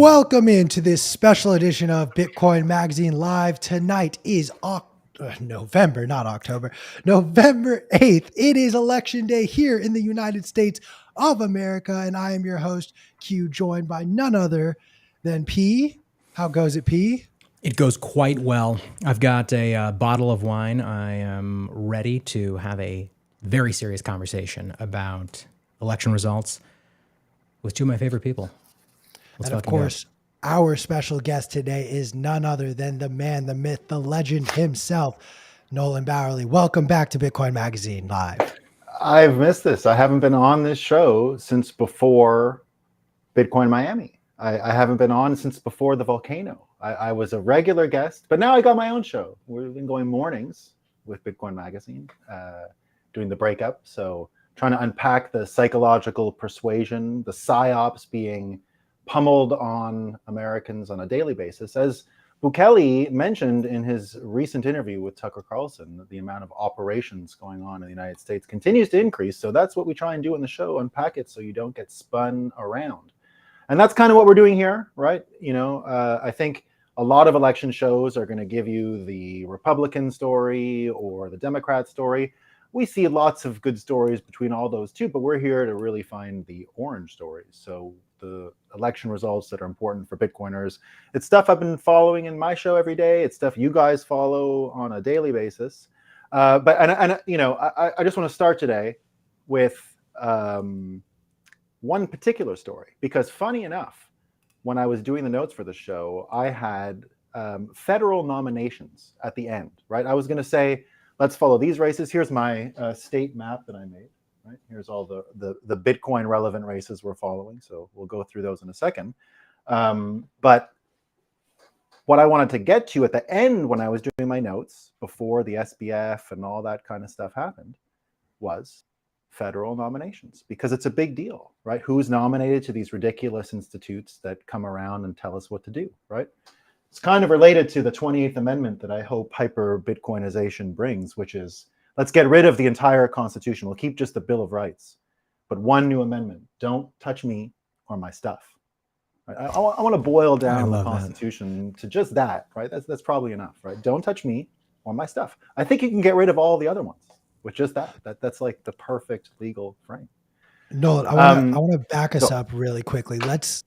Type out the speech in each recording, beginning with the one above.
Welcome into this special edition of Bitcoin Magazine Live. Tonight is November, not October, November 8th. It is election day here in the United States of America, and I am your host, Q, joined by none other than P. How goes it, P? It goes quite well. I've got a bottle of wine. I am ready to have a very serious conversation about election results with two of my favorite people. And of course, our special guest today is none other than the man, the myth, the legend himself, Nolan Bowerly. Welcome back to Bitcoin Magazine Live. I've missed this. I haven't been on this show since before Bitcoin Miami. I haven't been on since before the volcano. I was a regular guest, but now I got my own show. We've been going mornings with Bitcoin Magazine, doing the breakup. So trying to unpack the psychological persuasion, the psyops being pummeled on Americans on a daily basis. As Bukele mentioned in his recent interview with Tucker Carlson, the amount of operations going on in the United States continues to increase. So that's what we try and do in the show, unpack it so you don't get spun around. And that's kind of what we're doing here, right? I think a lot of election shows are going to give you the Republican story or the Democrat story. We see lots of good stories between all those two, but we're here to really find the orange stories. So the election results that are important for Bitcoiners. It's stuff I've been following in my show every day. It's stuff you guys follow on a daily basis. I just want to start today with one particular story, because funny enough, when I was doing the notes for the show, I had federal nominations at the end, right? I was going to say, let's follow these races. Here's my state map that I made. Right? Here's all the Bitcoin relevant races we're following. So we'll go through those in a second. But what I wanted to get to at the end when I was doing my notes before the SBF and all that kind of stuff happened was federal nominations, because it's a big deal, right? Who's nominated to these ridiculous institutes that come around and tell us what to do, right? It's kind of related to the 28th Amendment that I hope hyper Bitcoinization brings, which is, let's get rid of the entire Constitution. We'll keep just the Bill of Rights. But one new amendment: don't touch me or my stuff. Right? I want to boil down the Constitution to just that, right? That's probably enough, right? Don't touch me or my stuff. I think you can get rid of all the other ones with just that. That's like the perfect legal frame. Nolan, I want to back us up really quickly. Let's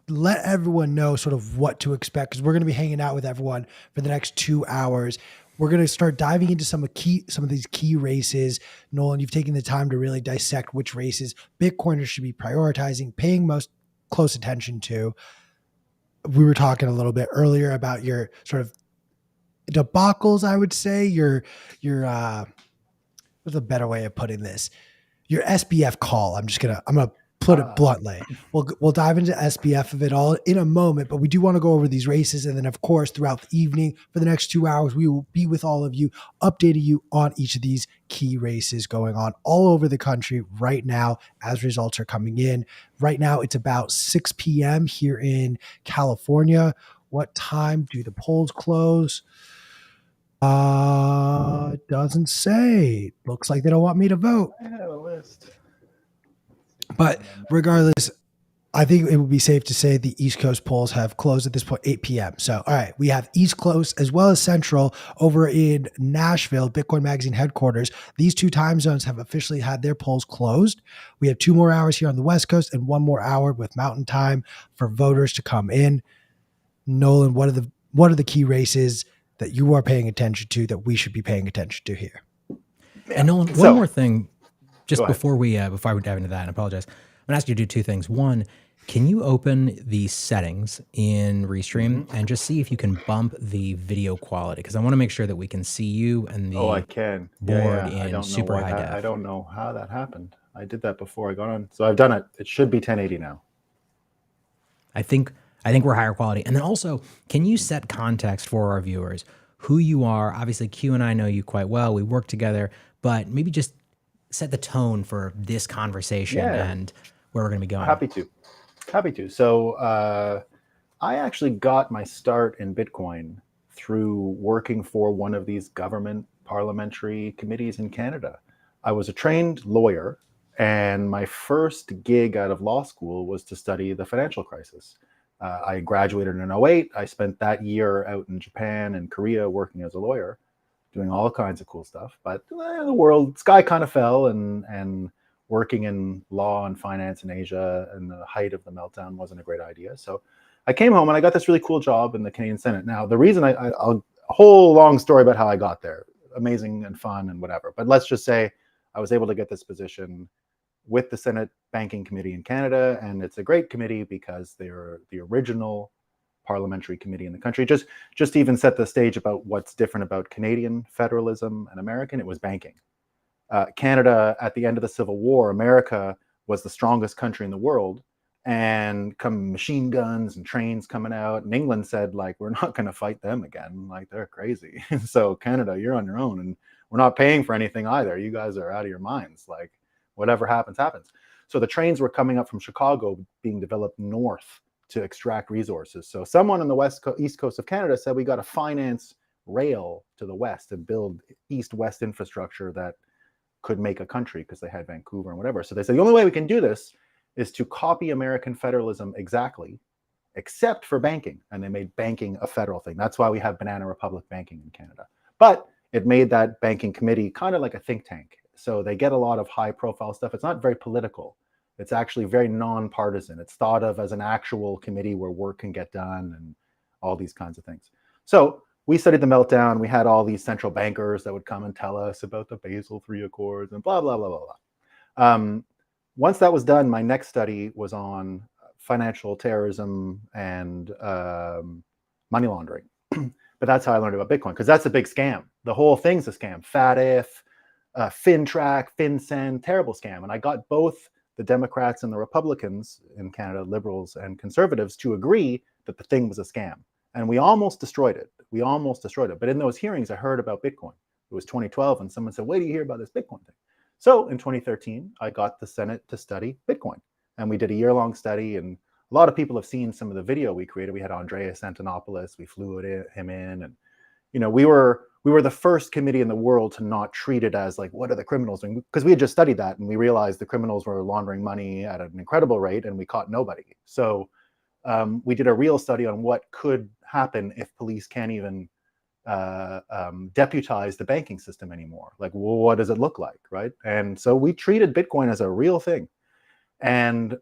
let everyone know sort of what to expect, because we're going to be hanging out with everyone for the next 2 hours. We're going to start diving into some of these key races. Nolan, you've taken the time to really dissect which races Bitcoiners should be prioritizing, paying most close attention to. We were talking a little bit earlier about your sort of debacles, I would say. Your what's a better way of putting this? Your SBF call. I'm gonna put it bluntly. We'll dive into SBF of it all in a moment, but we do want to go over these races. And then, of course, throughout the evening for the next 2 hours, we will be with all of you, updating you on each of these key races going on all over the country right now as results are coming in. Right now, it's about 6 p.m. here in California. What time do the polls close? Doesn't say. Looks like they don't want me to vote. I have a list. But regardless, I think it would be safe to say the East Coast polls have closed at this point, 8 p.m. So, all right, we have East Coast as well as Central over in Nashville, Bitcoin Magazine headquarters. These two time zones have officially had their polls closed. We have 2 more hours here on the West Coast and 1 more hour with Mountain Time for voters to come in. Nolan, what are the key races that you are paying attention to that we should be paying attention to here? And Nolan, one more thing. Just before we dive into that, and I apologize, I'm going to ask you to do 2 things. One, can you open the settings in Restream and just see if you can bump the video quality? Because I want to make sure that we can see you and the I can. board in super high def. I don't know how that happened. I did that before I got on. So I've done it. It should be 1080 now. I think we're higher quality. And then also, can you set context for our viewers? Who you are? Obviously, Q and I know you quite well. We work together, but maybe just set the tone for this conversation and where we're going to be going. Happy to. So I actually got my start in Bitcoin through working for one of these government parliamentary committees in Canada. I was a trained lawyer, and my first gig out of law school was to study the financial crisis. I graduated in 08. I spent that year out in Japan and Korea working as a lawyer, doing all kinds of cool stuff. But the sky kind of fell, and working in law and finance in Asia in the height of the meltdown wasn't a great idea. So I came home and I got this really cool job in the Canadian Senate. Now, the reason I'll a whole long story about how I got there, amazing and fun and whatever. But let's just say I was able to get this position with the Senate Banking Committee in Canada. And it's a great committee because they're the original parliamentary committee in the country. Just to even set the stage about what's different about Canadian federalism and American, it was banking. Canada, at the end of the Civil War, America was the strongest country in the world, and come machine guns and trains coming out. And England said, like, we're not going to fight them again. Like, they're crazy. So Canada, you're on your own, and we're not paying for anything either. You guys are out of your minds. Like, whatever happens, happens. So the trains were coming up from Chicago, being developed north to extract resources. So someone on the east coast of Canada said, we got to finance rail to the west and build east-west infrastructure that could make a country, because they had Vancouver and whatever. So they said, the only way we can do this is to copy American federalism exactly, except for banking. And they made banking a federal thing. That's why we have Banana Republic banking in Canada. But it made that banking committee kind of like a think tank. So they get a lot of high profile stuff. It's not very political. It's actually very nonpartisan. It's thought of as an actual committee where work can get done and all these kinds of things. So we studied the meltdown. We had all these central bankers that would come and tell us about the Basel III Accords and blah, blah, blah, blah, blah. Once that was done, my next study was on financial terrorism and money laundering. But that's how I learned about Bitcoin, because that's a big scam. The whole thing's a scam. FATF, FinTrack, FinCEN, terrible scam. And I got both the Democrats and the Republicans in Canada, liberals and conservatives, to agree that the thing was a scam. And we almost destroyed it. We almost destroyed it. But in those hearings, I heard about Bitcoin. It was 2012, and someone said, wait till you hear about this Bitcoin thing. So in 2013, I got the Senate to study Bitcoin. And we did a year-long study. And a lot of people have seen some of the video we created. We had Andreas Antonopoulos. We flew him in. And, you know, we were the first committee in the world to not treat it as like, what are the criminals doing? Because we had just studied that, and we realized the criminals were laundering money at an incredible rate, and we caught nobody. So we did a real study on what could happen if police can't even deputize the banking system anymore. Like, well, what does it look like, right? And so we treated Bitcoin as a real thing. And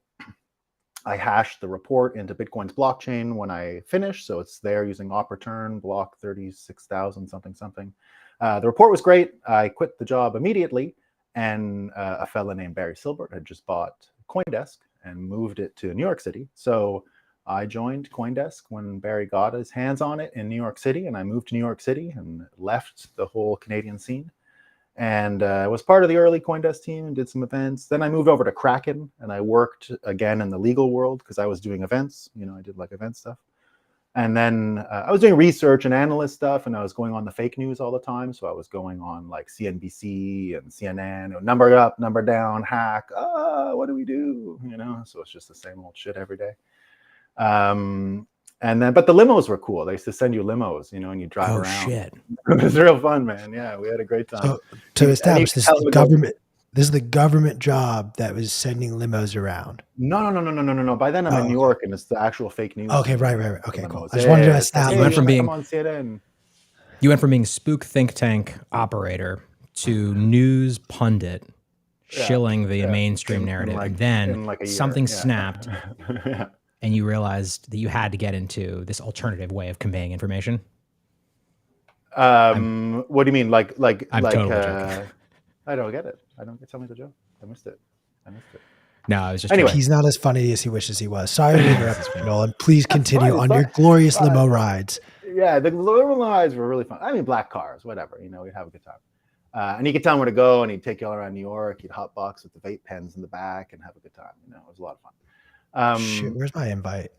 I hashed the report into Bitcoin's blockchain when I finished. So it's there using op return, block 36,000 something. The report was great. I quit the job immediately. And a fella named Barry Silbert had just bought CoinDesk and moved it to New York City. So I joined CoinDesk when Barry got his hands on it in New York City, and I moved to New York City and left the whole Canadian scene. And I was part of the early CoinDesk team and did some events. Then I moved over to Kraken, and I worked again in the legal world because I was doing events. You know, I did like event stuff. And then I was doing research and analyst stuff, and I was going on the fake news all the time. So I was going on like CNBC and CNN, number up, number down, hack. What do we do? You know, so it's just the same old shit every day. And then, but the limos were cool. They used to send you limos, you know, and you drive around. Shit. It was real fun, man. Yeah, we had a great time. So to establish this is the government job that was sending limos around. No. By then I'm in New York, and it's the actual fake news. Okay, right. Okay, cool. I just wanted to establish. You went from being on CNN. You went from being spook think tank operator to news pundit, shilling the mainstream narrative, and then like something snapped. Yeah. And you realized that you had to get into this alternative way of conveying information. What do you mean? I'm totally joking. I don't get it. I don't get. Tell me the joke. I missed it. No, I was just anyway. He's not as funny as he wishes he was. Sorry to interrupt you, Nolan. Please continue on your glorious limo rides. Yeah, the limo rides were really fun. I mean, black cars, whatever. You know, we'd have a good time. And he could tell him where to go, and he'd take you all around New York. He'd hotbox with the vape pens in the back and have a good time. You know, it was a lot of fun. Shit, where's my invite?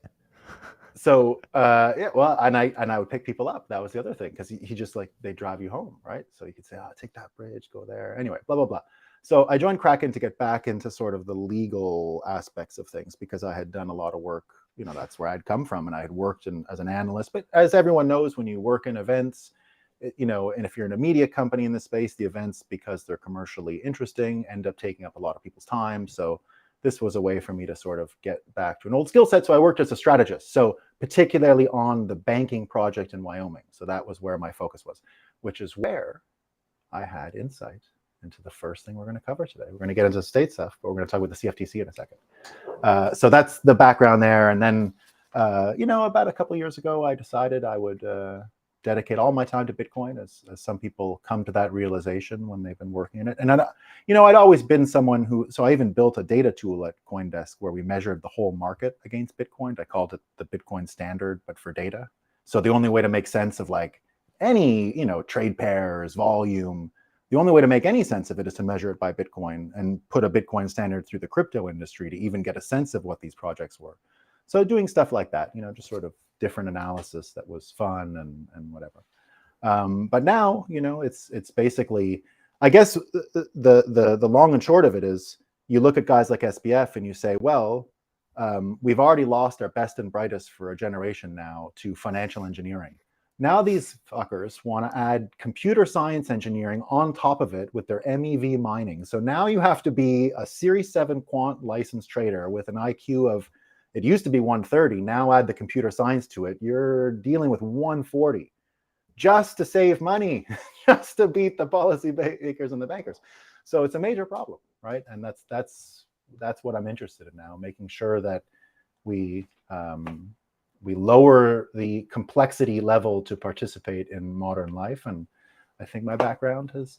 So and I would pick people up. That was the other thing, because he just like, they drive you home, right? So you could say, take that bridge, go there. Anyway, blah blah blah. So I joined Kraken to get back into sort of the legal aspects of things, because I had done a lot of work. You know, that's where I'd come from, and I had worked as an analyst. But as everyone knows, when you work in events, you know, and if you're in a media company in this space, the events, because they're commercially interesting, end up taking up a lot of people's time. So this was a way for me to sort of get back to an old skill set. So I worked as a strategist, so particularly on the banking project in Wyoming. So that was where my focus was, which is where I had insight into the first thing we're going to cover today. We're going to get into state stuff, but we're going to talk about the CFTC in a second. So that's the background there. And then, about a couple of years ago, I decided I would dedicate all my time to Bitcoin, as some people come to that realization when they've been working in it. And I'd always been someone so I even built a data tool at CoinDesk where we measured the whole market against Bitcoin. I called it the Bitcoin standard, but for data. So the only way to make sense of like any, trade pairs, volume, the only way to make any sense of it is to measure it by Bitcoin and put a Bitcoin standard through the crypto industry to even get a sense of what these projects were. So doing stuff like that, just sort of different analysis that was fun and whatever. But now, it's basically, I guess the long and short of it is you look at guys like SBF and you say, well, we've already lost our best and brightest for a generation now to financial engineering. Now these fuckers want to add computer science engineering on top of it with their MEV mining. So now you have to be a Series 7 quant licensed trader with an IQ of, it used to be 130, now add the computer science to it, you're dealing with 140 just to save money, just to beat the policy makers and the bankers. So it's a major problem, right? And that's what I'm interested in now, making sure that we lower the complexity level to participate in modern life. And I think my background has,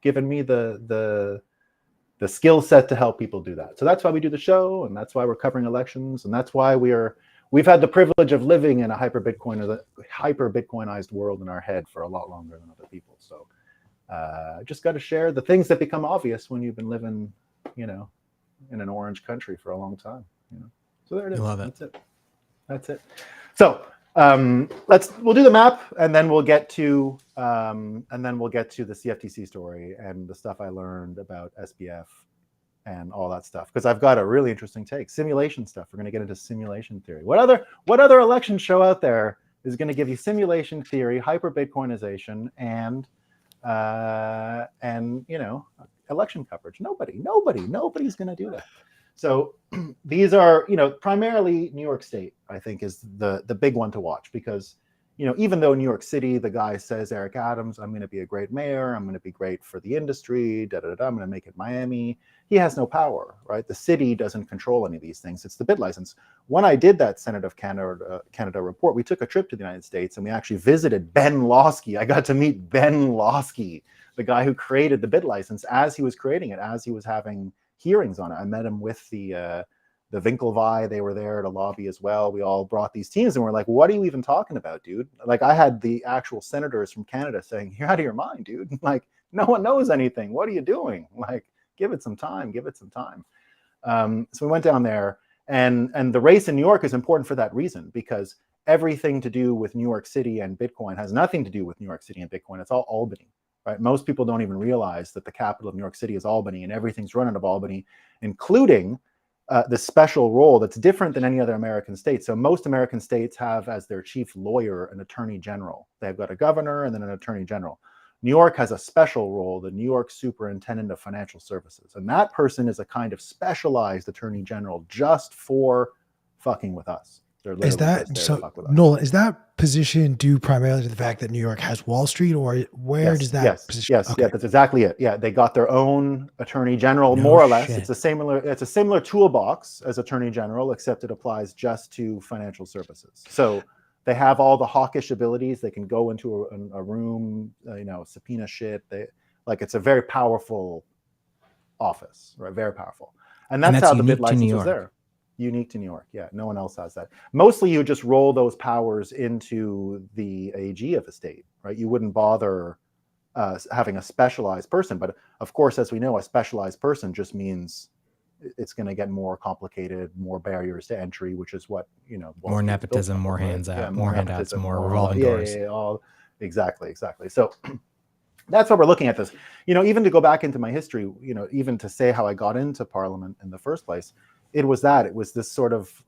given me the skill set to help people do that. So that's why we do the show, and that's why we're covering elections, and that's why we've had the privilege of living in a hyper Bitcoinized world in our head for a lot longer than other people. So just got to share the things that become obvious when you've been living, in an orange country for a long time. So there it is. I love it. That's it. So we'll do the map, and then we'll get to the CFTC story and the stuff I learned about SBF and all that stuff, because I've got a really interesting take. Simulation stuff. We're going to get into simulation theory. What other election show out there is going to give you simulation theory, hyper Bitcoinization, and election coverage? Nobody's going to do that. So these are, primarily New York State, I think, is the big one to watch, because, even though New York City, the guy says, Eric Adams, I'm going to be a great mayor, I'm going to be great for the industry, I'm going to make it Miami. He has no power, right? The city doesn't control any of these things. It's the bit license. When I did that Senate of Canada report, we took a trip to the United States and we actually visited Ben Lawsky. I got to meet Ben Lawsky, the guy who created the bit license, as he was creating it, as he was having hearings on it. I met him with the Winklevi. They were there to lobby as well. We all brought these teams and we're like, what are you even talking about, dude? Like, I had the actual senators from Canada saying, you're out of your mind, dude. Like, no one knows anything. What are you doing? Like, give it some time. So we went down there, and the race in New York is important for that reason, because everything to do with New York City and Bitcoin has nothing to do with New York City and Bitcoin. It's all Albany. Right? Most people don't even realize that the capital of New York City is Albany, and everything's run out of Albany, including the special role that's different than any other American state. So most American states have as their chief lawyer an attorney general. They've got a governor and then an attorney general. New York has a special role, the New York Superintendent of Financial Services. And that person is a kind of specialized attorney general just for fucking with us. Is that so, Nolan? Is that position due primarily to the fact that New York has Wall Street, or where does that position? Yes, okay. Yeah, that's exactly it. Yeah, they got their own attorney general, more or less. It's a similar toolbox as attorney general, except it applies just to financial services. So they have all the hawkish abilities. They can go into a room, subpoena shit. It's a very powerful office, right? Very powerful, and that's how the bid license was there. Unique to New York. Yeah, no one else has that. Mostly you just roll those powers into the AG of a state, right? You wouldn't bother having a specialized person. But of course, as we know, a specialized person just means it's going to get more complicated, more barriers to entry, which is what, more nepotism, more hands out, more handouts, more revolving doors. Exactly. So that's what we're looking at this. Even to go back into my history, even to say how I got into Parliament in the first place, it was this sort of,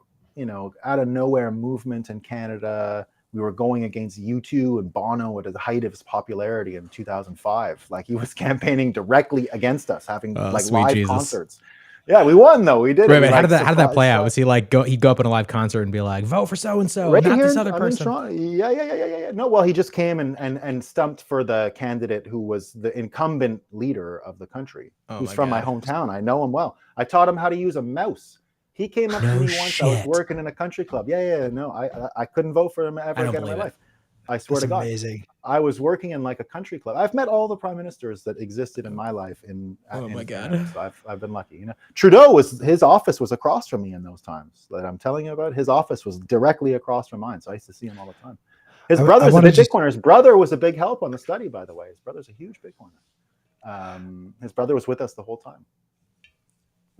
out of nowhere movement in Canada. We were going against U2 and Bono at the height of his popularity in 2005. Like, he was campaigning directly against us, having live concerts. Yeah, we won though. We did Wait, it. We, how like, did that play out? surprised- Was he like he'd go up in a live concert and be like, vote for so and so, Right not here, this other I'm in person? Toronto. Yeah. No, well, he just came and stumped for the candidate who was the incumbent leader of the country, who's my from my God. hometown. I know him well. I taught him how to use a mouse. He came up to No me once. I was shit. working in a country club. Yeah. No, I couldn't vote for him ever don't again in my believe it. life. I swear That's to God. amazing. I was working in like a country club. I've met all the prime ministers that existed in my life in my in God. Canada. So I've been lucky. You know, Trudeau his office was across from me in those times that I'm telling you about. His office was directly across from mine, so I used to see him all the time. His brother's a big Bitcoiner. His brother was a big help on the study, by the way. His brother's a huge Bitcoiner. His brother was with us the whole time.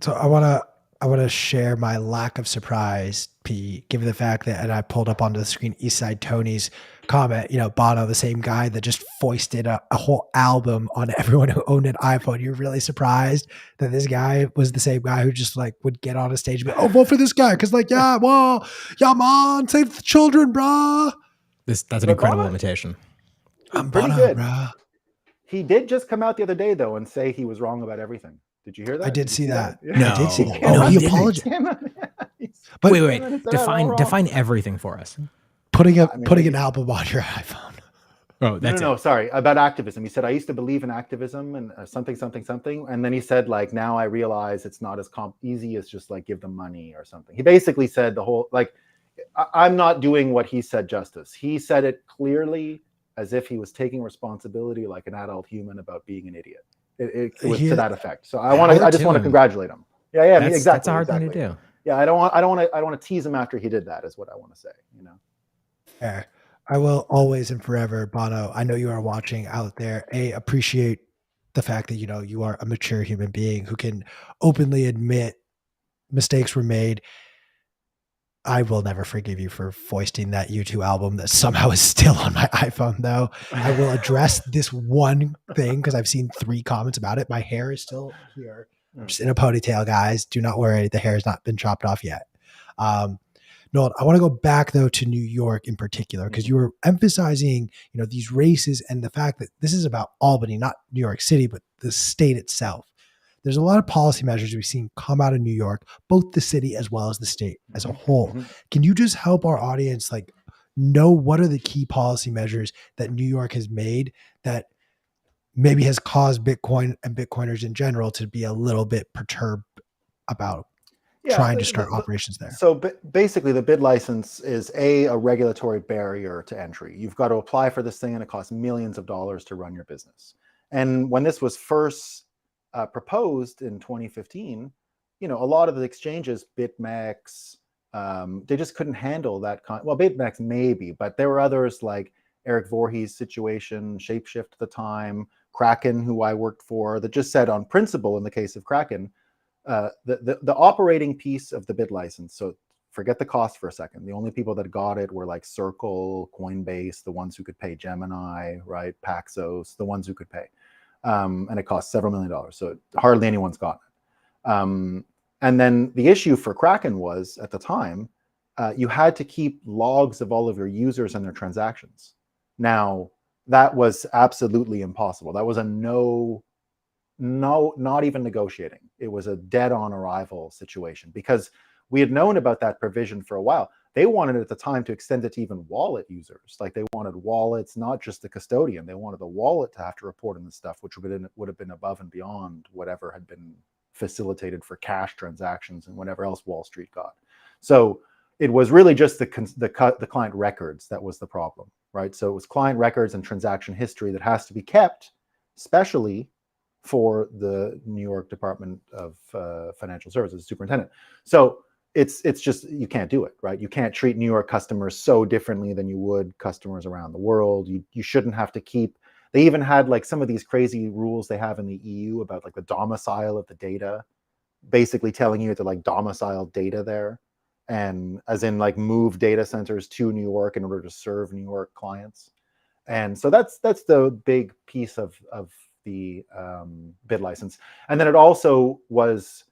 So I want to share my lack of surprise, P, given the fact that, and I pulled up onto the screen Eastside Tony's comment, Bono, the same guy that just foisted a whole album on everyone who owned an iPhone. You're really surprised that this guy was the same guy who just like would get on a stage and be, oh, vote for this guy. Cause like, yeah, well, yeah, man, save the children, bruh. That's an But incredible Bono- imitation. I'm Pretty Bono, good. bruh. He did just come out the other day though and say he was wrong about everything. Did you hear that? I did see that. No. I did see that. No, Oh, he he didn't. apologized. But But wait. Define everything for us. putting an album on your iPhone. Oh, that's no. Sorry, about activism. He said I used to believe in activism and something, and then he said like now I realize it's not as easy as just like give them money or something. He basically said the whole like I'm not doing what he said justice. He said it clearly as if he was taking responsibility like an adult human about being an idiot. It was to that effect. So I just want to congratulate him. Yeah, exactly. That's a hard thing to do. Yeah, I don't want to tease him after he did that. Is what I want to say. Fair. I will always and forever, Bono. I know you are watching out there. Appreciate the fact that you are a mature human being who can openly admit mistakes were made. I will never forgive you for foisting that U2 album that somehow is still on my iPhone, though. I will address this one thing because I've seen 3 comments about it. My hair is still here. I'm just in a ponytail, guys. Do not worry. The hair has not been chopped off yet. Nolan, I want to go back though to New York in particular, because you were emphasizing, these races and the fact that this is about Albany, not New York City, but the state itself. There's a lot of policy measures we've seen come out of New York, both the city as well as the state as a whole. Can you just help our audience know what are the key policy measures that New York has made that maybe has caused Bitcoin and Bitcoiners in general to be a little bit perturbed about trying to start operations there? So basically the bid license is a regulatory barrier to entry. You've got to apply for this thing and it costs millions of dollars to run your business. And when this was first proposed in 2015, a lot of the exchanges, BitMEX, they just couldn't handle that. Well, BitMEX maybe, but there were others like Eric Voorhees' situation, Shapeshift at the time, Kraken, who I worked for, that just said on principle in the case of Kraken, the operating piece of the bid license. So forget the cost for a second. The only people that got it were like Circle, Coinbase, the ones who could pay Gemini, right? Paxos, the ones who could pay. And it cost several $1 million. So hardly anyone's gotten it. And then the issue for Kraken was at the time, you had to keep logs of all of your users and their transactions. Now, that was absolutely impossible. That was a no, not even negotiating. It was a dead on arrival situation because we had known about that provision for a while. They wanted at the time to extend it to even wallet users. Like they wanted wallets, not just the custodian. They wanted the wallet to have to report on this stuff, which would have been above and beyond whatever had been facilitated for cash transactions and whatever else Wall Street got. So it was really just the client records that was the problem, right? So it was client records and transaction history that has to be kept, especially for the New York Department of Financial Services superintendent. So it's just, you can't do it, right? You can't treat New York customers so differently than you would customers around the world. You shouldn't have to keep, they even had like some of these crazy rules they have in the EU about like the domicile of the data, basically telling you to like domicile data there, and as in like move data centers to New York in order to serve New York clients. And so that's the big piece of the bid license. And then it also was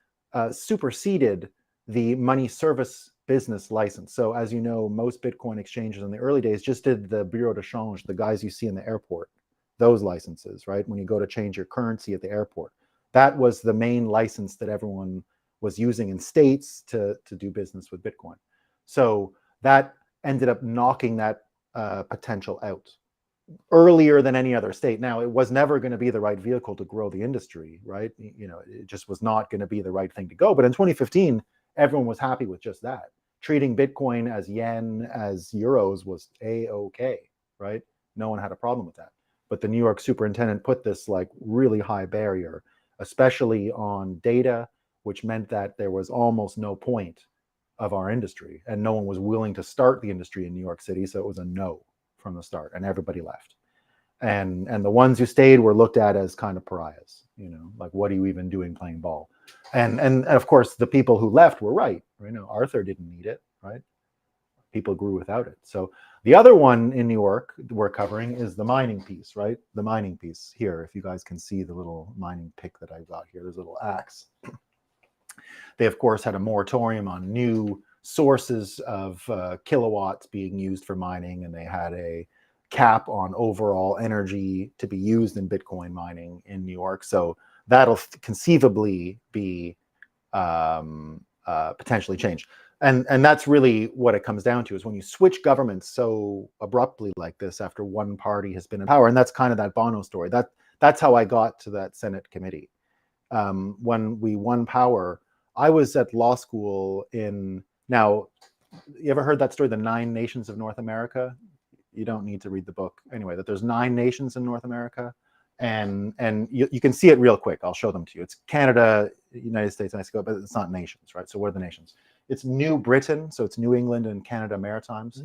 superseded the money service business license. So as you know, most Bitcoin exchanges in the early days just did the bureau de change, the guys you see in the airport, those licenses, right? When you go to change your currency at the airport. That was the main license that everyone was using in states to do business with Bitcoin. So that ended up knocking that potential out earlier than any other state. Now, it was never going to be the right vehicle to grow the industry, right? It just was not going to be the right thing to go. But in 2015, everyone was happy with just that. Treating Bitcoin as yen, as euros was A-okay, right? No one had a problem with that. But the New York superintendent put this like really high barrier, especially on data, which meant that there was almost no point of our industry, and no one was willing to start the industry in New York City. So it was a no from the start, and everybody left. And the ones who stayed were looked at as kind of pariahs, like, what are you even doing playing ball? And of course, the people who left were right. Arthur didn't need it, right? People grew without it. So the other one in New York we're covering is the mining piece, right? The mining piece here, if you guys can see the little mining pick that I got here, there's a little axe. They, of course, had a moratorium on new sources of kilowatts being used for mining, and they had a cap on overall energy to be used in Bitcoin mining in New York. So that'll conceivably be potentially changed. And that's really what it comes down to, is when you switch governments so abruptly like this after one party has been in power. And that's kind of that Bono story. That's how I got to that Senate committee. When we won power, I was at law school now, you ever heard that story, the 9 nations of North America? You don't need to read the book anyway, that there's 9 nations in North America. And you can see it real quick. I'll show them to you. It's Canada, United States, Mexico, but it's not nations, right? So what are the nations? It's New Britain, so it's New England and Canada Maritimes.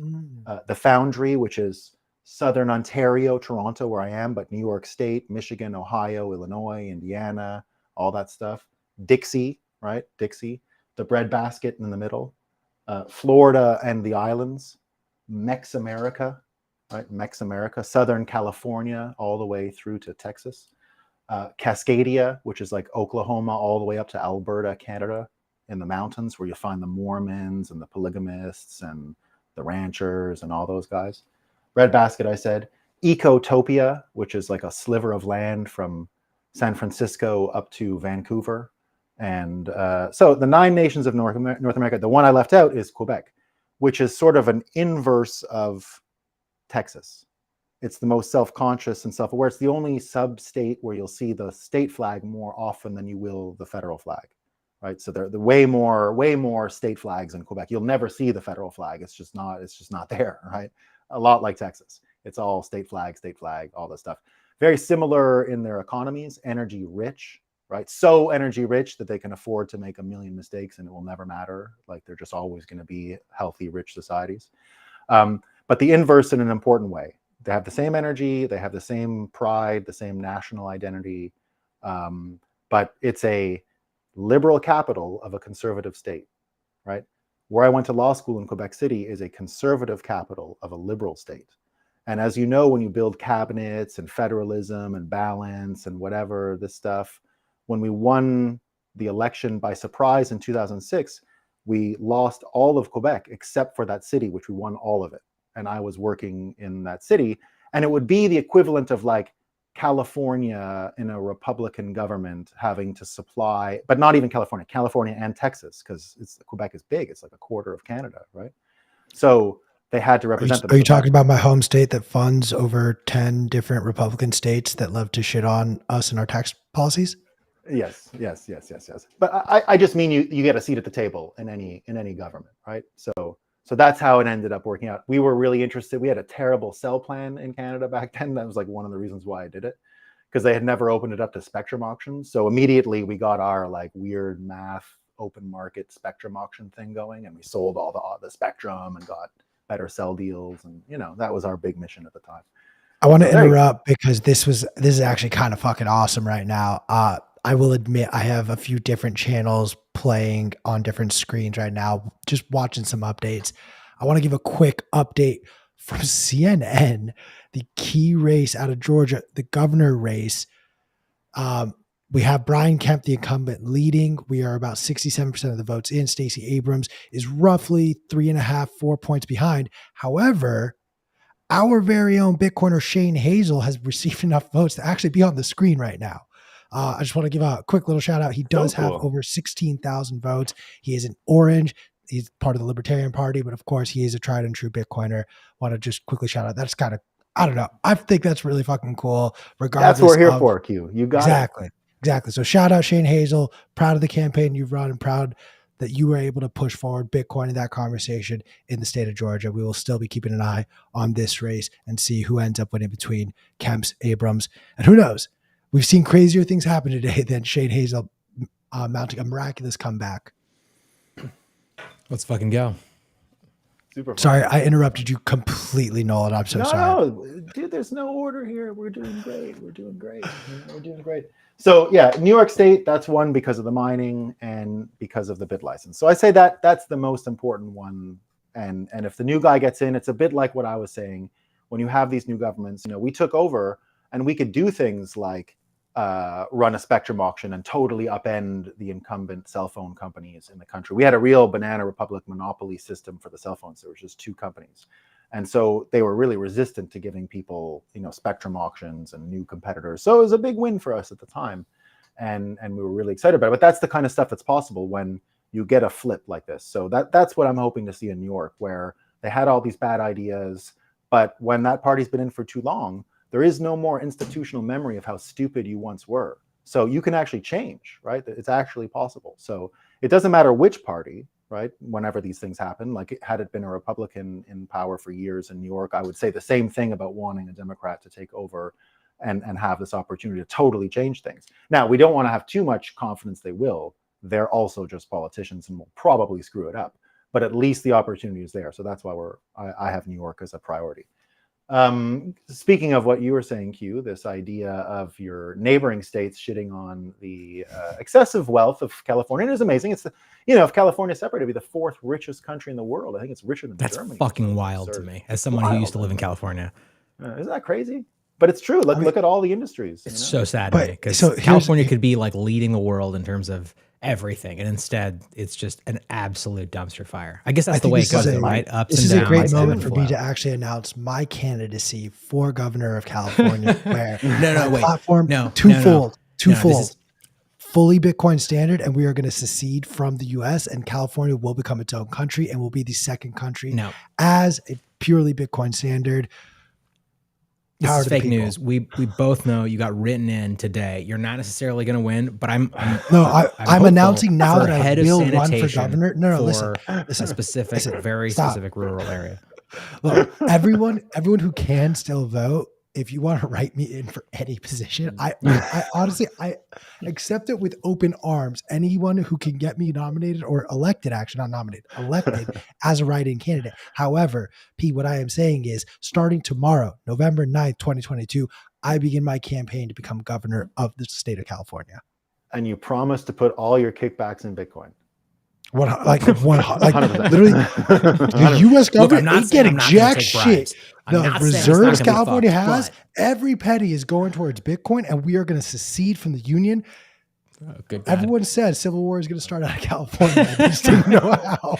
The Foundry, which is Southern Ontario, Toronto, where I am, but New York State, Michigan, Ohio, Illinois, Indiana, all that stuff. Dixie, right? Dixie. The breadbasket in the middle. Florida and the islands. Mex America, right? Mex America. Southern California, all the way through to Texas. Cascadia, which is like Oklahoma, all the way up to Alberta, Canada, in the mountains, where you find the Mormons and the polygamists and the ranchers and all those guys. Breadbasket, I said. Ecotopia, which is like a sliver of land from San Francisco up to Vancouver. And so the 9 nations of North America, the one I left out is Quebec, which is sort of an inverse of Texas. It's the most self-conscious and self-aware. It's the only sub-state where you'll see the state flag more often than you will the federal flag, right? So there are way more state flags in Quebec. You'll never see the federal flag. It's just not there, right? A lot like Texas. It's all state flag, all this stuff. Very similar in their economies, energy rich, right? So energy rich that they can afford to make a million mistakes and it will never matter. Like, they're just always going to be healthy, rich societies. But the inverse in an important way. They have the same energy, they have the same pride, the same national identity, but it's a liberal capital of a conservative state, right? Where I went to law school in Quebec City is a conservative capital of a liberal state. And as you know, when you build cabinets and federalism and balance and whatever, this stuff, when we won the election by surprise in 2006, we lost all of Quebec except for that city, which we won all of it. And I was working in that city. And it would be the equivalent of like California in a Republican government having to supply, but not even California and Texas, because Quebec is big. It's like a quarter of Canada, right? So they had to represent them. Are you talking about my home state that funds over 10 different Republican states that love to shit on us and our tax policies? Yes. But I just mean you get a seat at the table in any government, right? So that's how it ended up working out. We were really interested. We had a terrible cell plan in Canada back then. That was like one of the reasons why I did it, because they had never opened it up to spectrum auctions. So immediately we got our like weird math open market spectrum auction thing going, and we sold all the spectrum and got better cell deals. And that was our big mission at the time. I want to interrupt because this is actually kind of fucking awesome right now. I will admit I have a few different channels playing on different screens right now, just watching some updates. I want to give a quick update from CNN, the key race out of Georgia, the governor race. We have Brian Kemp, the incumbent, leading. We are about 67% of the votes in. Stacey Abrams is roughly 3.5, 4 points behind. However, our very own Bitcoiner Shane Hazel has received enough votes to actually be on the screen right now. I just want to give a quick little shout out. He does So have cool. over 16,000 votes. He is an orange. He's part of the Libertarian Party, but of course he is a tried and true Bitcoiner. Want to just quickly shout out. That's kind of, I don't know. I think that's really fucking cool. Regardless, That's what we're here of, for, Q. You got exactly, it. exactly. So shout out Shane Hazel. Proud of the campaign you've run and proud that you were able to push forward Bitcoin in that conversation in the state of Georgia. We will still be keeping an eye on this race and see who ends up winning between Kemps, Abrams, and who knows. We've seen crazier things happen today than Shane Hazel mounting a miraculous comeback. Let's fucking go. Super fun. Sorry, I interrupted you completely, Nolan. I'm so sorry. No, dude, there's no order here. We're doing great. We're doing great. We're doing great. So yeah, New York State, that's one because of the mining and because of the bit license. So I say that that's the most important one. And if the new guy gets in, it's a bit like what I was saying. When you have these new governments, we took over and we could do things like run a spectrum auction and totally upend the incumbent cell phone companies in the country. We had a real banana republic monopoly system for the cell phones. There was just two companies. And so they were really resistant to giving people, spectrum auctions and new competitors. So it was a big win for us at the time. And we were really excited about it. But that's the kind of stuff that's possible when you get a flip like this. So that's what I'm hoping to see in New York, where they had all these bad ideas. But when that party's been in for too long, there is no more institutional memory of how stupid you once were. So you can actually change, right? It's actually possible. So it doesn't matter which party, right? Whenever these things happen, like had it been a Republican in power for years in New York, I would say the same thing about wanting a Democrat to take over and have this opportunity to totally change things. Now, we don't want to have too much confidence they will. They're also just politicians and will probably screw it up. But at least the opportunity is there. So that's why I have New York as a priority. Speaking of what you were saying, Q, this idea of your neighboring states shitting on the excessive wealth of California, it is amazing. It's if California is separate, it'd be the fourth richest country in the world. I think it's richer than Germany. That's fucking wild to me, as someone who used to live in California. Isn't that crazy? But it's true. Look at all the industries. It's so sad to me because California could be like leading the world in terms of everything, and instead it's just an absolute dumpster fire. I guess that's the way it goes, right? Ups this and is downs. a great moment for me to actually announce my candidacy for governor of California. Where platform twofold, fully Bitcoin standard, and we are going to secede from the U.S. and California will become its own country and will be the second country as a purely Bitcoin standard. This is fake news. We both know you got written in today. You're not necessarily going to win, but I'm announcing now that I will run for governor. No, listen, a specific, very specific rural area. Look, everyone who can still vote. If you want to write me in for any position, I honestly, I accept it with open arms. Anyone who can get me nominated or elected, actually not nominated, elected as a write-in candidate. However, P, what I am saying is starting tomorrow, November 9th, 2022, I begin my campaign to become governor of the state of California. And you promise to put all your kickbacks in Bitcoin. Literally, the U.S. government ain't getting jack shit. The reserves California has, every penny is going towards Bitcoin, and we are going to secede from the union. Everyone said Civil War is going to start out of California. I just didn't know how.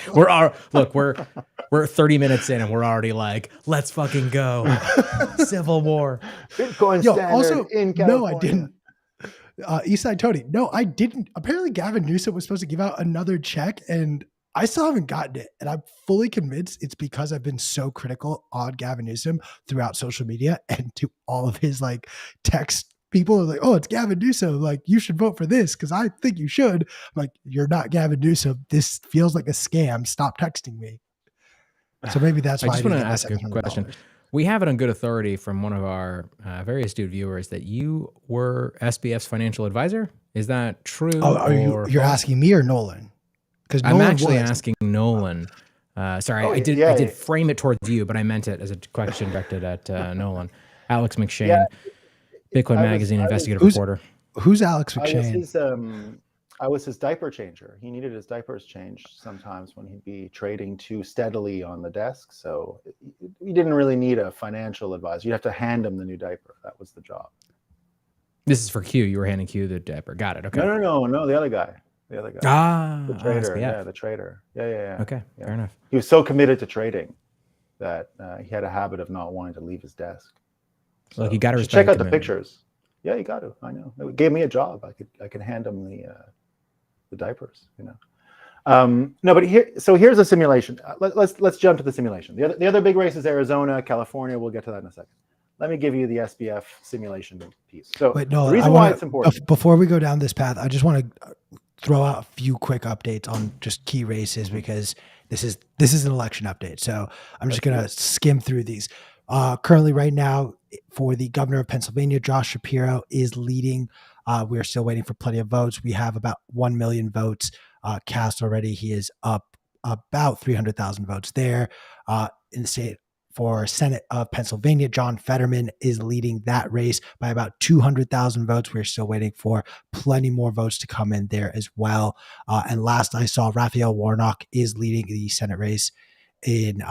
We're 30 minutes in, and we're already like, let's fucking go. Civil War. Bitcoin standard in California. No, I didn't. Eastside Tony. No, I didn't. Apparently Gavin Newsom was supposed to give out another check and I still haven't gotten it. And I'm fully convinced it's because I've been so critical on Gavin Newsom throughout social media and to all of his text. People are like, oh, it's Gavin Newsom. Like, you should vote for this because I think you should. I'm like, you're not Gavin Newsom. This feels like a scam. Stop texting me. So maybe that's why I just want to ask a question. We have it on good authority from one of our very astute viewers that you were SBF's financial advisor. Is that true? Oh, you're asking me or Nolan? Because I'm actually asking Nolan. Sorry, I did frame it towards you, but I meant it as a question directed at Nolan. Alex McShane, Bitcoin Magazine investigative reporter. Who's Alex McShane? I was his diaper changer. He needed his diapers changed sometimes when he'd be trading too steadily on the desk. So he didn't really need a financial advisor. You'd have to hand him the new diaper. That was the job. This is for Q. You were handing Q the diaper. Got it. Okay. No. The other guy. The trader. The trader. Yeah. Okay. Fair enough. He was so committed to trading that he had a habit of not wanting to leave his desk. So look, you got to check out the pictures. Yeah, you got to. I know. It gave me a job. I could hand them the diapers. No, but here's a simulation. Let's jump to the simulation. The other big race is Arizona, California. We'll get to that in a second. Let me give you the SBF simulation piece. So Wait, no, the reason why it's important. Before we go down this path, I just want to throw out a few quick updates on just key races because this is an election update. So I'm just going to skim through these. Currently, right now, for the governor of Pennsylvania, Josh Shapiro is leading. We're still waiting for plenty of votes. We have about 1 million votes cast already. He is up about 300,000 votes there. In the state for Senate of Pennsylvania, John Fetterman is leading that race by about 200,000 votes. We're still waiting for plenty more votes to come in there as well. And last I saw, Raphael Warnock is leading the Senate race in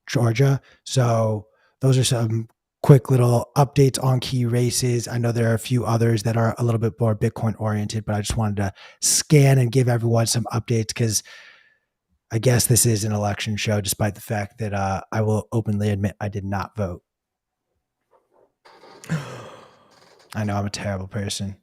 Georgia. So those are some quick little updates on key races. I know there are a few others that are a little bit more Bitcoin oriented, but I just wanted to scan and give everyone some updates because I guess this is an election show, despite the fact that I will openly admit I did not vote. I know I'm a terrible person,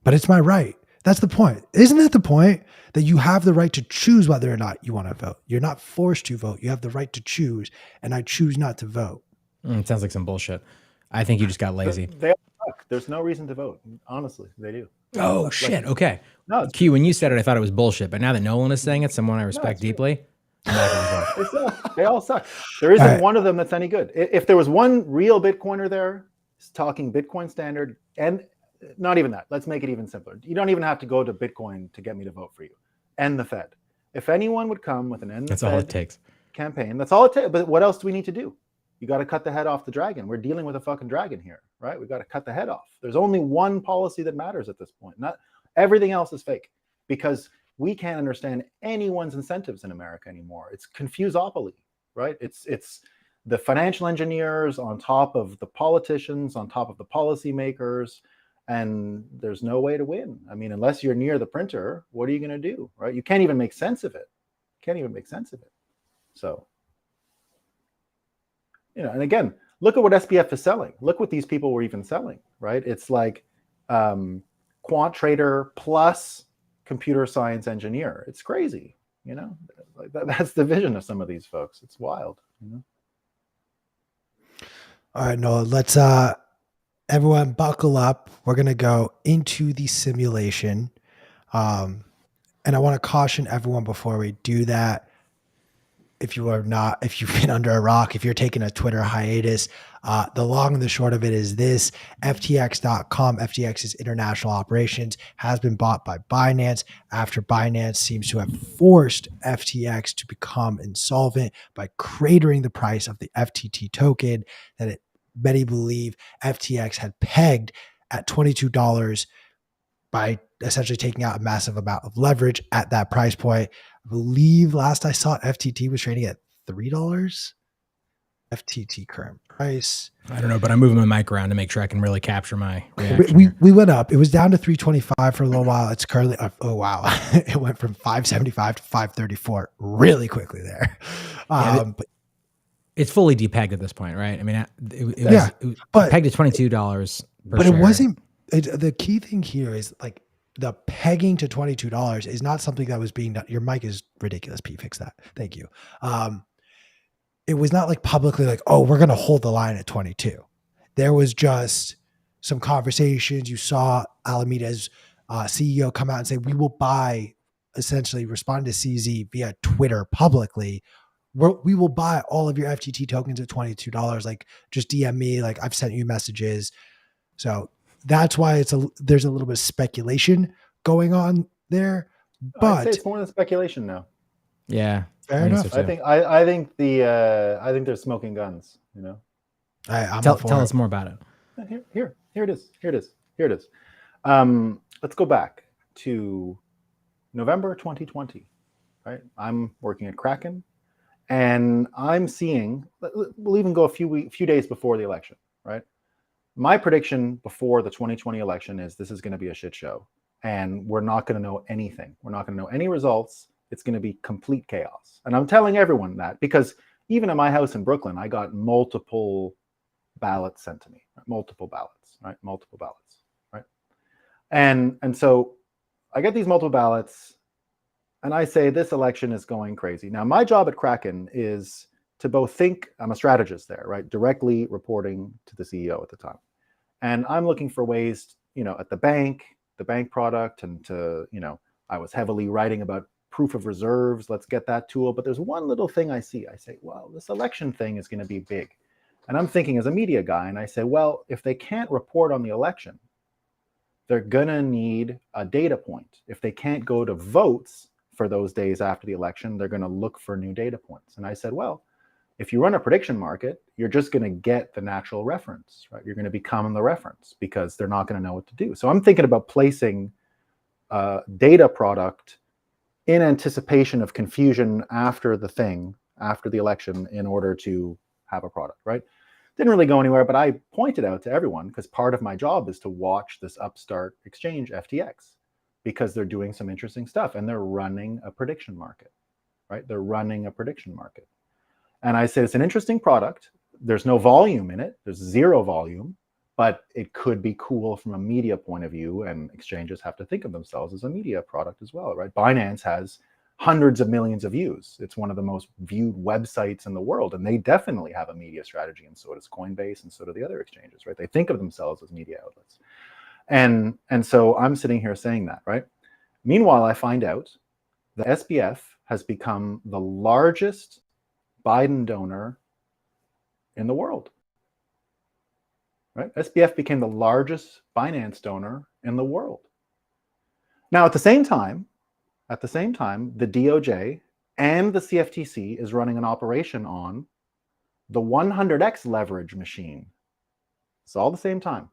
but it's my right. That's the point. Isn't that the point? That you have the right to choose whether or not you want to vote. You're not forced to vote. You have the right to choose, and I choose not to vote. It sounds like some bullshit. I think you just got lazy. They all suck. There's no reason to vote. Honestly, they do. Oh, shit. Okay. No, Q, when you said it, I thought it was bullshit. But now that Nolan is saying it, someone I respect deeply, I'm not going to vote. They all suck. There isn't one of them that's any good. If there was one real Bitcoiner there talking Bitcoin standard, and not even that, let's make it even simpler. You don't even have to go to Bitcoin to get me to vote for you. End the Fed. If anyone would come with an end the That's Fed all it takes. campaign, that's all it takes. But what else do we need to do? You got to cut the head off the dragon. We're dealing with a fucking dragon here, right? We got to cut the head off. There's only one policy that matters at this point. Not everything else is fake because we can't understand anyone's incentives in America anymore. It's confusopoly, right? It's the financial engineers on top of the politicians, on top of the policymakers, and there's no way to win. I mean, unless you're near the printer, what are you going to do, right? You can't even make sense of it. So, and again, look at what SBF is selling. Look what these people were even selling, right? It's like quant trader plus computer science engineer. It's crazy, like that's the vision of some of these folks. It's wild, All right, Noah, let's everyone buckle up. We're going to go into the simulation. And I want to caution everyone before we do that. If you've been under a rock, if you're taking a Twitter hiatus, the long and the short of it is this: FTX.com, FTX's international operations, has been bought by Binance after Binance seems to have forced FTX to become insolvent by cratering the price of the FTT token that many believe FTX had pegged at $22 by essentially taking out a massive amount of leverage at that price point. I believe last I saw FTT was trading at $3. FTT current price. I don't know, but I'm moving my mic around to make sure I can really capture my reaction. We went up. It was down to 325 for a little while. It's currently up. Oh wow. It went from 575 to 534 really quickly there. But it's fully depegged at this point, right? I mean, it was but pegged at $22 per but share. It wasn't. The key thing here is like the pegging to $22 is not something that was being done. Your mic is ridiculous, Pete. Fix that. Thank you. It was not like publicly like, oh, we're going to hold the line at 22. There was just some conversations. You saw Alameda's CEO come out and say, we will buy, essentially respond to CZ via Twitter publicly. We will buy all of your FTT tokens at $22. Like, just DM me. Like, I've sent you messages. So that's why there's a little bit of speculation going on there. But I'd say it's more than speculation now. Yeah, fair enough. So I think they're smoking guns. Tell us more about it. Here it is. Let's go back to November 2020. Right, I'm working at Kraken, and I'm seeing. We'll even go a few days before the election. Right, my prediction before the 2020 election is this is going to be a shit show, and we're not going to know anything. We're not going to know any results. It's going to be complete chaos. And I'm telling everyone that because even at my house in Brooklyn, I got multiple ballots sent to me, right? Multiple ballots, right? And so I get these multiple ballots, and I say this election is going crazy. Now, my job at Kraken is to both think, I'm a strategist there, right? Directly reporting to the CEO at the time. And I'm looking for ways, at the bank product, and to, I was heavily writing about proof of reserves. Let's get that tool. But there's one little thing I see. I say, well, this election thing is going to be big. And I'm thinking as a media guy, and I say, well, if they can't report on the election, they're going to need a data point. If they can't go to votes for those days after the election, they're going to look for new data points. And I said, well, if you run a prediction market, you're just going to get the natural reference, right? You're going to become the reference because they're not going to know what to do. So I'm thinking about placing a data product in anticipation of confusion after the election, in order to have a product, right? Didn't really go anywhere, but I pointed out to everyone, because part of my job is to watch this upstart exchange, FTX, because they're doing some interesting stuff and they're running a prediction market, right? They're running a prediction market. And I said, it's an interesting product. There's no volume in it. There's zero volume, but it could be cool from a media point of view, and exchanges have to think of themselves as a media product as well, right? Binance has hundreds of millions of views. It's one of the most viewed websites in the world, and they definitely have a media strategy, and so does Coinbase, and so do the other exchanges, right? They think of themselves as media outlets. And so I'm sitting here saying that, right? Meanwhile, I find out the SBF has become the largest Biden donor in the world, right? SBF became the largest Binance donor in the world. Now, at the same time, the DOJ and the CFTC is running an operation on the 100x leverage machine. It's all the same time,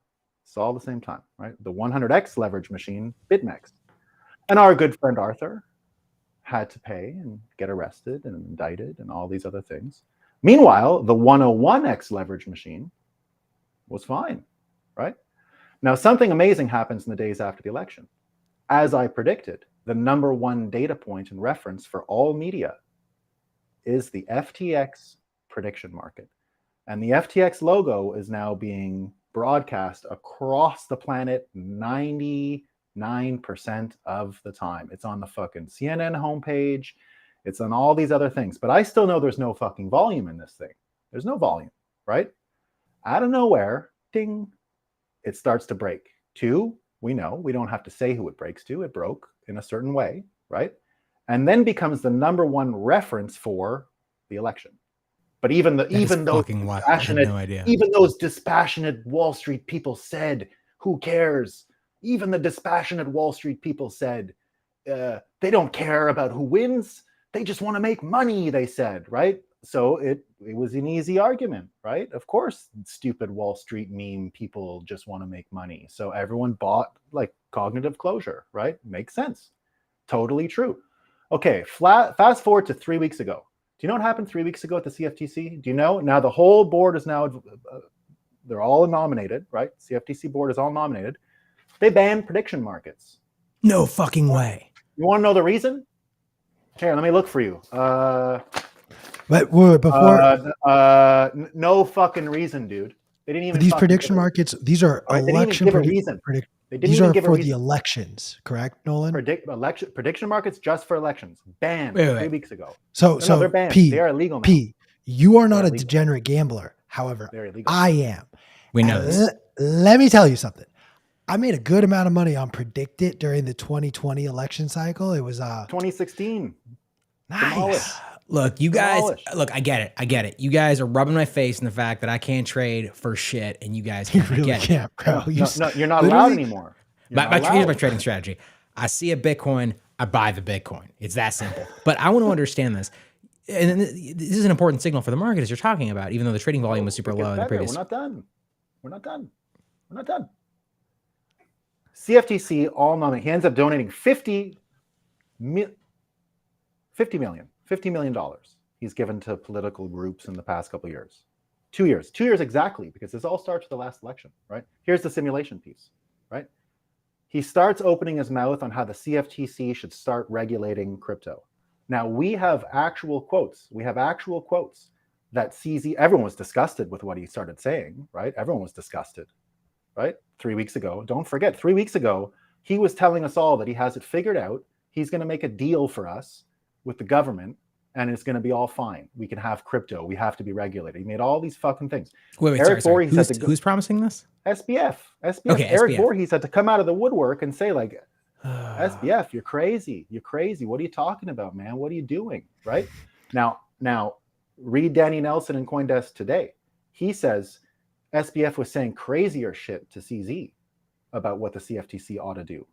right? The 100x leverage machine, BitMEX. And our good friend Arthur had to pay and get arrested and indicted and all these other things. Meanwhile, the 101x leverage machine was fine, right? Now, something amazing happens in the days after the election. As I predicted, the number one data point and reference for all media is the FTX prediction market. And the FTX logo is now being broadcast across the planet 99% of the time. It's on the fucking CNN homepage. It's on all these other things. But I still know there's no fucking volume in this thing. There's no volume, right? Out of nowhere, ding, it starts to break. Two, we know, we don't have to say who it breaks to. It broke in a certain way, right? And then becomes the number one reference for the election. But even those dispassionate Wall Street people said, who cares? Even the dispassionate Wall Street people said, they don't care about who wins. They just want to make money, they said, right? So it was an easy argument, right? Of course, stupid Wall Street meme people just want to make money. So everyone bought like cognitive closure, right? Makes sense. Totally true. Okay, fast forward to 3 weeks ago. Do you know what happened 3 weeks ago at the CFTC? Do you know? Now the whole board is now, they're all nominated, right? CFTC board is all nominated. They banned prediction markets. No fucking way. You want to know the reason? Here, let me look for you. But before, no fucking reason, dude. They didn't even. These prediction markets, these are election reason. These are for the elections, correct, Nolan? Prediction markets just for elections. Banned 3 weeks ago. So they're banned. They are illegal now. You are not a degenerate gambler. However, I am. We know this. Let me tell you something. I made a good amount of money on Predict It during the 2020 election cycle. It was 2016. Nice. Look, you guys, I get it. You guys are rubbing my face in the fact that I can't trade for shit, and you guys can't. You really can't, bro. No, you're not allowed anymore. Here's my trading strategy. I see a Bitcoin, I buy the Bitcoin. It's that simple. But I want to understand this. And this is an important signal for the market as you're talking about, even though the trading volume was super low in the previous. We're not done. CFTC all nominate. He ends up donating $50 million. $50 million he's given to political groups in the past couple of years. 2 years. 2 years exactly, because this all starts with the last election, right? Here's the simulation piece, right? He starts opening his mouth on how the CFTC should start regulating crypto. Now, we have actual quotes. that CZ, everyone was disgusted with what he started saying, right? Everyone was disgusted, right? 3 weeks ago. Don't forget, 3 weeks ago, he was telling us all that he has it figured out. He's going to make a deal for us with the government, and it's going to be all fine. We can have crypto. We have to be regulated. He made all these fucking things. Wait, Eric sorry. Voorhees Who's promising this? SBF. Okay, Eric SBF. Voorhees had to come out of the woodwork and say, like, SBF, you're crazy. You're crazy. What are you talking about, man? What are you doing? Right? Now, read Danny Nelson in CoinDesk today. He says SBF was saying crazier shit to CZ about what the CFTC ought to do.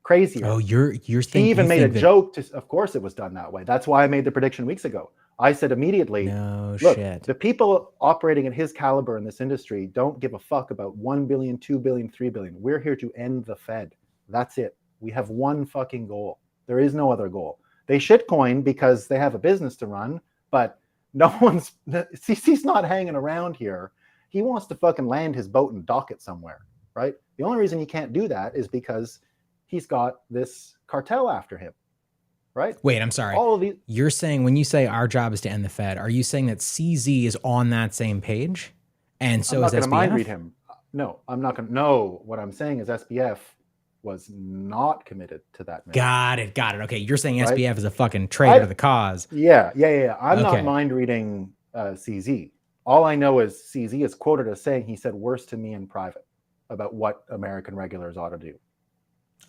Crazier. Oh, you're thinking. He even made a joke to, of course it was done that way. That's why I made the prediction weeks ago. I said immediately, look, the people operating at his caliber in this industry don't give a fuck about 1 billion, 2 billion, 3 billion. We're here to end the Fed. That's it. We have one fucking goal. There is no other goal. They shitcoin because they have a business to run, but CC's not hanging around here. He wants to fucking land his boat and dock it somewhere, right? The only reason he can't do that is because he's got this cartel after him, right? Wait, I'm sorry. All of these. You're saying when you say our job is to end the Fed, are you saying that CZ is on that same page? And so I'm not is going to SBF? mind read him. No, I'm not going to. No, what I'm saying is SBF was not committed to that mission. Got it. Okay, you're saying SBF is a fucking traitor to the cause. Yeah. I'm not mind reading CZ. All I know is CZ is quoted as saying he said worse to me in private about what American regulators ought to do.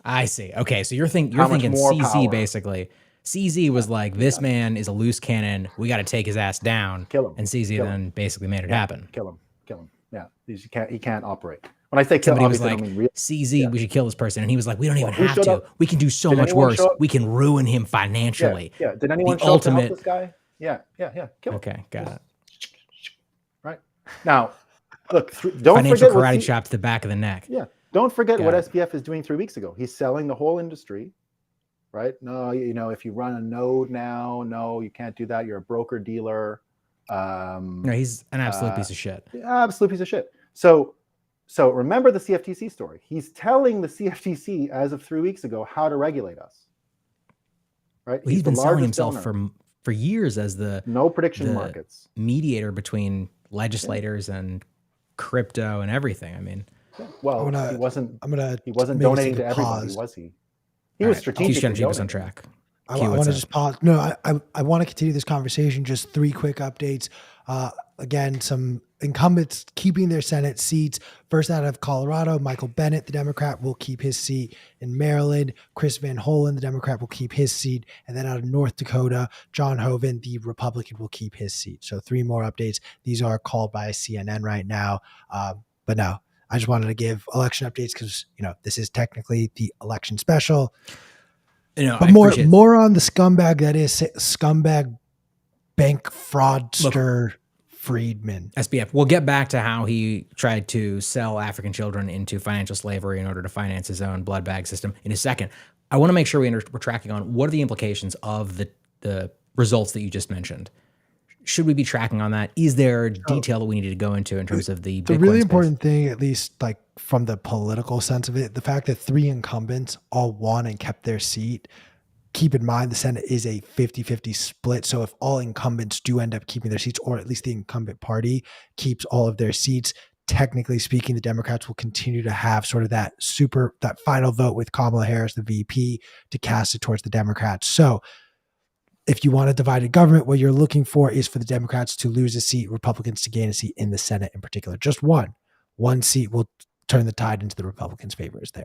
I see. Okay, so you're thinking CZ power. Basically. CZ was like, this man is a loose cannon. We got to take his ass down. Kill him. And CZ then basically made it happen. Kill him. Yeah, he can't operate. When I say kill, somebody was like, I don't mean real. CZ, we should kill this person. And he was like, we don't even have to. We can do so much worse. We can ruin him financially. Yeah. Did anyone show up to help this guy? Yeah. Kill him. Okay, got it. Right. Now, look, don't financial forget karate chop to the back of the neck. Yeah. Don't forget what SBF is doing 3 weeks ago. He's selling the whole industry, right? No, if you run a node now, no, you can't do that. You're a broker dealer. No, he's an absolute piece of shit. Absolute piece of shit. So remember the CFTC story. He's telling the CFTC as of 3 weeks ago how to regulate us. Right? Well, he's been selling himself for years as the markets mediator between legislators and crypto and everything. I mean, well, he wasn't donating to everybody, was he? He was strategic. He's trying to keep us on track. I want to just pause. No, I want to continue this conversation. Just 3 quick updates. Again, some incumbents keeping their Senate seats. First out of Colorado, Michael Bennet, the Democrat, will keep his seat. In Maryland, Chris Van Hollen, the Democrat, will keep his seat. And then out of North Dakota, John Hoeven, the Republican, will keep his seat. So 3 more updates. These are called by CNN right now. But no, I just wanted to give election updates because, this is technically the election special. But more on the scumbag that is scumbag bank fraudster Friedman. SBF. We'll get back to how he tried to sell African children into financial slavery in order to finance his own blood bag system in a second. I want to make sure we're tracking on what are the implications of the results that you just mentioned. Should we be tracking on that? Is there detail that we need to go into in terms of the Bitcoin really space? Important thing, at least like from the political sense of it, the fact that 3 incumbents all won and kept their seat. Keep in mind the Senate is a 50-50 split. So if all incumbents do end up keeping their seats, or at least the incumbent party keeps all of their seats, technically speaking, the Democrats will continue to have sort of that final vote with Kamala Harris, the VP, to cast it towards the Democrats. So if you want a divided government, what you're looking for is for the Democrats to lose a seat, Republicans to gain a seat in the Senate in particular. Just one. One seat will turn the tide into the Republicans' favors there.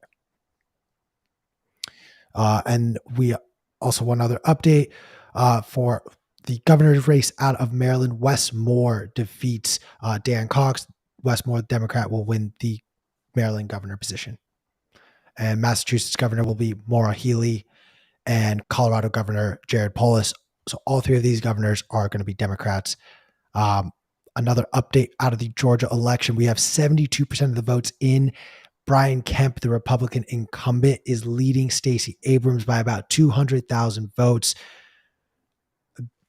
And we also, one other update for the governor's race out of Maryland, Wes Moore defeats Dan Cox. Wes Moore, the Democrat, will win the Maryland governor position. And Massachusetts governor will be Maura Healey, and Colorado governor Jared Polis. So all 3 of these governors are going to be Democrats. Another update out of the Georgia election. We have 72% of the votes in. Brian Kemp, the Republican incumbent, is leading Stacey Abrams by about 200,000 votes.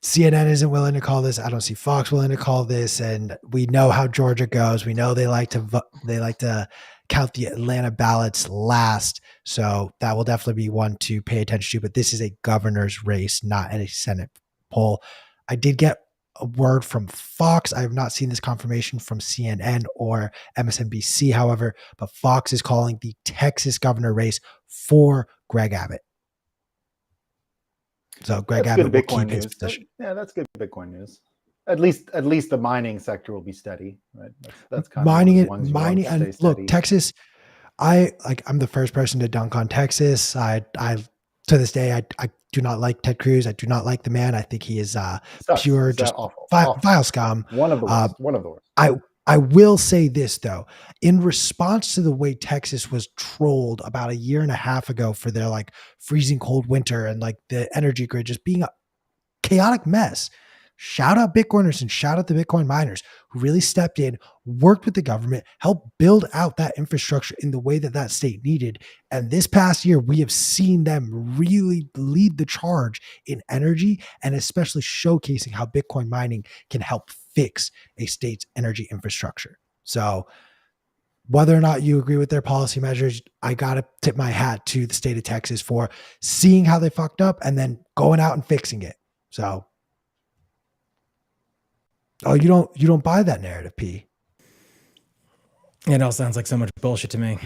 CNN isn't willing to call this. I don't see Fox willing to call this. And we know how Georgia goes. We know they like to count the Atlanta ballots last. So that will definitely be one to pay attention to. But this is a governor's race, not a Senate poll. I did get a word from Fox. I have not seen this confirmation from CNN or MSNBC, however, but Fox is calling the Texas governor race for Greg Abbott. So Greg That's Abbott good will Bitcoin keep his news. position. Yeah, that's good Bitcoin news. At least the mining sector will be steady, right? That's kind of Mining one of it, the ones you mining, want to stay and look, steady. Texas. I'm the first person to dunk on Texas. I to this day I do not like Ted Cruz. I do not like the man. I think he is Sucks. pure, Is that just awful? vile scum. One of the Uh, worst. One of the worst. I will say this though, in response to the way Texas was trolled about a year and a half ago for their like freezing cold winter and like the energy grid just being a chaotic mess. Shout out Bitcoiners and shout out the Bitcoin miners who really stepped in, worked with the government, helped build out that infrastructure in the way that that state needed. And this past year, we have seen them really lead the charge in energy and especially showcasing how Bitcoin mining can help fix a state's energy infrastructure. So whether or not you agree with their policy measures, I got to tip my hat to the state of Texas for seeing how they fucked up and then going out and fixing it. So, oh, you don't buy that narrative, P. It all sounds like so much bullshit to me.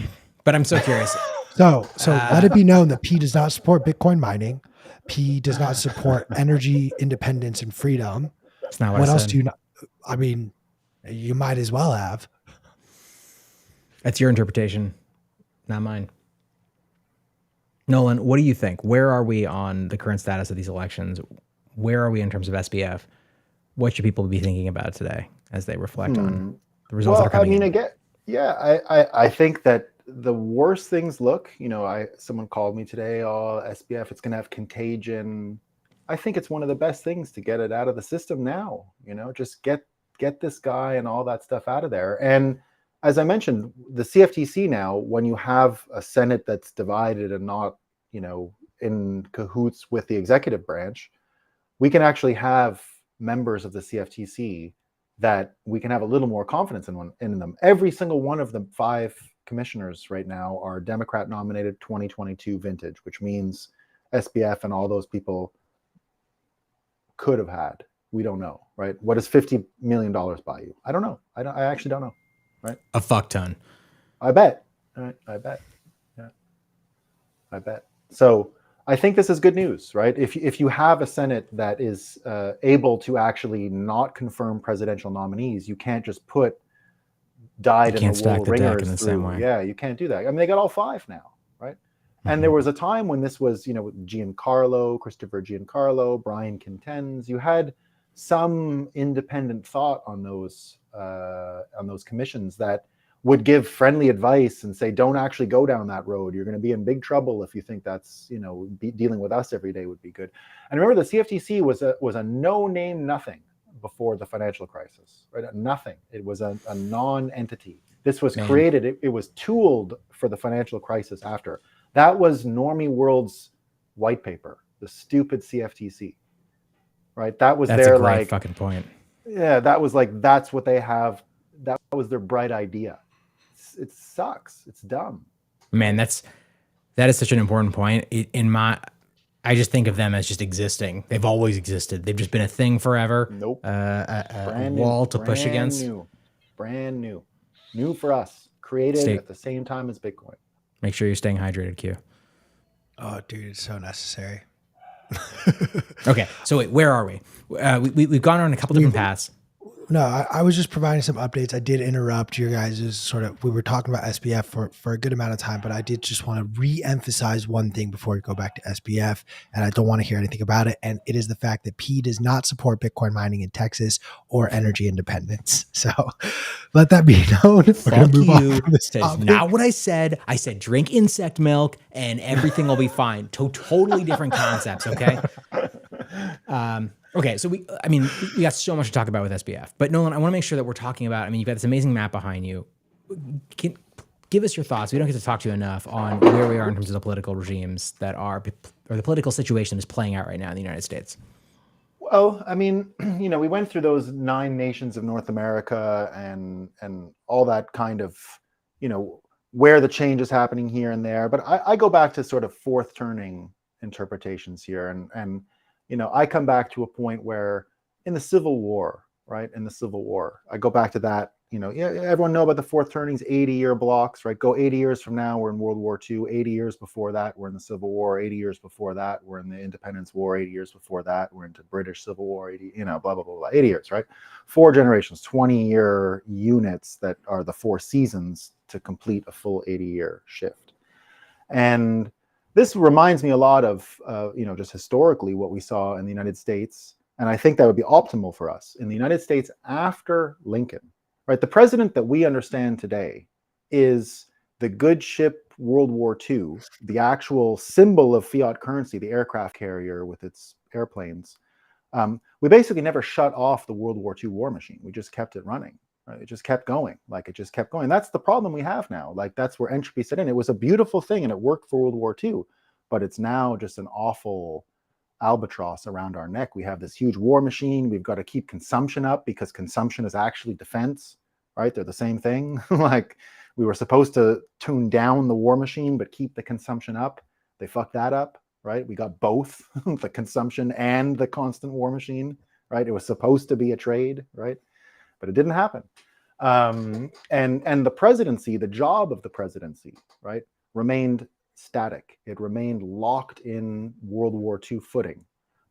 But I'm so curious. So let it be known that P does not support Bitcoin mining. P does not support energy independence and freedom. That's not what What I else said. do you not? I mean, you might as well have. That's your interpretation, not mine. Nolan, what do you think? Where are we on the current status of these elections? Where are we in terms of SBF? What should people be thinking about today as they reflect on the results that are coming in? Again, yeah, I think that the worse things look, someone called me today, oh, SBF, it's going to have contagion. I think it's one of the best things to get it out of the system now, just get this guy and all that stuff out of there. And as I mentioned, the CFTC now, when you have a Senate that's divided and not, in cahoots with the executive branch, we can actually have members of the CFTC that we can have a little more confidence in them. Every single one of the 5 commissioners right now are Democrat nominated 2022 vintage, which means SBF and all those people could have had. We don't know, right? What does $50 million buy you? I don't know. I actually don't know, right? A fuck ton. I bet. Right? I bet. Yeah. I bet. So I think this is good news, right? If you have a Senate that is able to actually not confirm presidential nominees, you can't just put dyed in the wool ringers through. Same way. Yeah, you can't do that. I mean, they got all 5 now, right? And there was a time when this was, Christopher Giancarlo, Brian Contends. You had some independent thought on those commissions that would give friendly advice and say, don't actually go down that road. You're going to be in big trouble if you think that's, dealing with us every day would be good. And remember, the CFTC was a no-name nothing before the financial crisis, right? Nothing. It was a non-entity. This was created. It was tooled for the financial crisis after. That was Normie World's white paper, the stupid CFTC, right? That was That's a great fucking point. Yeah, that was that's what they have. That was their bright idea. It sucks. It's dumb. Man, that is such an important point. I just think of them as just existing. They've always existed. They've just been a thing forever. Nope. A wall to push against. Brand new. New for us. Created at the same time as Bitcoin. Make sure you're staying hydrated, Q. Oh, dude, it's so necessary. Okay, so wait, where are we? We've gone on a couple different paths. No, I was just providing some updates. I did interrupt your guys' we were talking about SBF for a good amount of time, but I did just want to re-emphasize one thing before we go back to SBF, and I don't want to hear anything about it. And it is the fact that P does not support Bitcoin mining in Texas or energy independence. So let that be known. We're going to move on from this topic. Not what I said. I said drink insect milk and everything will be fine. Totally different concepts, okay? Okay, so we got so much to talk about with SBF, but Nolan, I want to make sure that we're talking about, you've got this amazing map behind you. Give us your thoughts. We don't get to talk to you enough on where we are in terms of the political regimes or the political situation that is playing out right now in the United States. Well, we went through those 9 nations of North America and all that kind of, where the change is happening here and there. But I go back to sort of fourth turning interpretations here. And I come back to a point where in the Civil War, right? In the Civil War, I go back to that. Yeah, everyone know about the fourth turnings, 80-year blocks, right? Go 80 years from now, we're in World War II. 80 years before that, we're in the Civil War. 80 years before that, we're in the Independence War. 80 years before that, we're into British Civil War. 80, blah, blah, blah, blah. 80 years, right? 4 generations, 20-year units that are the 4 seasons to complete a full 80-year shift. And this reminds me a lot of, just historically what we saw in the United States. And I think that would be optimal for us in the United States after Lincoln. Right, the president that we understand today is the good ship World War II, the actual symbol of fiat currency, the aircraft carrier with its airplanes. We basically never shut off the World War II war machine. We just kept it running. Right? It just kept going. It just kept going. That's the problem we have now. That's where entropy set in. It was a beautiful thing and it worked for World War II, but it's now just an awful albatross around our neck. We have this huge war machine. We've got to keep consumption up because consumption is actually defense, right? They're the same thing. We were supposed to tune down the war machine, but keep the consumption up. They fucked that up, right? We got both the consumption and the constant war machine, right? It was supposed to be a trade, right? But it didn't happen. And the presidency, the job of the presidency, right, remained static. It remained locked in World War II footing.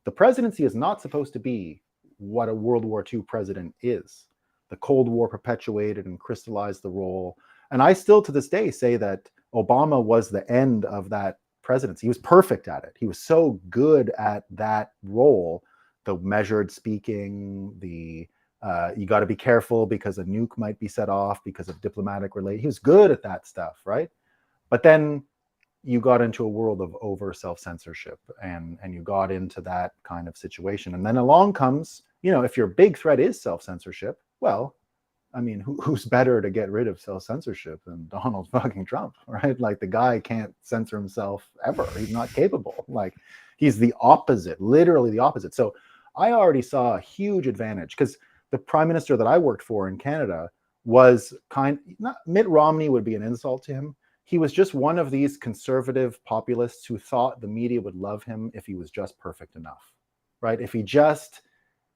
The presidency is not supposed to be what a World War II president is. The Cold War perpetuated and crystallized the role. And I still to this day say that Obama was the end of that presidency. He was perfect at it. He was so good at that role, the measured speaking, the you got to be careful because a nuke might be set off because of diplomatic relations. He was good at that stuff, right? But then you got into a world of over self-censorship and you got into that kind of situation. And then along comes, if your big threat is self-censorship, well, I mean, who's better to get rid of self-censorship than Donald fucking Trump, right? The guy can't censor himself ever. He's not capable. He's the opposite, literally the opposite. So I already saw a huge advantage because the prime minister that I worked for in Canada was Mitt Romney would be an insult to him. He was just one of these conservative populists who thought the media would love him if he was just perfect enough, right? If he just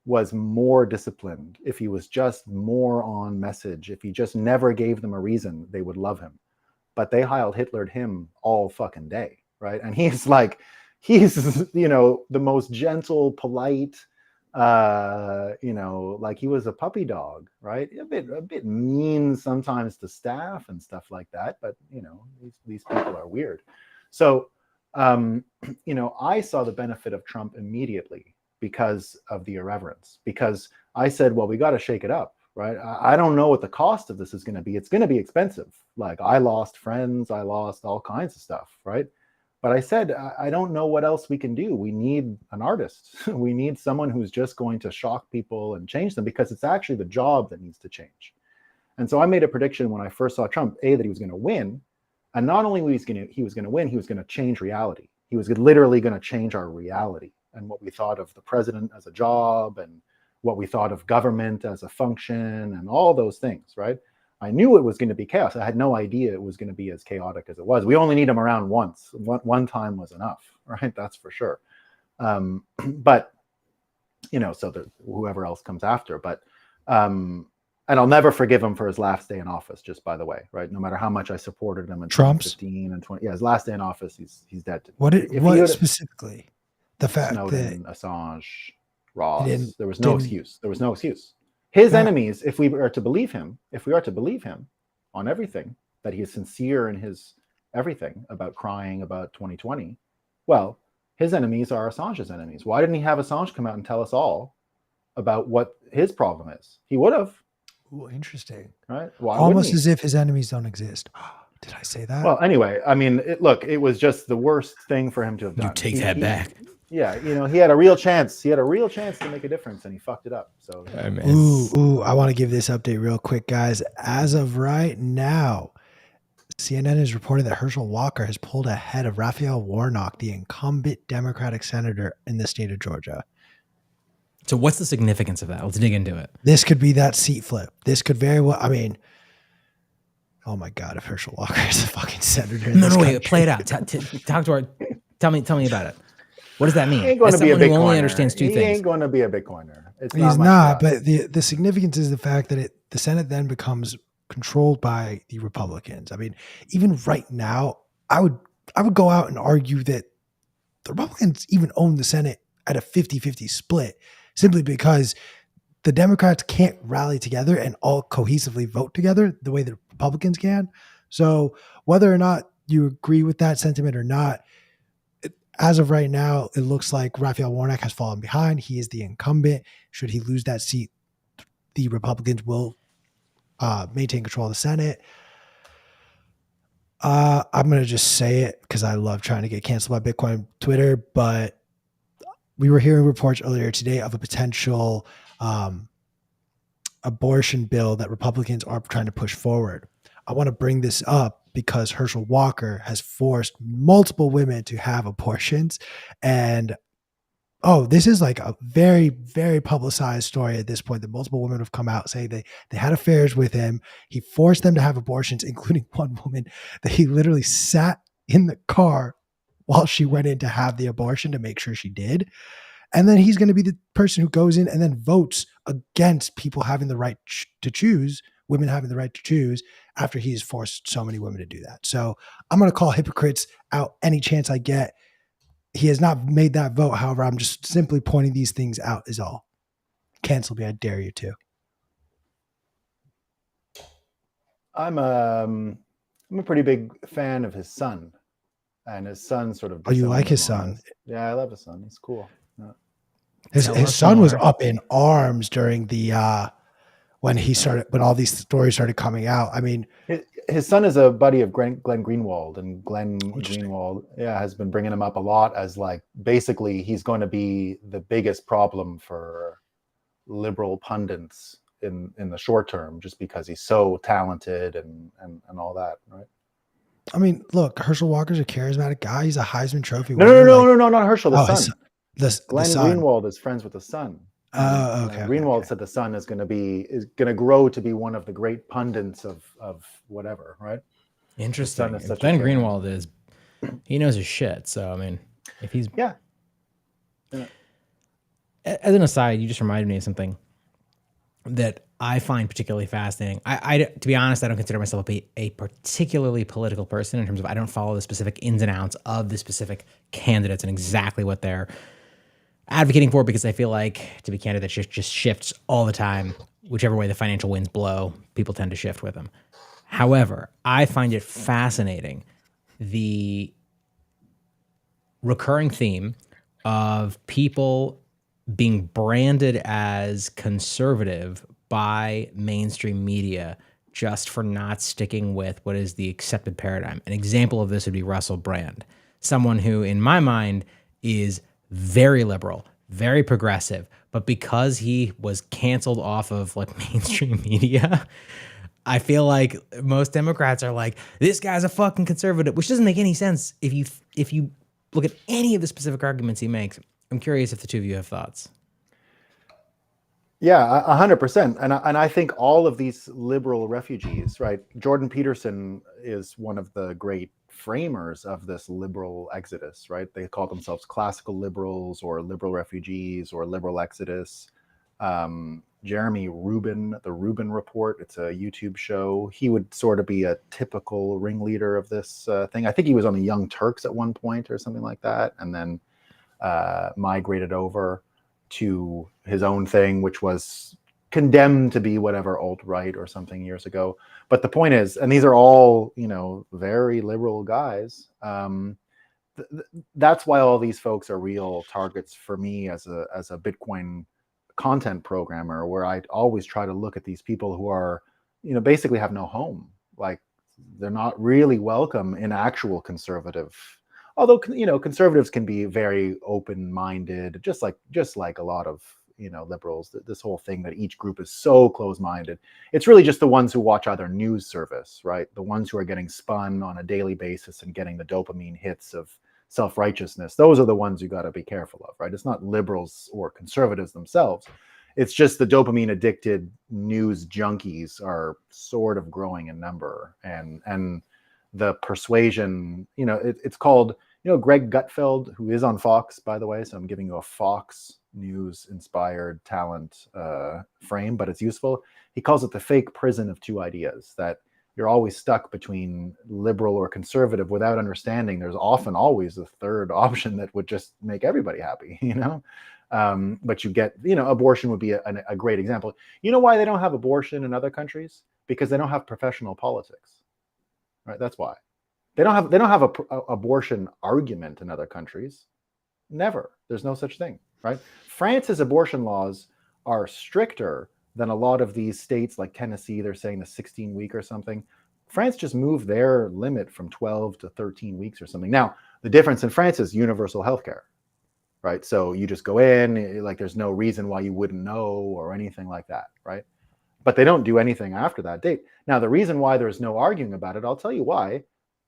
was more disciplined, if he was just more on message, if he just never gave them a reason, they would love him. But they Heil Hitlered him all fucking day, right? And he's the most gentle, polite, he was a puppy dog, right? A bit mean sometimes to staff and stuff like that, but these people are weird. So I saw the benefit of Trump immediately because of the irreverence, because I said, well, we got to shake it up, right? I don't know what the cost of this is going to be. It's going to be expensive. I lost friends, I lost all kinds of stuff, right? But I said, I don't know what else we can do. We need an artist. We need someone who's just going to shock people and change them, because it's actually the job that needs to change. And so I made a prediction when I first saw Trump, that he was going to win. And not only was he was going to win, he was going to change reality. He was literally going to change our reality and what we thought of the president as a job and what we thought of government as a function and all those things, right? I knew it was going to be chaos. I had no idea it was going to be as chaotic as it was. We only need him around once. One time was enough, right? That's for sure. But, so that whoever else comes after. But, and I'll never forgive him for his last day in office, just by the way, right? No matter how much I supported him in Trump's 2015 and 20. Yeah, his last day in office, he's dead. What specifically? The fact Snowden, that Assange, Ross, there was no excuse. There was no excuse. His enemies, if we are to believe him on everything, that he is sincere in his everything about crying about 2020, well, his enemies are Assange's enemies. Why didn't he have Assange come out and tell us all about what his problem is? He would have. Ooh, interesting. Right? Why Almost as if his enemies don't exist. Did I say that? Well, anyway, I mean, it was just the worst thing for him to have done. You take that back. Yeah, he had a real chance. He had a real chance to make a difference, and he fucked it up. So, ooh, I want to give this update real quick, guys. As of right now, CNN is reporting that Herschel Walker has pulled ahead of Raphael Warnock, the incumbent Democratic senator in the state of Georgia. So what's the significance of that? Let's dig into it. This could be that seat flip. This could very well, I mean, oh my God, if Herschel Walker is a fucking senator in this country. Wait, play it out. Talk to our, tell me about it. What does that mean? He ain't going As to be a someone who only Bitcoiner. understands two He things. ain't going to be a Bitcoiner. It's He's much not, trust. but the significance is the fact that the Senate then becomes controlled by the Republicans. I mean, even right now, I would go out and argue that the Republicans even own the Senate at a 50-50 split, simply because the Democrats can't rally together and all cohesively vote together the way the Republicans can. So whether or not you agree with that sentiment or not, as of right now, it looks like Raphael Warnock has fallen behind. He is the incumbent. Should he lose that seat, the Republicans will maintain control of the Senate. I'm going to just say it because I love trying to get canceled by Bitcoin Twitter, but we were hearing reports earlier today of a potential abortion bill that Republicans are trying to push forward. I want to bring this up because Herschel Walker has forced multiple women to have abortions. And this is like a very, very publicized story at this point that multiple women have come out saying they had affairs with him. He forced them to have abortions, including one woman that he literally sat in the car while she went in to have the abortion to make sure she did. And then he's going to be the person who goes in and then votes against people having the right to choose, women having the right to choose, after he's forced so many women to do that. So I'm going to call hypocrites out any chance I get. He has not made that vote. However, I'm just simply pointing these things out is all. Cancel me. I dare you to. I'm a pretty big fan of his son, and his son sort of. Oh, you like his disowned him on son? this. Yeah, I love his son. He's cool. Yeah. His son was up in arms during the when all these stories started coming out. I mean, his son is a buddy of Glenn Greenwald, and Glenn Greenwald, has been bringing him up a lot as like basically he's going to be the biggest problem for liberal pundits in the short term, just because he's so talented and all that, right? I mean, look, Herschel Walker's a charismatic guy. He's a Heisman Trophy winner. No, not Herschel, the son. Glenn Greenwald is friends with the son. Okay. Greenwald said the son is going to grow to be one of the great pundits of whatever, right? Interesting. Glenn Greenwald he knows his shit. So I mean, if he's yeah. As an aside, you just reminded me of something that I find particularly fascinating. I to be honest, I don't consider myself a particularly political person in terms of I don't follow the specific ins and outs of the specific candidates and exactly what they're advocating for, because I feel like, to be candid, that just shifts all the time. Whichever way the financial winds blow, people tend to shift with them. However, I find it fascinating, the recurring theme of people being branded as conservative by mainstream media just for not sticking with what is the accepted paradigm. An example of this would be Russell Brand, someone who, in my mind, is very liberal, very progressive, but because he was canceled off of like mainstream media, I feel like most Democrats are like, this guy's a fucking conservative, which doesn't make any sense if you look at any of the specific arguments he makes. I'm curious if the two of you have thoughts. Yeah, 100%. And I think all of these liberal refugees, right? Jordan Peterson is one of the great framers of this liberal exodus, right? They call themselves classical liberals or liberal refugees or liberal exodus. Jeremy Rubin, the Rubin Report, it's a YouTube show. He would sort of be a typical ringleader of this thing. I think he was on the Young Turks at one point or something like that, and then migrated over to his own thing, which was condemned to be whatever alt-right or something years ago. But the point is, and these are all, very liberal guys. That's why all these folks are real targets for me as a Bitcoin content programmer, where I always try to look at these people who are, basically have no home. Like, they're not really welcome in actual conservative. Although, conservatives can be very open-minded, just like a lot of, liberals. This whole thing that each group is so close-minded. It's really just the ones who watch either news service, right? The ones who are getting spun on a daily basis and getting the dopamine hits of self-righteousness. Those are the ones you got to be careful of, right? It's not liberals or conservatives themselves. It's just the dopamine-addicted news junkies are sort of growing in number, and the persuasion, it's called, Greg Gutfeld, who is on Fox, by the way, so I'm giving you a Fox News inspired talent frame, but it's useful. He calls it the fake prison of two ideas, that you're always stuck between liberal or conservative without understanding there's often always a third option that would just make everybody happy, but you get, abortion would be a great example. You know why they don't have abortion in other countries? Because they don't have professional politics, right? That's why. They don't have a abortion argument in other countries. Never. There's no such thing, right? France's abortion laws are stricter than a lot of these states like Tennessee. They're saying the 16-week or something. France just moved their limit from 12 to 13 weeks or something. Now, the difference in France is universal healthcare, right? So you just go in, like there's no reason why you wouldn't know or anything like that, right? But they don't do anything after that date. Now, the reason why there's no arguing about it, I'll tell you why.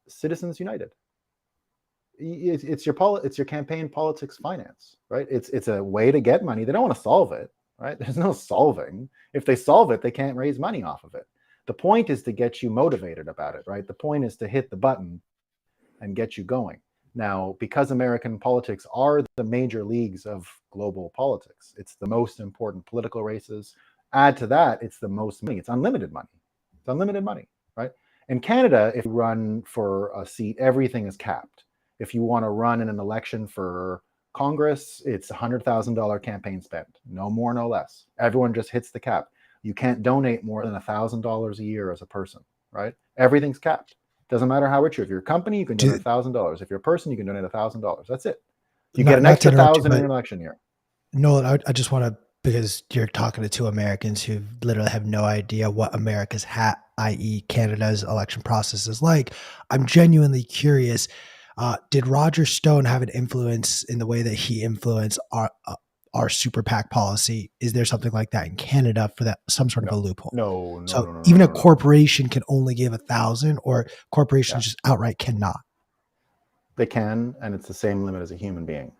Citizens United. It's your campaign politics finance, right? It's a way to get money. They don't want to solve it, right? There's no solving. If they solve it, they can't raise money off of it. The point is to get you motivated about it, right? The point is to hit the button and get you going. Now, because American politics are the major leagues of global politics, it's the most important political races. Add to that, it's the most money. It's unlimited money. It's unlimited money, right? In Canada, if you run for a seat, everything is capped. If you want to run in an election for Congress, it's $100,000 campaign spend. No more, no less. Everyone just hits the cap. You can't donate more than $1,000 a year as a person, right? Everything's capped. Doesn't matter how rich you are. If you're a company, you can donate $1,000. If you're a person, you can donate $1,000. That's it. You get an extra $1,000 in an election year. Nolan, I just want to, because you're talking to two Americans who literally have no idea what America's i.e. Canada's election process is like. I'm genuinely curious. Did Roger Stone have an influence in the way that he influenced our super PAC policy? Is there something like that in Canada for that, some sort of a loophole? No. Even a corporation can only give 1,000, or corporations just outright cannot. They can, and it's the same limit as a human being.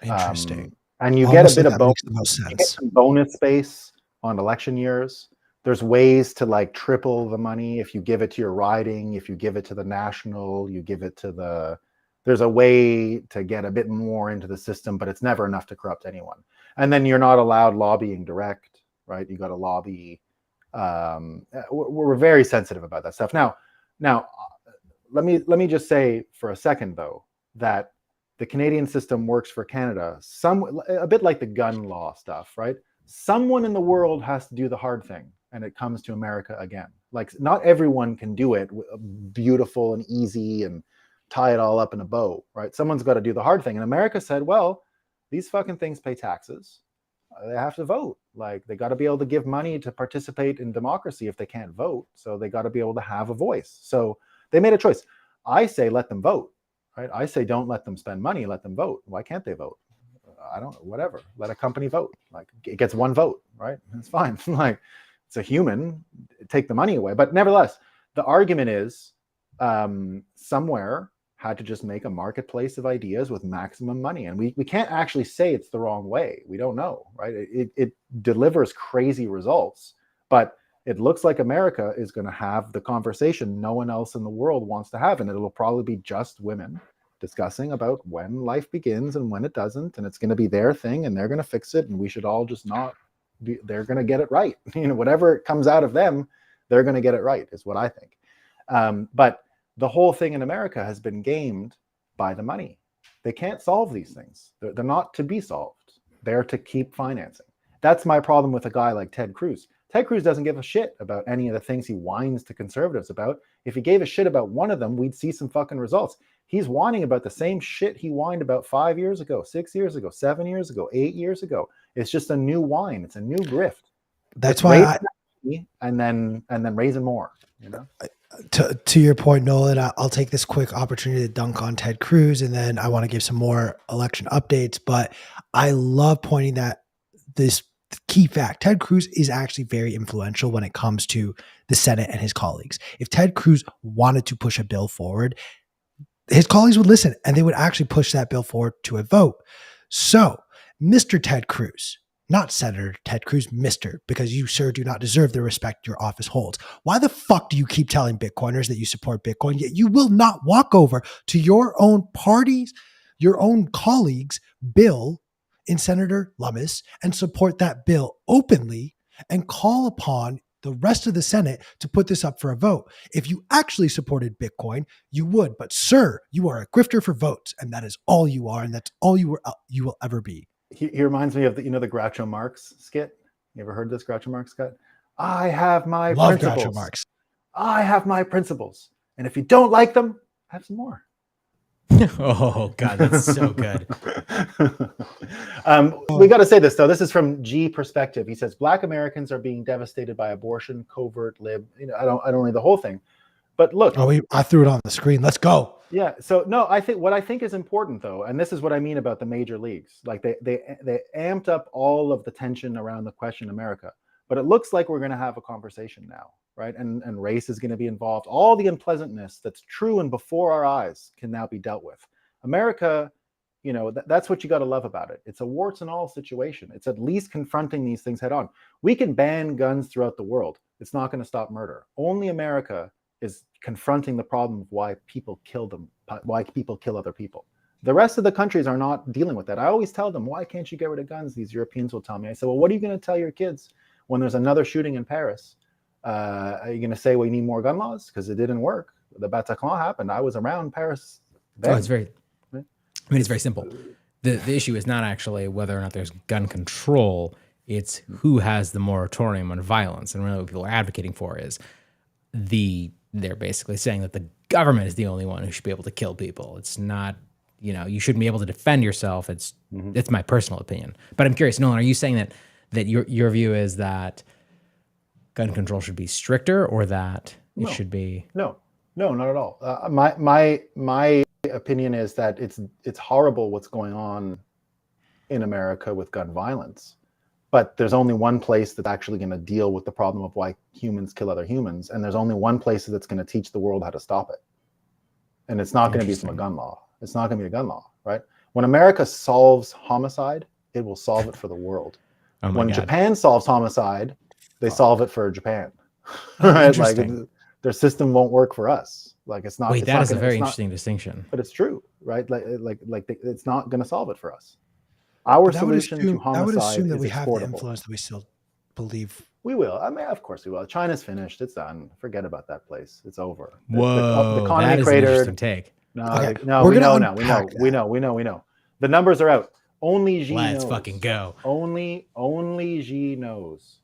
Interesting. And you get a bit of makes the most sense. You get some bonus space on election years. There's ways to like triple the money if you give it to your riding, if you give it to the national, you give it to there's a way to get a bit more into the system, but it's never enough to corrupt anyone. And then you're not allowed lobbying direct, right? You got to lobby. We're very sensitive about that stuff. Now, let me just say for a second though, that the Canadian system works for Canada, a bit like the gun law stuff, right? Someone in the world has to do the hard thing, and it comes to America again. Like, not everyone can do it beautiful and easy and tie it all up in a bow, right? Someone's got to do the hard thing. And America said, well, these fucking things pay taxes. They have to vote. Like, they got to be able to give money to participate in democracy if they can't vote. So they got to be able to have a voice. So they made a choice. I say, let them vote, right? I say, don't let them spend money, let them vote. Why can't they vote? I don't know, whatever. Let a company vote. Like, it gets one vote, right? It's fine. Like, it's a human, take the money away. But nevertheless, the argument is somewhere had to just make a marketplace of ideas with maximum money. And we can't actually say it's the wrong way. We don't know, right? It delivers crazy results, but it looks like America is going to have the conversation no one else in the world wants to have. And it'll probably be just women discussing about when life begins and when it doesn't. And it's going to be their thing and they're going to fix it. And we should all just not be, they're going to get it right. Whatever comes out of them, they're going to get it right, is what I think. But the whole thing in America has been gamed by the money. They can't solve these things. They're not to be solved. They're to keep financing. That's my problem with a guy like Ted Cruz. Ted Cruz doesn't give a shit about any of the things he whines to conservatives about. If he gave a shit about one of them, we'd see some fucking results. He's whining about the same shit he whined about 5 years ago, 6 yeyears ago, 7 years ago, 8 years ago. It's just a new whine. It's a new grift. That's why and then raising more, To your point, Nolan, I'll take this quick opportunity to dunk on Ted Cruz, and then I want to give some more election updates. But I love pointing that this key fact: Ted Cruz is actually very influential when it comes to the Senate and his colleagues. If Ted Cruz wanted to push a bill forward, his colleagues would listen, and they would actually push that bill forward to a vote. So, Mr. Ted Cruz, not Senator Ted Cruz, Mr., because you, sir, do not deserve the respect your office holds. Why the fuck do you keep telling Bitcoiners that you support Bitcoin, yet you will not walk over to your own party's, your own colleague's bill in Senator Lummis and support that bill openly and call upon the rest of the Senate to put this up for a vote? If you actually supported Bitcoin, you would. But sir, you are a grifter for votes, and that is all you are, and that's all you will ever be. He reminds me of the Groucho Marx skit. You ever heard this Groucho Marx skit? I have my Love principles. Groucho Marx. I have my principles, and if you don't like them, have some more. Oh God, that's so good. We got to say this though. This is from G perspective. He says Black Americans are being devastated by abortion, covert lib. I don't read the whole thing, but look. Oh, I threw it on the screen. Let's go. Yeah. So no, I think is important though, and this is what I mean about the major leagues. Like they amped up all of the tension around the question America, but it looks like we're going to have a conversation now, right? And race is going to be involved. All the unpleasantness that's true and before our eyes can now be dealt with. America, that's what you got to love about it. It's a warts and all situation. It's at least confronting these things head on. We can ban guns throughout the world. It's not going to stop murder. Only America is confronting the problem of why people kill other people. The rest of the countries are not dealing with that. I always tell them, why can't you get rid of guns? These Europeans will tell me. I say, well, what are you going to tell your kids when there's another shooting in Paris? Are you going to say we need more gun laws? Because it didn't work. The Bataclan happened. I was around Paris then. It's very simple. The issue is not actually whether or not there's gun control. It's who has the moratorium on violence. And really what people are advocating for is they're basically saying that the government is the only one who should be able to kill people. It's not, you shouldn't be able to defend yourself. It's my personal opinion. But I'm curious, Nolan, are you saying that your view is that gun control should be stricter, or that it should be? No, not at all. My opinion is that it's horrible what's going on in America with gun violence. But there's only one place that's actually going to deal with the problem of why humans kill other humans. And there's only one place that's going to teach the world how to stop it. And it's not going to be from a gun law. It's not going to be a gun law, right? When America solves homicide, it will solve it for the world. Oh when God. Japan solves homicide, they solve it for Japan. Right? Like their system won't work for us. Like it's not. Wait, it's that not is gonna, a very it's not- interesting distinction. But it's true, right? Like it's not going to solve it for us. Our solution to homicide I would assume that is we have the exportable. influence that we still believe. We will. I mean, of course we will. China's finished. It's done. Forget about that place. It's over. Whoa, the economy that is an cratered. interesting take. No, Okay, no, we're we gonna know now. unpack We know. The numbers are out. Only Xi Let's knows. fucking go. Only Xi knows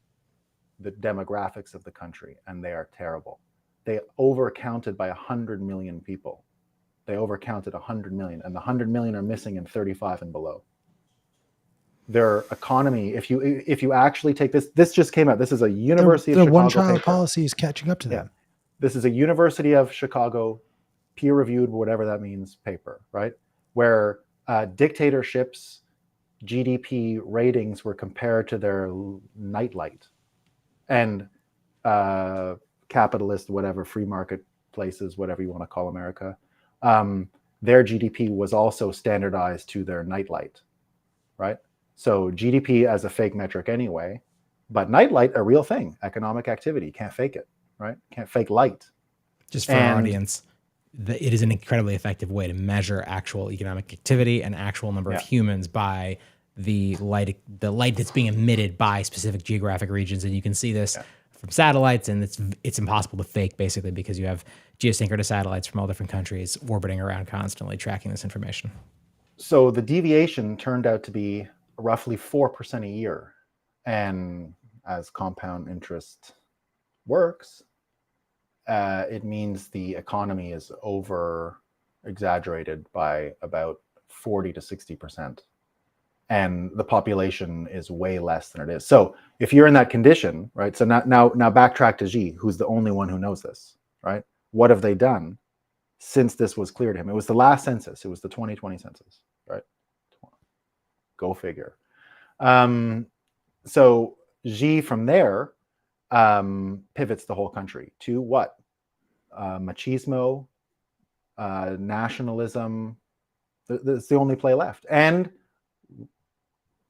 the demographics of the country, and they are terrible. They overcounted by 100 million people. They overcounted 100 million, and the 100 million are missing in 35 and below. Their economy, if you actually take this just came out. This is a University of The Chicago one-child paper. policy is catching up to them. This is a University of Chicago peer-reviewed, whatever that means, paper, right? Where dictatorships' GDP ratings were compared to their nightlight, and capitalist, whatever, free market places, whatever you want to call America, their GDP was also standardized to their nightlight, right? So GDP as a fake metric anyway, but nightlight, a real thing, economic activity, can't fake it, right? Can't fake light. Just for our audience, it is an incredibly effective way to measure actual economic activity and actual number of humans by the light that's being emitted by specific geographic regions. And you can see this from satellites, and it's impossible to fake, basically, because you have geosynchronous satellites from all different countries orbiting around constantly tracking this information. So the deviation turned out to be roughly 4% a year. And as compound interest works, it means the economy is over exaggerated by about 40 to 60%. And the population is way less than it is. So if you're in that condition, right? So now backtrack to Xi, who's the only one who knows this, right? What have they done since this was clear to him? It was the last census. It was the 2020 census, right? Go figure. So Xi from there pivots the whole country to what? Machismo, nationalism. That's the only play left. And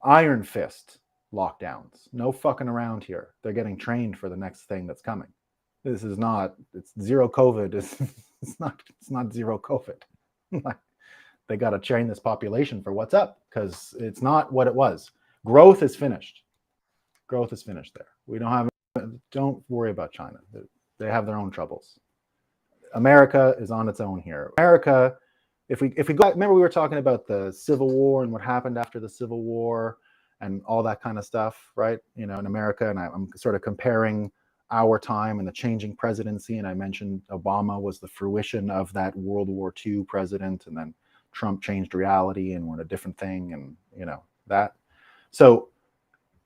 iron fist, lockdowns. No fucking around here. They're getting trained for the next thing that's coming. This is not, it's zero COVID. It's not zero COVID. They got to train this population for what's up, because it's not what it was. Growth is finished. Growth is finished there. Don't worry about China. They have their own troubles. America is on its own here. America, if we go, remember we were talking about the Civil War and what happened after the Civil War and all that kind of stuff, right? You know, in America, and I'm sort of comparing our time and the changing presidency, and I mentioned Obama was the fruition of that World War II president, and then Trump changed reality and we're in a different thing, and you know that. So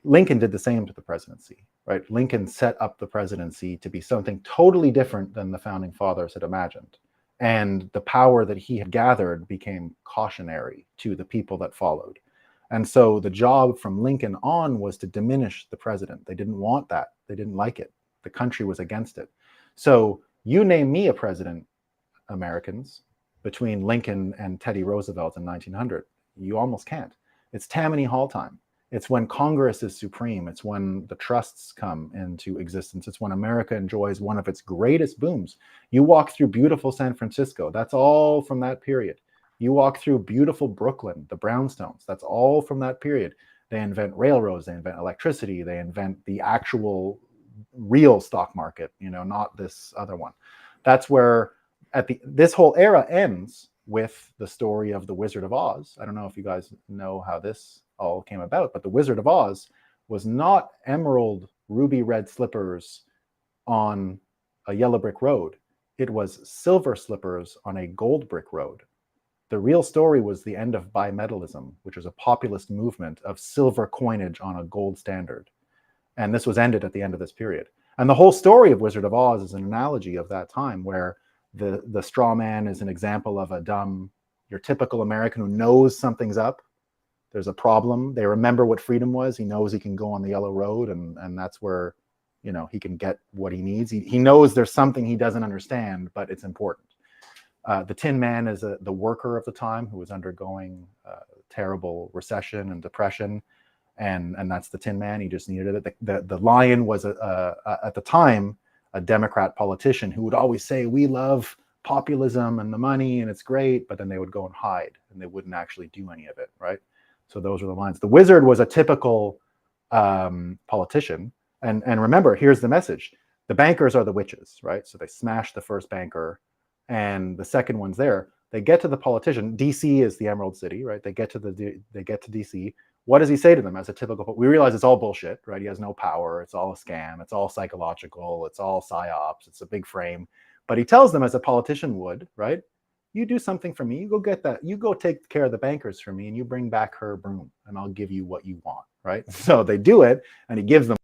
Lincoln did the same to the presidency, right? Lincoln set up the presidency to be something totally different than the founding fathers had imagined. And the power that he had gathered became cautionary to the people that followed. And so the job from Lincoln on was to diminish the president. They didn't want that. They didn't like it. The country was against it. So you name me a president, Americans, between Lincoln and Teddy Roosevelt in 1900. You almost can't. It's Tammany Hall time. It's when Congress is supreme. It's when the trusts come into existence. It's when America enjoys one of its greatest booms. You walk through beautiful San Francisco. That's all from that period. You walk through beautiful Brooklyn, the brownstones. That's all from that period. They invent railroads. They invent electricity. They invent the actual real stock market, you know, not this other one. That's where this whole era ends with the story of the Wizard of Oz. I don't know if you guys know how this all came about, but the Wizard of Oz was not emerald ruby red slippers on a yellow brick road. It was silver slippers on a gold brick road. The real story was the end of bimetallism, which was a populist movement of silver coinage on a gold standard. And this was ended at the end of this period. And the whole story of Wizard of Oz is an analogy of that time, where the straw man is an example of your typical American who knows something's up. There's a problem. They remember what freedom was. He knows he can go on the yellow road, and that's where, you know, he can get what he needs. He knows there's something he doesn't understand, but it's important. The Tin Man is the worker of the time who was undergoing terrible recession and depression, and that's the Tin Man. He just needed it. The Lion was at the time a Democrat politician who would always say, "We love populism and the money, and it's great," but then they would go and hide, and they wouldn't actually do any of it, right? So those are the lines. The Wizard was a typical politician. And remember, here's the message. The bankers are the witches, right? So they smash the first banker, and the second one's there. They get to the politician. DC is the Emerald City, right? They get to DC. What does he say to them as a typical? We realize it's all bullshit, right? He has no power. It's all a scam. It's all psychological. It's all psyops. It's a big frame. But he tells them, as a politician would, right? You do something for me. You go get that. You go take care of the bankers for me, and you bring back her broom, and I'll give you what you want, right? So they do it, and he gives them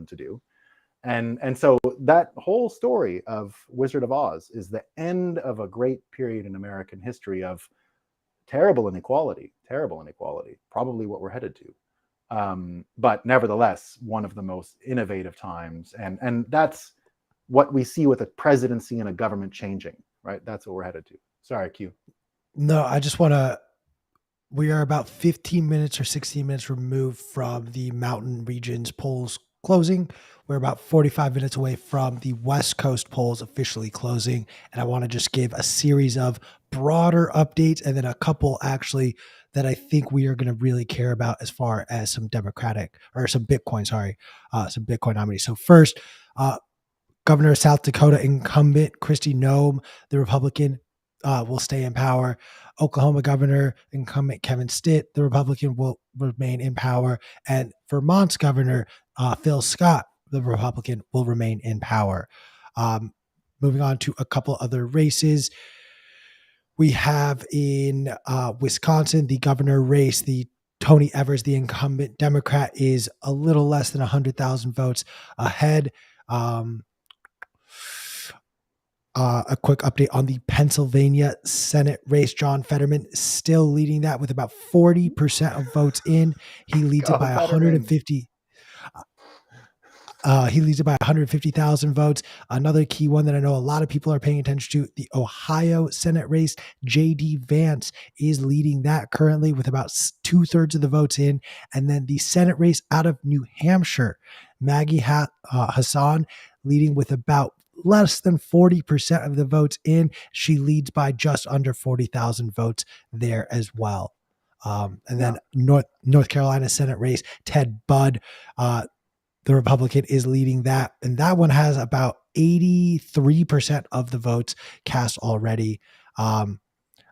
to do. And so that whole story of Wizard of Oz is the end of a great period in American history of terrible inequality, probably what we're headed to. But nevertheless, one of the most innovative times. And that's what we see with a presidency and a government changing, right? That's what we're headed to. Sorry, Q. No, I just want to, we are about 15 minutes or 16 minutes removed from the mountain regions polls closing. We're about 45 minutes away from the West Coast polls officially closing. And I want to just give a series of broader updates and then a couple actually that I think we are going to really care about as far as some Democratic or some Bitcoin nominees. So first, Governor of South Dakota incumbent Kristi Noem, the Republican, will stay in power. Oklahoma Governor incumbent Kevin Stitt, the Republican, will remain in power. And Vermont's Governor Phil Scott, the Republican, will remain in power. Moving on to a couple other races. We have in Wisconsin, the governor race, the Tony Evers, the incumbent Democrat, is a little less than 100,000 votes ahead. A quick update on the Pennsylvania Senate race. John Fetterman still leading that with about 40% of votes in. He leads it by 150. He leads it by 150,000 votes. Another key one that I know a lot of people are paying attention to, the Ohio Senate race. J.D. Vance is leading that currently with about 2/3 of the votes in. And then the Senate race out of New Hampshire, Maggie Hassan leading with about less than 40% of the votes in. She leads by just under 40,000 votes there as well. And then North Carolina Senate race, Ted Budd, the Republican, is leading that. And that one has about 83% of the votes cast already. An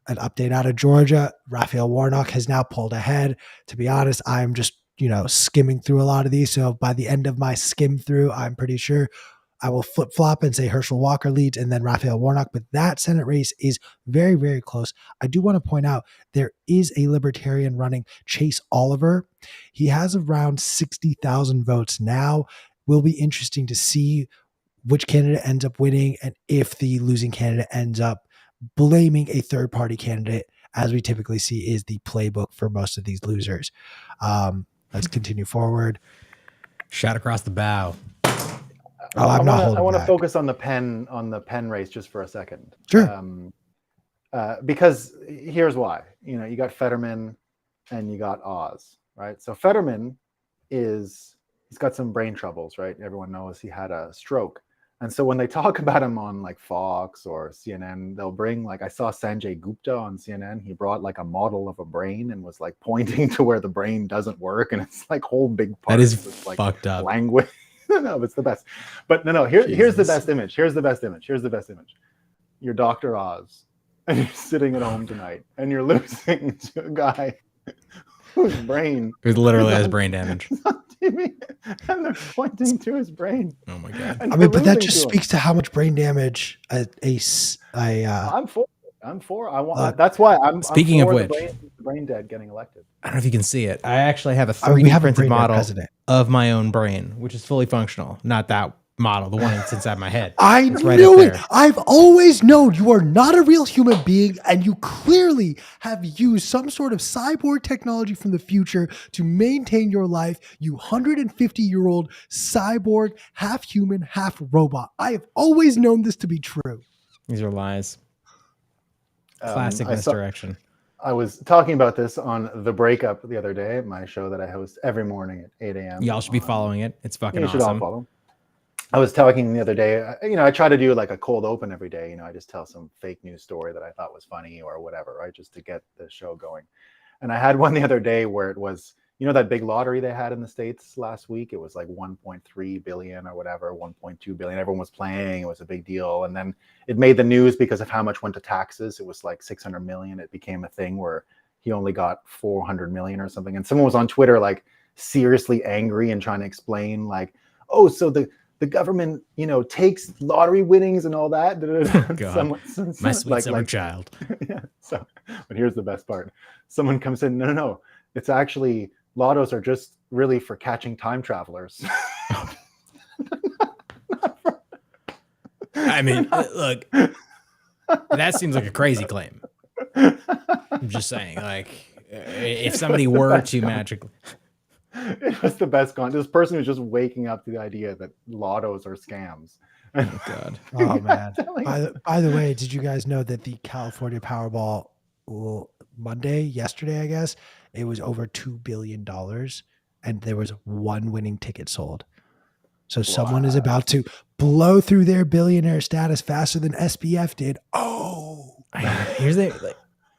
update out of Georgia, Raphael Warnock has now pulled ahead. To be honest, I'm just, skimming through a lot of these. So by the end of my skim through, I'm pretty sure I will flip flop and say Herschel Walker leads and then Raphael Warnock. But that Senate race is very, very close. I do want to point out there is a libertarian running, Chase Oliver. He has around 60,000 votes now. Will be interesting to see which candidate ends up winning and if the losing candidate ends up blaming a third party candidate, as we typically see is the playbook for most of these losers. Let's continue forward. Shot across the bow. Oh, I want to focus on the pen race just for a second. Sure. Because here's why. You got Fetterman and you got Oz, right? So Fetterman he's got some brain troubles, right? Everyone knows he had a stroke. And so when they talk about him on like Fox or CNN, they'll bring, like, I saw Sanjay Gupta on CNN. He brought like a model of a brain and was like pointing to where the brain doesn't work. And it's like whole big parts. That is with, like, fucked up. Language. No, it's the best. But no. Here's the best image. Here's the best image. You're Dr. Oz, and you're sitting at home tonight, and you're losing to a guy whose brain It literally has brain damage. on TV, and they're pointing to his brain. Oh my god! I mean, but that just speaks to how much brain damage I'm for. I want. That's why I'm. Speaking I'm of for which, the brain dead getting elected. I don't know if you can see it. I actually have a 3D printed model of my own brain, which is fully functional. Not that model, the one that's inside my head. I knew it. I've always known you are not a real human being, and you clearly have used some sort of cyborg technology from the future to maintain your life. You 150-year-old cyborg, half human, half robot. I have always known this to be true. These are lies. Classic misdirection. I was talking about this on The Breakup the other day, my show that I host every morning at 8 a.m. Y'all should be following it. It's fucking awesome. You should all follow. I was talking the other day, I try to do like a cold open every day. I just tell some fake news story that I thought was funny or whatever, right? Just to get the show going. And I had one the other day where it was, that big lottery they had in the States last week? It was like 1.3 billion or whatever, 1.2 billion. Everyone was playing. It was a big deal. And then it made the news because of how much went to taxes. It was like 600 million. It became a thing where he only got 400 million or something. And someone was on Twitter, like seriously angry and trying to explain like, oh, so the government, takes lottery winnings and all that. Oh, God. My sweet summer child. Yeah. So, but here's the best part. Someone comes in, no. It's actually, lottos are just really for catching time travelers. I mean, look, that seems like a crazy claim. I'm just saying, like, if somebody were to magically... It was the best this person was just waking up to the idea that lottos are scams. Oh God. Oh man. By the way, did you guys know that the California Powerball yesterday, I guess, it was over $2 billion and there was one winning ticket sold. So someone is about to blow through their billionaire status faster than SBF did. Oh, here's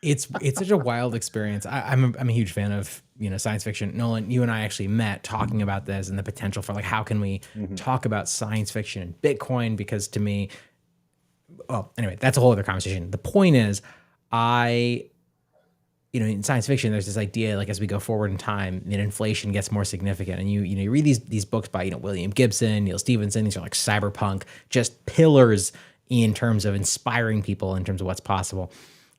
it's such a wild experience. I'm a huge fan of science fiction. Nolan, you and I actually met talking about this and the potential for like how can we talk about science fiction and Bitcoin, because to me, well, anyway, that's a whole other conversation. The point is, in science fiction, there's this idea like as we go forward in time, that inflation gets more significant, and you read these books by William Gibson, Neil Stephenson. These are like cyberpunk, just pillars in terms of inspiring people in terms of what's possible.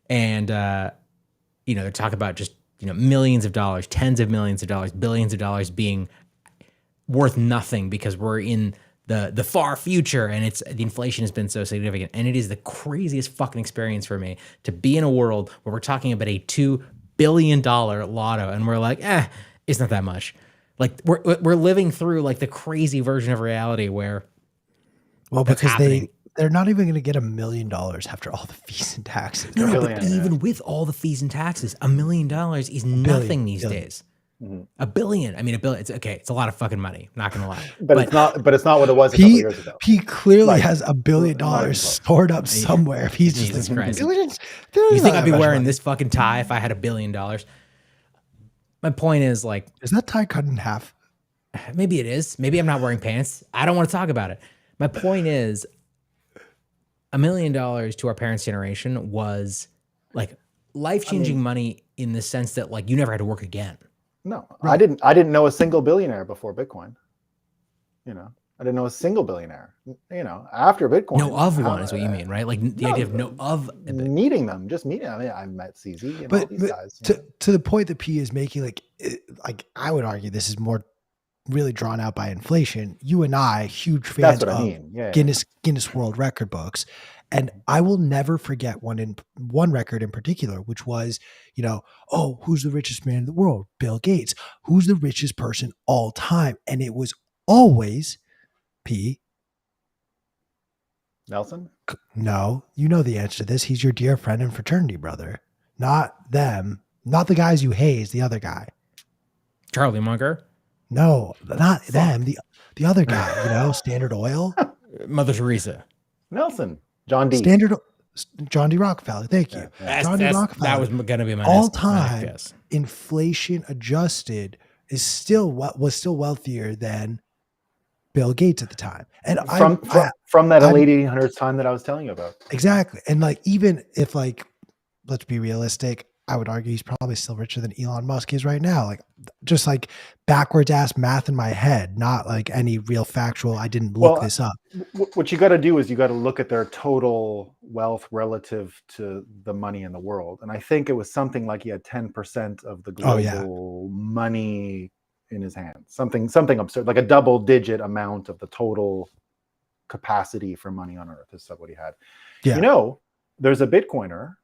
And, they talk about just, millions of dollars, tens of millions of dollars, billions of dollars being worth nothing because we're in the far future and the inflation has been so significant. And it is the craziest fucking experience for me to be in a world where we're talking about a $2 billion lotto and we're like, it's not that much. Like we're living through like the crazy version of reality where Well, that's because happening. they're not even going to get $1 million after all the fees and taxes. No, but billion, even with all the fees and taxes, $1 million is nothing these billion. days. $1 billion. I mean, $1 billion. It's okay. It's a lot of fucking money. Not gonna lie. But it's not what it was a couple years ago. He clearly Like, has $1 billion not even close. stored up somewhere. If he's Jesus just like, Christ. billions, You think not I'd be that much wearing money. this fucking tie if I had $1 billion? My point is, like, Is that tie cut in half? maybe it is. Maybe I'm not wearing pants. I don't want to talk about it. My point is, $1 million to our parents' generation was like life-changing money in the sense that like you never had to work again. No, I didn't know a single billionaire before Bitcoin. You know, I didn't know a single billionaire. You know, after Bitcoin. No of one is what you mean, right? Like the idea of no of. Meeting them, just meeting. I mean, I met CZ and all these guys. To the point that P is making, like I would argue this is more really drawn out by inflation. You and I, huge fans That's what of I mean. Yeah, Guinness World Record books. And I will never forget one record in particular, which was, you know, oh, who's the richest man in the world? Bill Gates. Who's the richest person all time? And it was always P. Nelson? No, you know the answer to this. He's your dear friend and fraternity brother. Not them. Not the guys you haze, the other guy. Charlie Munger? No, not them. The other guy, you know, Standard Oil. Mother Teresa. Nelson. John D. John D. Rockefeller. Thank you. Yeah. John D. Rockefeller. That was going to be my all next time guess. inflation adjusted was still wealthier than Bill Gates at the time. And from that late 1800s time that I was telling you about. Exactly. And like, even if like, let's be realistic, I would argue he's probably still richer than Elon Musk is right now. Like, just like backwards ass math in my head, not like any real factual. I didn't look this up. What you got to do is you got to look at their total wealth relative to the money in the world. And I think it was something like he had 10% of the global money in his hands. Something absurd, like a double digit amount of the total capacity for money on earth is what he had. Yeah. You know, there's a Bitcoiner.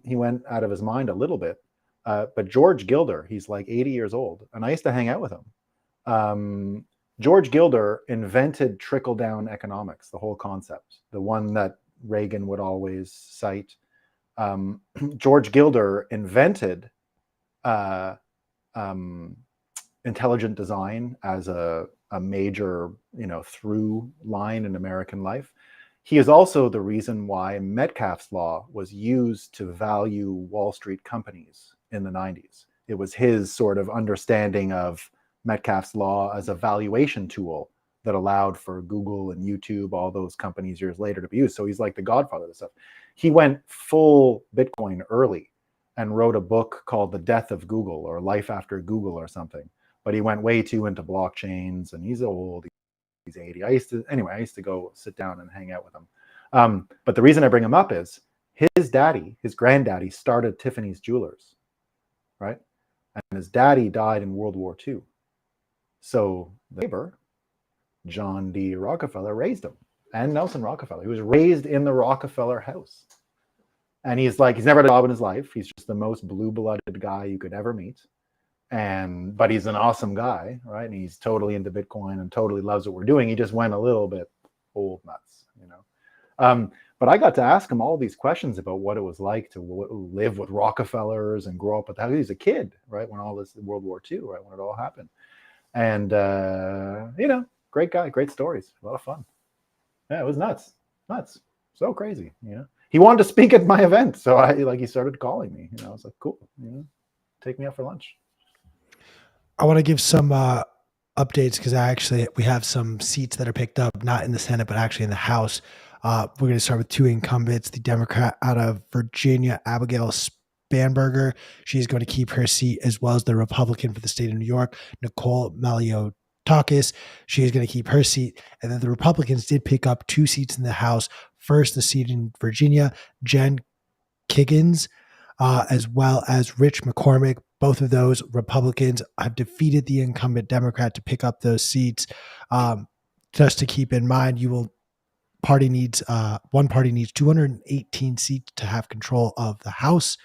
He went out of his mind a little bit, but George Gilder, he's like 80 years old, and I used to hang out with him. George Gilder invented trickle-down economics, the whole concept, the one that Reagan would always cite. George Gilder invented intelligent design as a major, through line in American life. He is also the reason why Metcalfe's law was used to value Wall Street companies in the 90s. It was his sort of understanding of Metcalfe's law as a valuation tool that allowed for Google and YouTube, all those companies years later, to be used. So he's like the godfather of this stuff. He went full Bitcoin early and wrote a book called The Death of Google or Life After Google or something. But he went way too into blockchains, and he's old. He's 80. I used to go sit down and hang out with him. But the reason I bring him up is his granddaddy started Tiffany's Jewelers, right? And his daddy died in World War II. So the neighbor, John D. Rockefeller, raised him, and Nelson Rockefeller. He was raised in the Rockefeller house. And he's never had a job in his life. He's just the most blue-blooded guy you could ever meet. But he's an awesome guy, right? And he's totally into Bitcoin and totally loves what we're doing. He just went a little bit old nuts, But I got to ask him all these questions about what it was like to live with Rockefellers and grow up with that. He was a kid, right? When all this World War II, right? When it all happened. And, great guy, great stories, a lot of fun. Yeah, it was nuts, so crazy, He wanted to speak at my event. So he started calling me, I was like, cool, take me out for lunch. I want to give some updates because we have some seats that are picked up, not in the Senate, but actually in the House. We're going to start with two incumbents. The Democrat out of Virginia, Abigail Spanberger. She's going to keep her seat, as well as the Republican for the state of New York, Nicole Maliotakis. She is going to keep her seat. And then the Republicans did pick up two seats in the House. First, the seat in Virginia, Jen Kiggins, as well as Rich McCormick. Both of those Republicans have defeated the incumbent Democrat to pick up those seats. Just to keep in mind, one party needs 218 seats to have control of the House.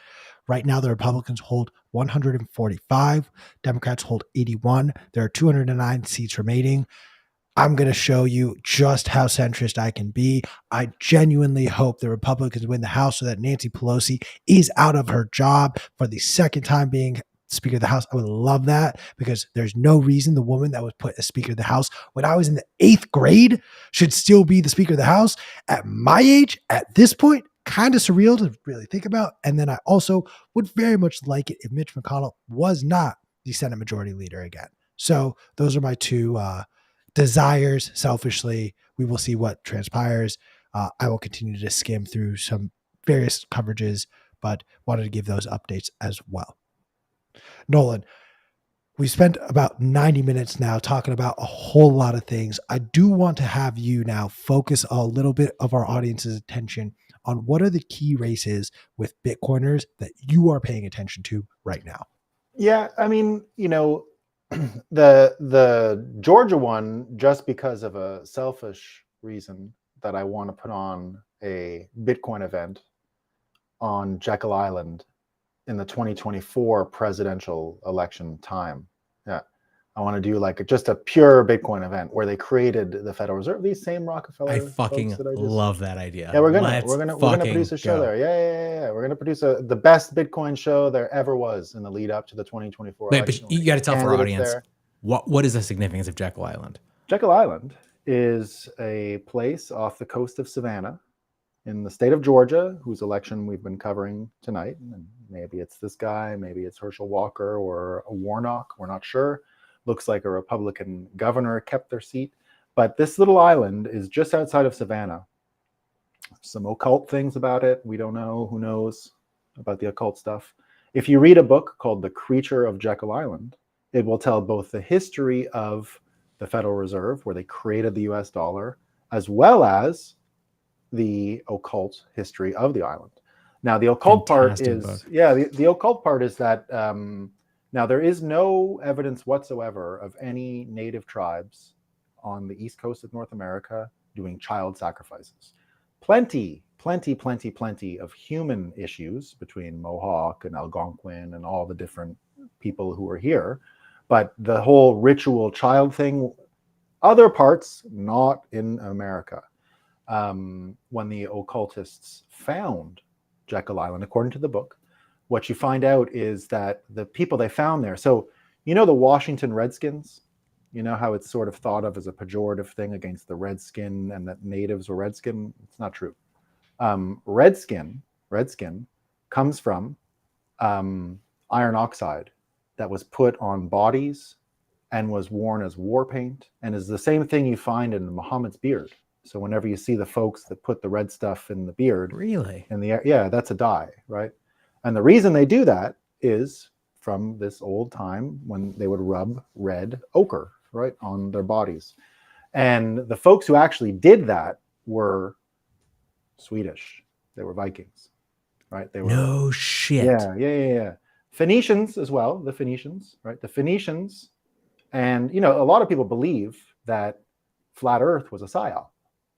Right now, the Republicans hold 145, Democrats hold 81. There are 209 seats remaining. I'm going to show you just how centrist I can be. I genuinely hope the Republicans win the House so that Nancy Pelosi is out of her job for the second time being Speaker of the House. I would love that because there's no reason the woman that was put as Speaker of the House when I was in the 8th grade should still be the Speaker of the House. At my age, at this point, kind of surreal to really think about. And then I also would very much like it if Mitch McConnell was not the Senate Majority Leader again. So those are my two desires. Selfishly, we will see what transpires. I will continue to skim through some various coverages, but wanted to give those updates as well. Nolan, we spent about 90 minutes now talking about a whole lot of things. I do want to have you now focus a little bit of our audience's attention on what are the key races with Bitcoiners that you are paying attention to right now. Yeah, I mean, the Georgia one, just because of a selfish reason that I want to put on a Bitcoin event on Jekyll Island in the 2024 presidential election time. Yeah. I want to do like just a pure Bitcoin event where they created the Federal Reserve. These same Rockefeller I fucking folks that I just love that idea. Yeah, we're gonna Let's produce a show go. there. Yeah. We're gonna produce the best Bitcoin show there ever was in the lead up to the 2024 Wait, election. but you got to tell our Candidates audience there. what is the significance of Jekyll Island? Jekyll Island is a place off the coast of Savannah in the state of Georgia, whose election we've been covering tonight. And maybe it's this guy, maybe it's Herschel Walker or a Warnock. We're not sure. Looks like a Republican governor kept their seat. But this little island is just outside of Savannah. Some occult things about it. We don't know. Who knows about the occult stuff? If you read a book called The Creature of Jekyll Island, it will tell both the history of the Federal Reserve, where they created the US dollar, as well as the occult history of the island. Now, the occult Fantastic part is, book. yeah, the occult part is that now there is no evidence whatsoever of any native tribes on the east coast of North America doing child sacrifices. Plenty of human issues between Mohawk and Algonquin and all the different people who are here. But the whole ritual child thing, other parts, not in America. When the occultists found Jekyll Island, according to the book, what you find out is that the people they found there, so you know the Washington Redskins? You know how it's sort of thought of as a pejorative thing against the redskin and that natives were redskin? It's not true. Redskin comes from iron oxide that was put on bodies and was worn as war paint and is the same thing you find in Muhammad's beard. So whenever you see the folks that put the red stuff in the beard, Really? in the yeah, that's a dye, right? And the reason they do that is from this old time when they would rub red ochre, right, on their bodies. And the folks who actually did that were Swedish. They were Vikings, right? They were No shit. Yeah. Phoenicians as well. The Phoenicians, right? The Phoenicians, and a lot of people believe that flat Earth was a psyop,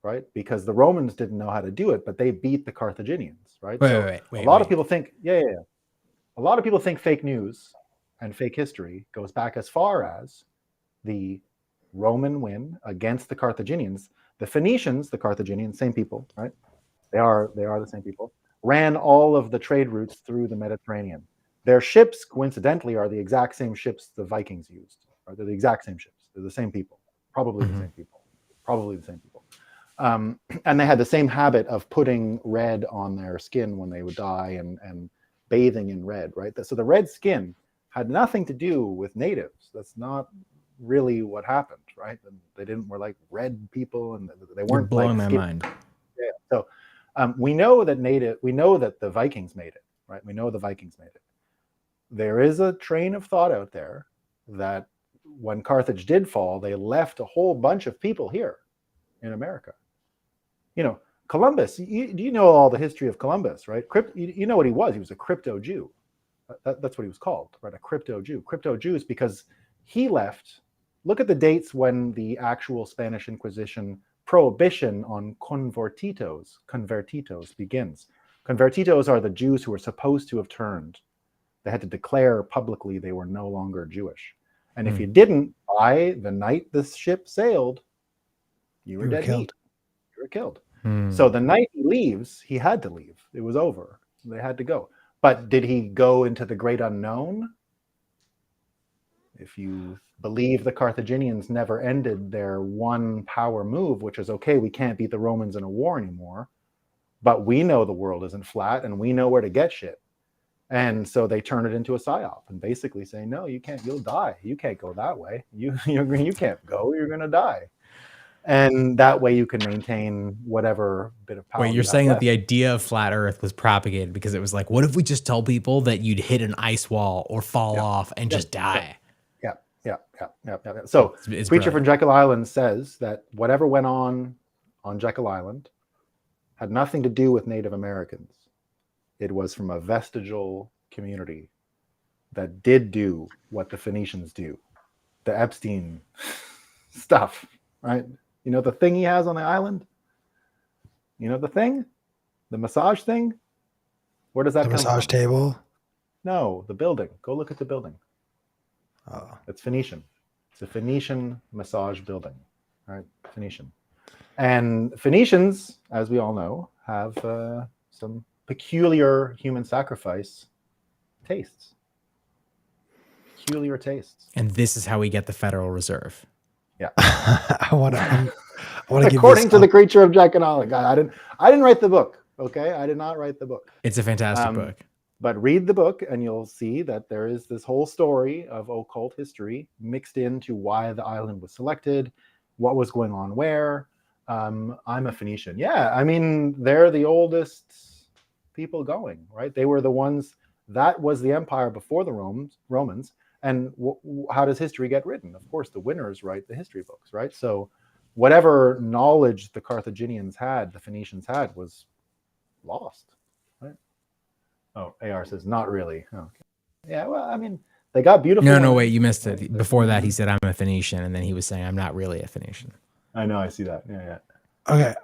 right? Because the Romans didn't know how to do it, but they beat the Carthaginians, right? Wait, a lot of people think, a lot of people think fake news and fake history goes back as far as the Roman win against the Carthaginians. The Phoenicians, the Carthaginians, same people, right? They are the same people, ran all of the trade routes through the Mediterranean. Their ships, coincidentally, are the exact same ships the Vikings used. Right? They're the exact same ships. They're the same people, probably the same people. And they had the same habit of putting red on their skin when they would die and bathing in red, right? So the red skin had nothing to do with natives. That's not really what happened, right? They were like red people, and they weren't. You're blowing like my mind. Yeah. So we know that the Vikings made it, right? We know the Vikings made it. There is a train of thought out there that when Carthage did fall, they left a whole bunch of people here in America. Columbus, do you know all the history of Columbus, right? You know what he was? He was a crypto Jew. That's what he was called, right? A crypto Jew. Crypto Jews because he left. Look at the dates when the actual Spanish Inquisition prohibition on convertitos begins. Convertitos are the Jews who were supposed to have turned. They had to declare publicly they were no longer Jewish. And if you didn't, by the night this ship sailed, you were dead meat. You were killed. So the night he leaves, he had to leave. It was over. They had to go. But did he go into the great unknown? If you believe the Carthaginians never ended their one power move, which is, okay, we can't beat the Romans in a war anymore, but we know the world isn't flat and we know where to get shit. And so they turn it into a psyop and basically say, no, you can't, you'll die. You can't go that way. You can't go, you're going to die. And that way you can maintain whatever bit of power. Wait, you're saying that the idea of flat Earth was propagated because it was like, what if we just tell people that you'd hit an ice wall or fall off and just die? Yeah. So it's Preacher from Jekyll Island says that whatever went on Jekyll Island had nothing to do with Native Americans. It was from a vestigial community that did do what the Phoenicians do, the Epstein stuff, right? You know the thing he has on the island? You know the thing? The massage thing? Where does that come from? The massage table? No, the building. Go look at the building. Oh. It's Phoenician. It's a Phoenician massage building, right? Phoenician. And Phoenicians, as we all know, have some peculiar human sacrifice tastes. Peculiar tastes. And this is how we get the Federal Reserve. Yeah. I want to give According to the Creature of Jekyll Island. I didn't write the book. Okay. I did not write the book. It's a fantastic book. But read the book and you'll see that there is this whole story of occult history mixed into why the island was selected, what was going on where. I'm a Phoenician. Yeah. I mean, they're the oldest people going, right? They were the ones that was the empire before the Romans. And how does history get written? Of course, the winners write the history books, right? So whatever knowledge the Carthaginians had, the Phoenicians had, was lost, right? Oh, AR says, not really. Oh, okay. Yeah, well, I mean, they got beautiful. No, wait, you missed it. Before that, he said, I'm a Phoenician. And then he was saying, I'm not really a Phoenician. I know, I see that. Yeah. Okay,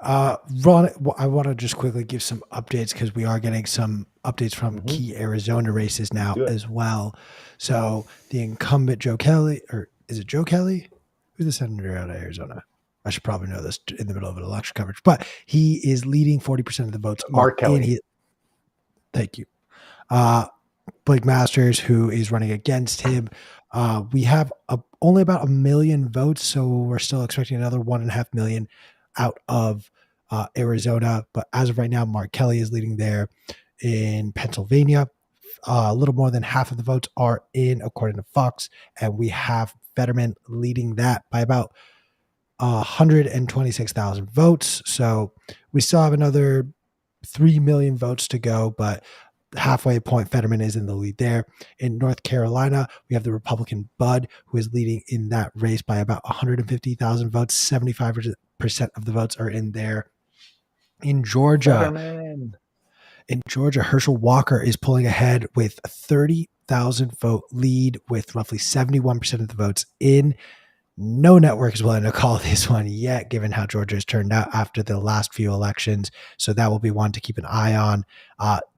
Ron, I want to just quickly give some updates because we are getting some updates from key Arizona races now as well. So the incumbent Joe Kelly, or is it Joe Kelly? Who's the senator out of Arizona? I should probably know this in the middle of an election coverage, but he is leading 40% of the votes. Mark Kelly. Thank you. Blake Masters, who is running against him. We have only about 1 million votes, so we're still expecting another 1.5 million out of Arizona. But as of right now, Mark Kelly is leading there. In Pennsylvania, a little more than half of the votes are in, according to Fox, and we have Fetterman leading that by about 126,000 votes. So we still have another 3 million votes to go, but halfway point, Fetterman is in the lead there. In North Carolina, we have the Republican Bud, who is leading in that race by about 150,000 votes. 75% of the votes are in there. In Georgia, Herschel Walker is pulling ahead with a 30,000 vote lead with roughly 71% of the votes in. No network is willing to call this one yet, given how Georgia has turned out after the last few elections. So that will be one to keep an eye on.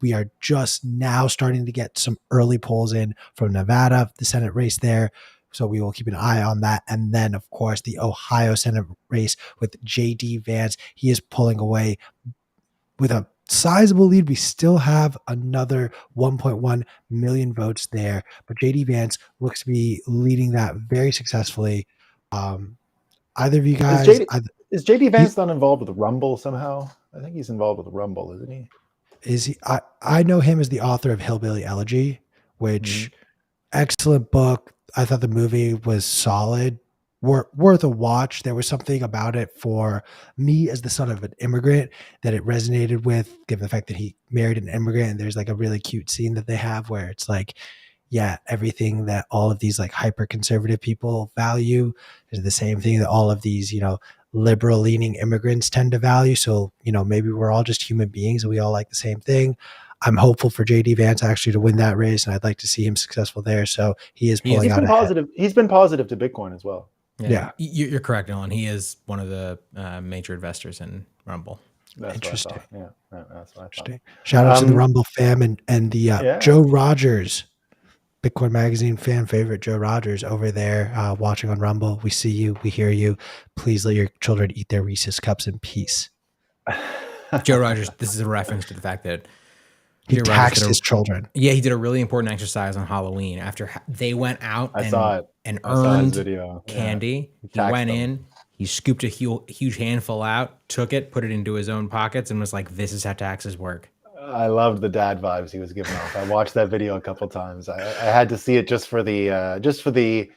We are just now starting to get some early polls in from Nevada, the Senate race there. So we will keep an eye on that. And then, of course, the Ohio Senate race with J.D. Vance. He is pulling away with a sizable lead. We still have another 1.1 million votes there. But J.D. Vance looks to be leading that very successfully. Either of you guys... Is J.D. Vance not involved with Rumble somehow? I think he's involved with Rumble, isn't he? Is he? I know him as the author of Hillbilly Elegy, which excellent book. I thought the movie was solid, worth a watch. There was something about it for me as the son of an immigrant that it resonated with, given the fact that he married an immigrant. And there's like a really cute scene that they have where it's like, yeah, everything that all of these like hyper conservative people value is the same thing that all of these, liberal leaning immigrants tend to value. So, maybe we're all just human beings and we all like the same thing. I'm hopeful for JD Vance actually to win that race, and I'd like to see him successful there. So he is pulling out positive. He's been positive to Bitcoin as well. Yeah. You're correct, Nolan. He is one of the major investors in Rumble. That's Interesting. what I thought. Yeah, that's what I thought. Interesting. Shout out to the Rumble fam and the Yeah. Joe Rogers, Bitcoin Magazine fan favorite Joe Rogers over there watching on Rumble. We see you. We hear you. Please let your children eat their Reese's Cups in peace. Joe Rogers, this is a reference to the fact that He Joe Rogers taxed his children. Yeah, he did a really important exercise on Halloween after they went out I saw it. and I saw his earned video. candy. Yeah. He went in, he scooped a huge handful out, took it, put it into his own pockets, and was like, "This is how taxes work." I loved the dad vibes he was giving off. I watched that video a couple times. I had to see it just for the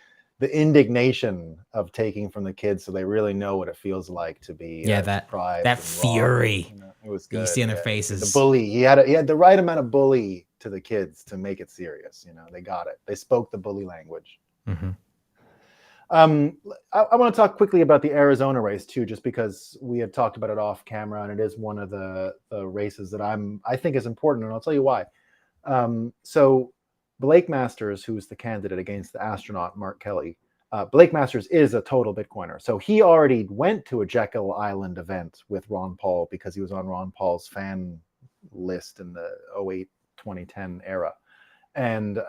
indignation of taking from the kids, so they really know what it feels like to be deprived. That fury. It was good. You see on their faces. The bully. He had the right amount of bully to the kids to make it serious. They got it. They spoke the bully language. Mm-hmm. I want to talk quickly about the Arizona race too, just because we had talked about it off camera, and it is one of the races that I think is important, and I'll tell you why. So Blake Masters, who is the candidate against the astronaut Mark Kelly, Blake Masters is a total Bitcoiner. So he already went to a Jekyll Island event with Ron Paul because he was on Ron Paul's fan list in the 2008-2010 era, and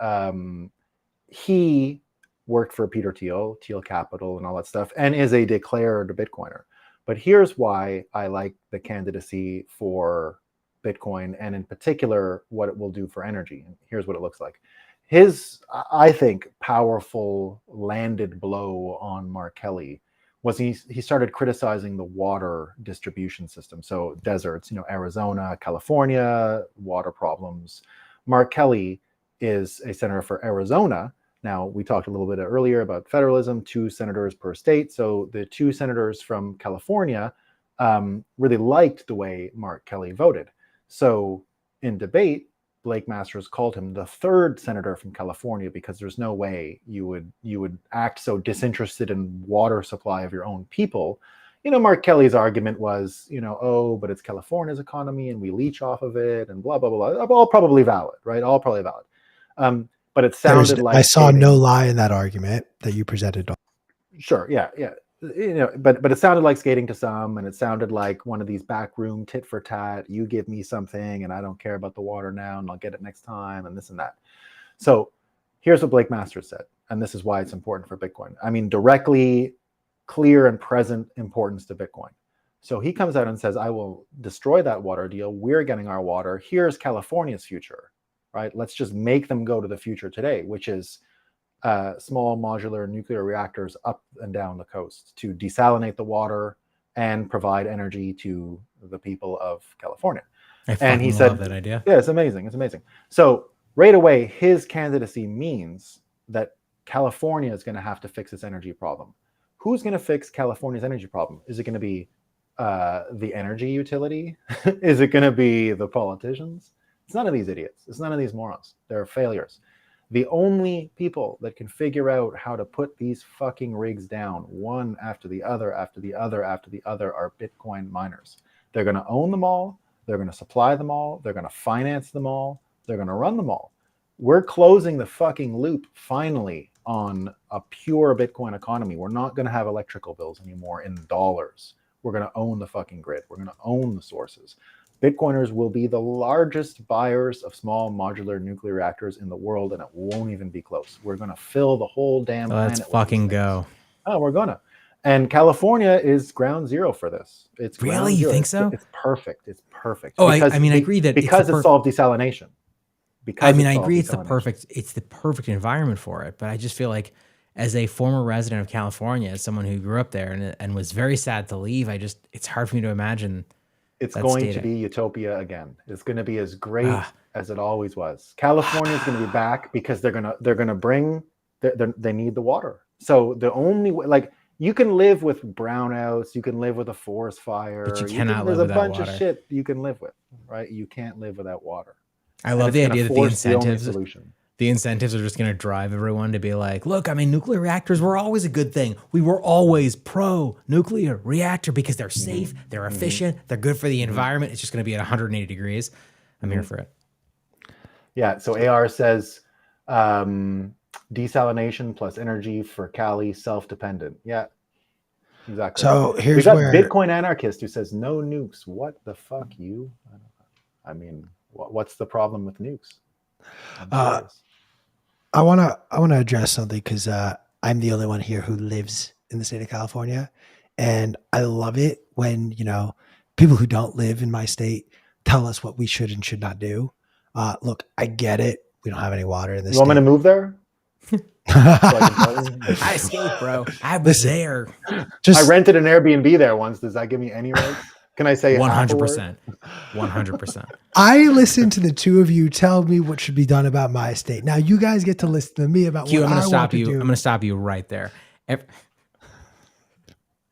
he worked for Peter Thiel Capital and all that stuff, and is a declared Bitcoiner. But here's why I like the candidacy for Bitcoin, and in particular, what it will do for energy. And here's what it looks like. His, I think, powerful landed blow on Mark Kelly was he started criticizing the water distribution system. So deserts, Arizona, California, water problems. Mark Kelly is a senator for Arizona. Now, we talked a little bit earlier about federalism, 2 senators per state. So the 2 senators from California really liked the way Mark Kelly voted. So in debate, Blake Masters called him the 3rd senator from California, because there's no way you would act so disinterested in water supply of your own people. Mark Kelly's argument was, but it's California's economy and we leech off of it and blah, blah, blah. All probably valid, right? All probably valid. But it sounded like I saw no lie in that argument that you presented. Sure, yeah. But it sounded like skating to some, and it sounded like one of these backroom tit for tat. You give me something, and I don't care about the water now, and I'll get it next time, and this and that. So here's what Blake Masters said, and this is why it's important for Bitcoin. I mean, directly, clear, and present importance to Bitcoin. So he comes out and says, "I will destroy that water deal. We're getting our water. Here's California's future." Right? Let's just make them go to the future today, which is small modular nuclear reactors up and down the coast to desalinate the water and provide energy to the people of California. And he said, love that idea. Yeah, it's amazing. It's amazing. So right away, his candidacy means that California is going to have to fix its energy problem. Who's going to fix California's energy problem? Is it going to be the energy utility? Is it going to be the politicians? It's none of these idiots. It's none of these morons. They're failures. The only people that can figure out how to put these fucking rigs down one after the other, after the other, after the other are Bitcoin miners. They're going to own them all. They're going to supply them all. They're going to finance them all. They're going to run them all. We're closing the fucking loop finally on a pure Bitcoin economy. We're not going to have electrical bills anymore in dollars. We're going to own the fucking grid. We're going to own the sources. Bitcoiners will be the largest buyers of small modular nuclear reactors in the world, and it won't even be close. We're going to fill the whole damn planet. Let's fucking go. Oh, we're going to. And California is ground zero for this. It's really? You think so? It's perfect. It's perfect. Oh, I agree that because it solved desalination. I agree it's the perfect environment for it, but I just feel like as a former resident of California, as someone who grew up there and was very sad to leave, it's hard for me to imagine. It's going to be utopia again. It's going to be as great as it always was. California is going to be back because they're going to bring. They need the water. So the only way, like, you can live with brownouts, you can live with a forest fire, but you cannot live without water. There's a bunch of shit you can live with, right? You can't live without water. I love the idea that the incentives are just going to drive everyone to be like, look, nuclear reactors were always a good thing. We were always pro nuclear reactor because they're safe, they're efficient, they're good for the environment. It's just going to be at 180 degrees. I'm here for it. Yeah. So AR says desalination plus energy for Cali, self-dependent. Yeah. Exactly. So We here's got where Bitcoin anarchist who says no nukes. What the fuck, you? I mean, what's the problem with nukes? I'm uh, curious. I wanna address something because I'm the only one here who lives in the state of California, and I love it when people who don't live in my state tell us what we should and should not do. Look, I get it. We don't have any water in this You want me to state. move there? So I can tell you? I escaped, bro. I was Listen, there. I Just rented an Airbnb there once. Does that give me any rights? Can I say 100%. 100%. I listen to the two of you tell me what should be done about my state. Now you guys get to listen to me about Q, what I'm going I to want stop to you. do. I'm going to stop you right there.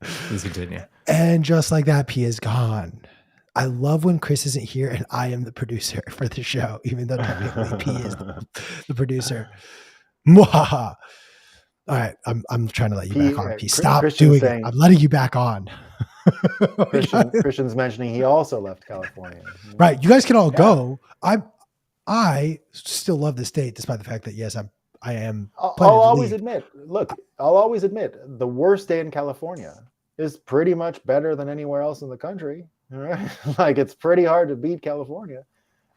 Please continue. And just like that, P is gone. I love when Chris isn't here and I am the producer for the show, even though technically P is the producer. Mwahaha. All right, I'm trying to let you back on. P, stop Christian's doing it. saying- I'm letting you back on. Christian's mentioning he also left California. Right, you guys can all Yeah. go. I still love the state, despite the fact that yes, I am. I'll planning to always leave. admit, look, I'll always admit the worst day in California is pretty much better than anywhere else in the country. All right? Like it's pretty hard to beat California.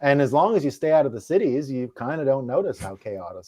And as long as you stay out of the cities, you kind of don't notice how chaotic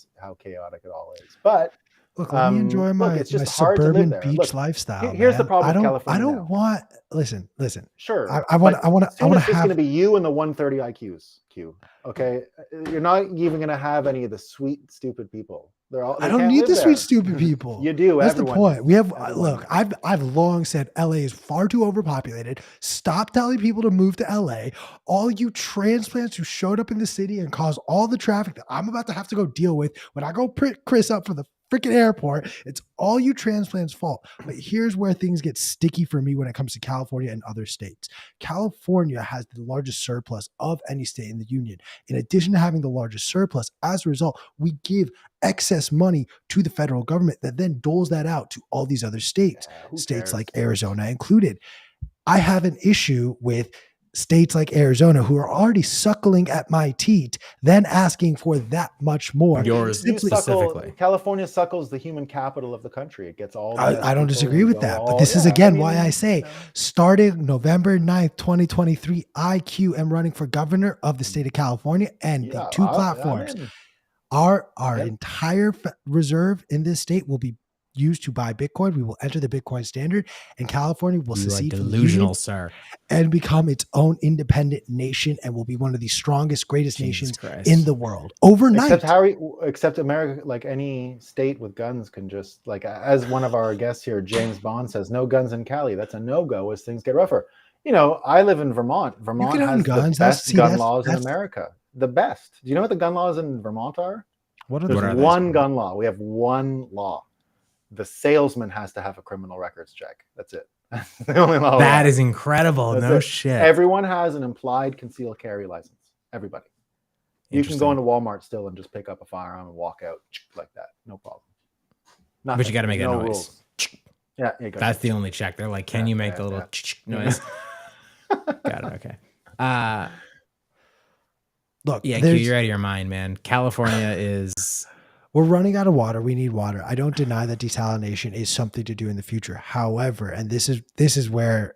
it all is. But Look, let me enjoy my, it's my just hard to live suburban there. beach Look, lifestyle. here's the man. problem I with don't. California I don't now. want. Listen. Sure. I want. but I want. I soon want it's to just going to have. be you and the 130 IQs. Q. Okay, you're not even going to have any of the sweet, stupid people. They I don't can't need live the there. sweet, stupid people. You do. That's Everyone the point. does. We have. Everyone Look, does. I've long said LA is far too overpopulated. Stop telling people to move to LA. All you transplants who showed up in the city and caused all the traffic that I'm about to have to go deal with when I go pick Chris up from the freaking airport. It's all you transplants' fault. But here's where things get sticky for me when it comes to California and other states. California has the largest surplus of any state in the union. In addition to having the largest surplus, as a result, we give excess money to the federal government that then doles that out to all these other states, Who states cares? like Arizona included. I have an issue with states like Arizona who are already suckling at my teat, then asking for that much more. Yours You specifically. California suckles the human capital of the country. It gets all. The best I don't people disagree who with go that, but all- this is yeah, again I mean, why I say, you know. starting November 9th, 2023, IQ am running for governor of the state of California, and the Yeah, two I'm platforms. in. Our Yep. entire reserve in this state will be used to buy Bitcoin. We will enter the Bitcoin standard, and California will You are secede from the delusional, union sir. and become its own independent nation, and will be one of the strongest, greatest Jesus nations Christ. in the world overnight. Except America, like any state with guns can just, like, as one of our guests here, James Bond, says, no guns in Cali. That's a no-go as things get rougher. You know, I live in Vermont. Vermont can own has guns. the best gun laws in that's- America. The best. Do you know what the gun laws in Vermont are? What are There's What are they? one gun law. We have one law. The salesman has to have a criminal records check. That's it. That's the only law. we That have. is incredible. That's No it. shit. Everyone has an implied concealed carry license. Everybody. You can go Interesting. into Walmart still and just pick up a firearm and walk out like that. No problem. But you got to make that No noise. rules. Yeah, you gotta- That's the only check. They're like, can Yeah, you make yeah, the little yeah. noise? Got it. Okay. Look, Yeah, Q, you're out of your mind, man. California is. we're running out of water. We need water. I don't deny that desalination is something to do in the future. However, and this is where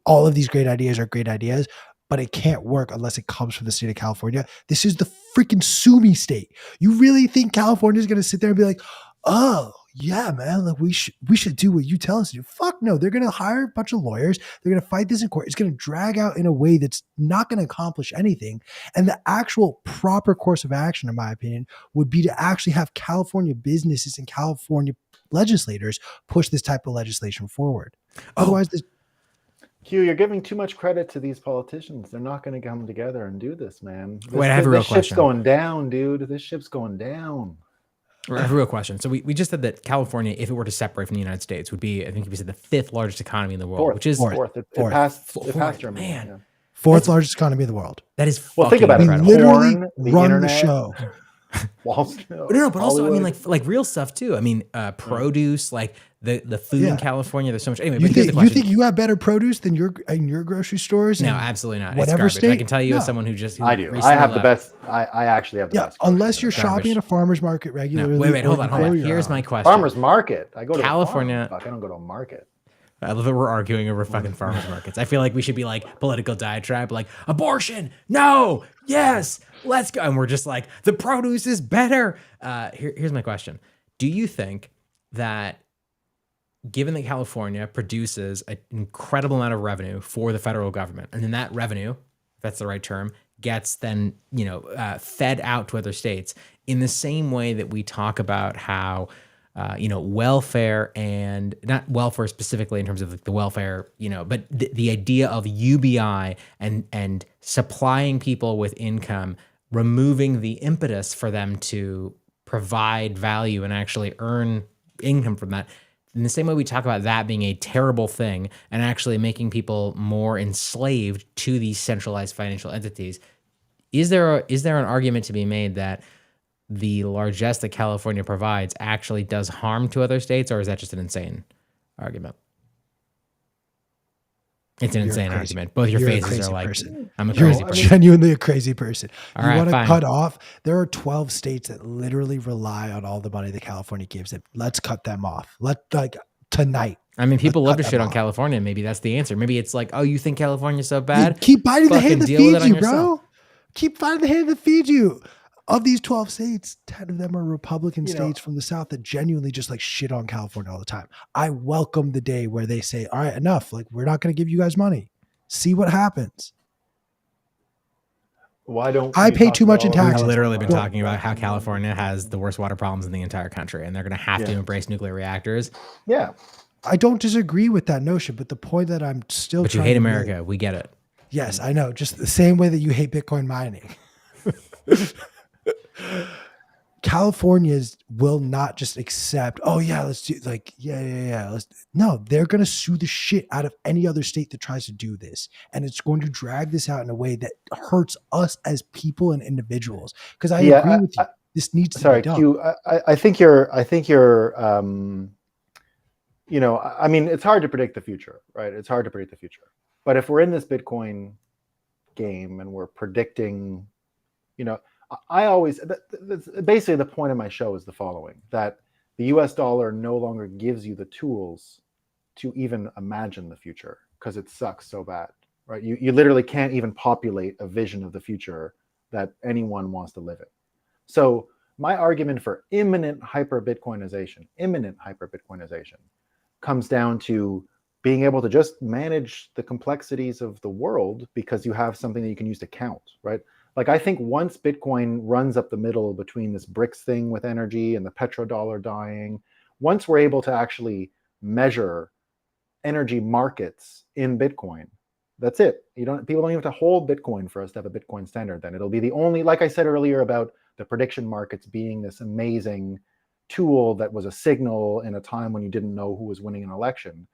all of these great ideas are great ideas, but it can't work unless it comes from the state of California. This is the freaking sue me state. You really think California is going to sit there and be like, oh yeah, man, like we should do what you tell us to do? Fuck no. They're going to hire a bunch of lawyers. They're going to fight this in court. It's going to drag out in a way that's not going to accomplish anything. And the actual proper course of action, in my opinion, would be to actually have California businesses and California legislators push this type of legislation forward. Otherwise, this, Q, you're giving too much credit to these politicians. They're not going to come together and do this, man. Wait, I have a real This ship's question. going down, dude. This ship's going down. I have a real question. So we just said that California, if it were to separate from the United States, would be, I think we said, the fifth largest economy in the world, which is fourth. It Fourth. passed Fourth, Germany. man. Yeah. fourth largest economy in the world. that is Well, think fucking about it. We incredible. literally Porn, the run internet. the show. Wall Street, No, but also I mean Hollywood. like real stuff too. I mean produce, like the food Yeah. in California. There's so much. Anyway, You but here's the think question. you have better produce than in your grocery stores? No, and- absolutely not. whatever It's garbage. I state? can tell you as No. someone who just. Who I do. I recently have the left. best. I actually have the Yeah, best. grocery unless you're store. shopping at a farmer's market No, regularly. wait, hold or on, you hold grow on. your Here's own. my question. Farmer's market. I go to California- The farm. Fuck, I don't go to a market. I love that we're arguing over fucking farmers markets. I feel like we should be like political diatribe, like abortion, no, yes, let's go. And we're just like, the produce is better. Here's my question. Do you think that given that California produces an incredible amount of revenue for the federal government, and then that revenue, if that's the right term, gets then, fed out to other states in the same way that we talk about how, welfare, and not welfare specifically in terms of the welfare, but the idea of UBI and supplying people with income, removing the impetus for them to provide value and actually earn income from that. In the same way we talk about that being a terrible thing and actually making people more enslaved to these centralized financial entities, is there an argument to be made that the largesse that California provides actually does harm to other states, or is that just an insane argument? It's an insane argument. Both your faces are like, person. I'm a You're crazy person. genuinely a crazy person. All You right, want to fine. cut off? There are 12 states that literally rely on all the money that California gives them. Let's cut them off. Tonight. I mean, people love to cut shit them on off. California. Maybe that's the answer. Maybe it's like, oh, you think California's so You bad? keep biting the hand Fucking that deal with feeds it on you, yourself. bro. Keep fighting the hand that feeds you. Of these 12 states, 10 of them are Republican states from the South that genuinely just like shit on California all the time. I welcome the day where they say, all right, enough. Like, we're not going to give you guys money. See what happens. Why don't I you pay talk too much in about all the We've taxes. literally been Well- talking about how California has the worst water problems in the entire country, and they're going to have to Yeah. embrace nuclear reactors. Yeah. I don't disagree with that notion, but the point that I'm still But you trying hate to America. make- We get it. Yes, I know. Just the same way that you hate Bitcoin mining. Californians will not just accept, oh yeah, let's do yeah. No, they're going to sue the shit out of any other state that tries to do this. And it's going to drag this out in a way that hurts us as people and individuals. Because I agree with you. This needs to be done. Q, I think you're, I mean, it's hard to predict the future, right? It's hard to predict the future. But if we're in this Bitcoin game and we're predicting, I always, basically the point of my show is the following, that the US dollar no longer gives you the tools to even imagine the future because it sucks so bad, right? You literally can't even populate a vision of the future that anyone wants to live in. So my argument for imminent hyper-Bitcoinization comes down to being able to just manage the complexities of the world because you have something that you can use to count, right? Like, I think once Bitcoin runs up the middle between this BRICS thing with energy and the petrodollar dying, once we're able to actually measure energy markets in Bitcoin, that's it. People don't even have to hold Bitcoin for us to have a Bitcoin standard. Then it'll be the only, like I said earlier about the prediction markets being this amazing tool that was a signal in a time when you didn't know who was winning an election.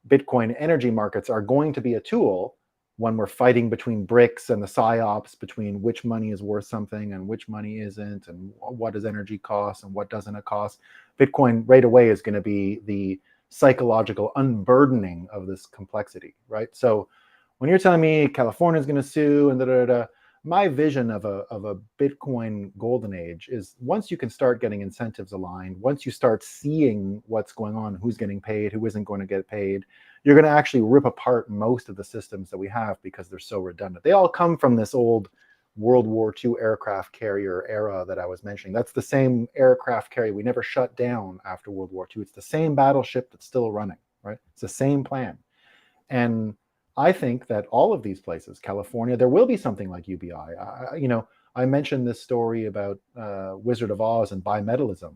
Bitcoin energy markets are going to be a tool when we're fighting between BRICS and the psyops between which money is worth something and which money isn't, and what does energy cost and what doesn't it cost. Bitcoin right away is going to be the psychological unburdening of this complexity, right? So when you're telling me California is going to sue and my vision of a Bitcoin golden age is once you can start getting incentives aligned, once you start seeing what's going on, who's getting paid, who isn't going to get paid, you're going to actually rip apart most of the systems that we have because they're so redundant. They all come from this old World War II aircraft carrier era that I was mentioning. That's the same aircraft carrier. We never shut down after World War II. It's the same battleship that's still running, right? It's the same plan. And I think that all of these places, California, there will be something like UBI. I mentioned this story about Wizard of Oz and bimetallism.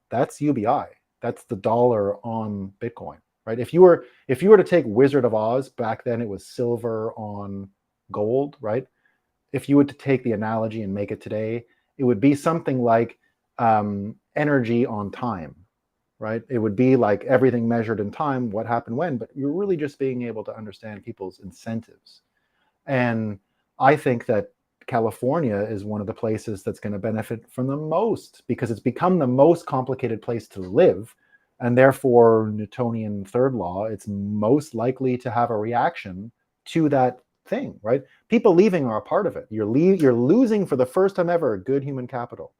That's UBI. That's the dollar on Bitcoin, right? If you were to take Wizard of Oz, back then it was silver on gold, right? If you were to take the analogy and make it today, it would be something like energy on time, right? It would be like everything measured in time, what happened when, but you're really just being able to understand people's incentives. And I think that California is one of the places that's going to benefit from the most because it's become the most complicated place to live. And therefore, Newtonian third law, it's most likely to have a reaction to that thing, right? People leaving are a part of it. You're losing for the first time ever good human capital.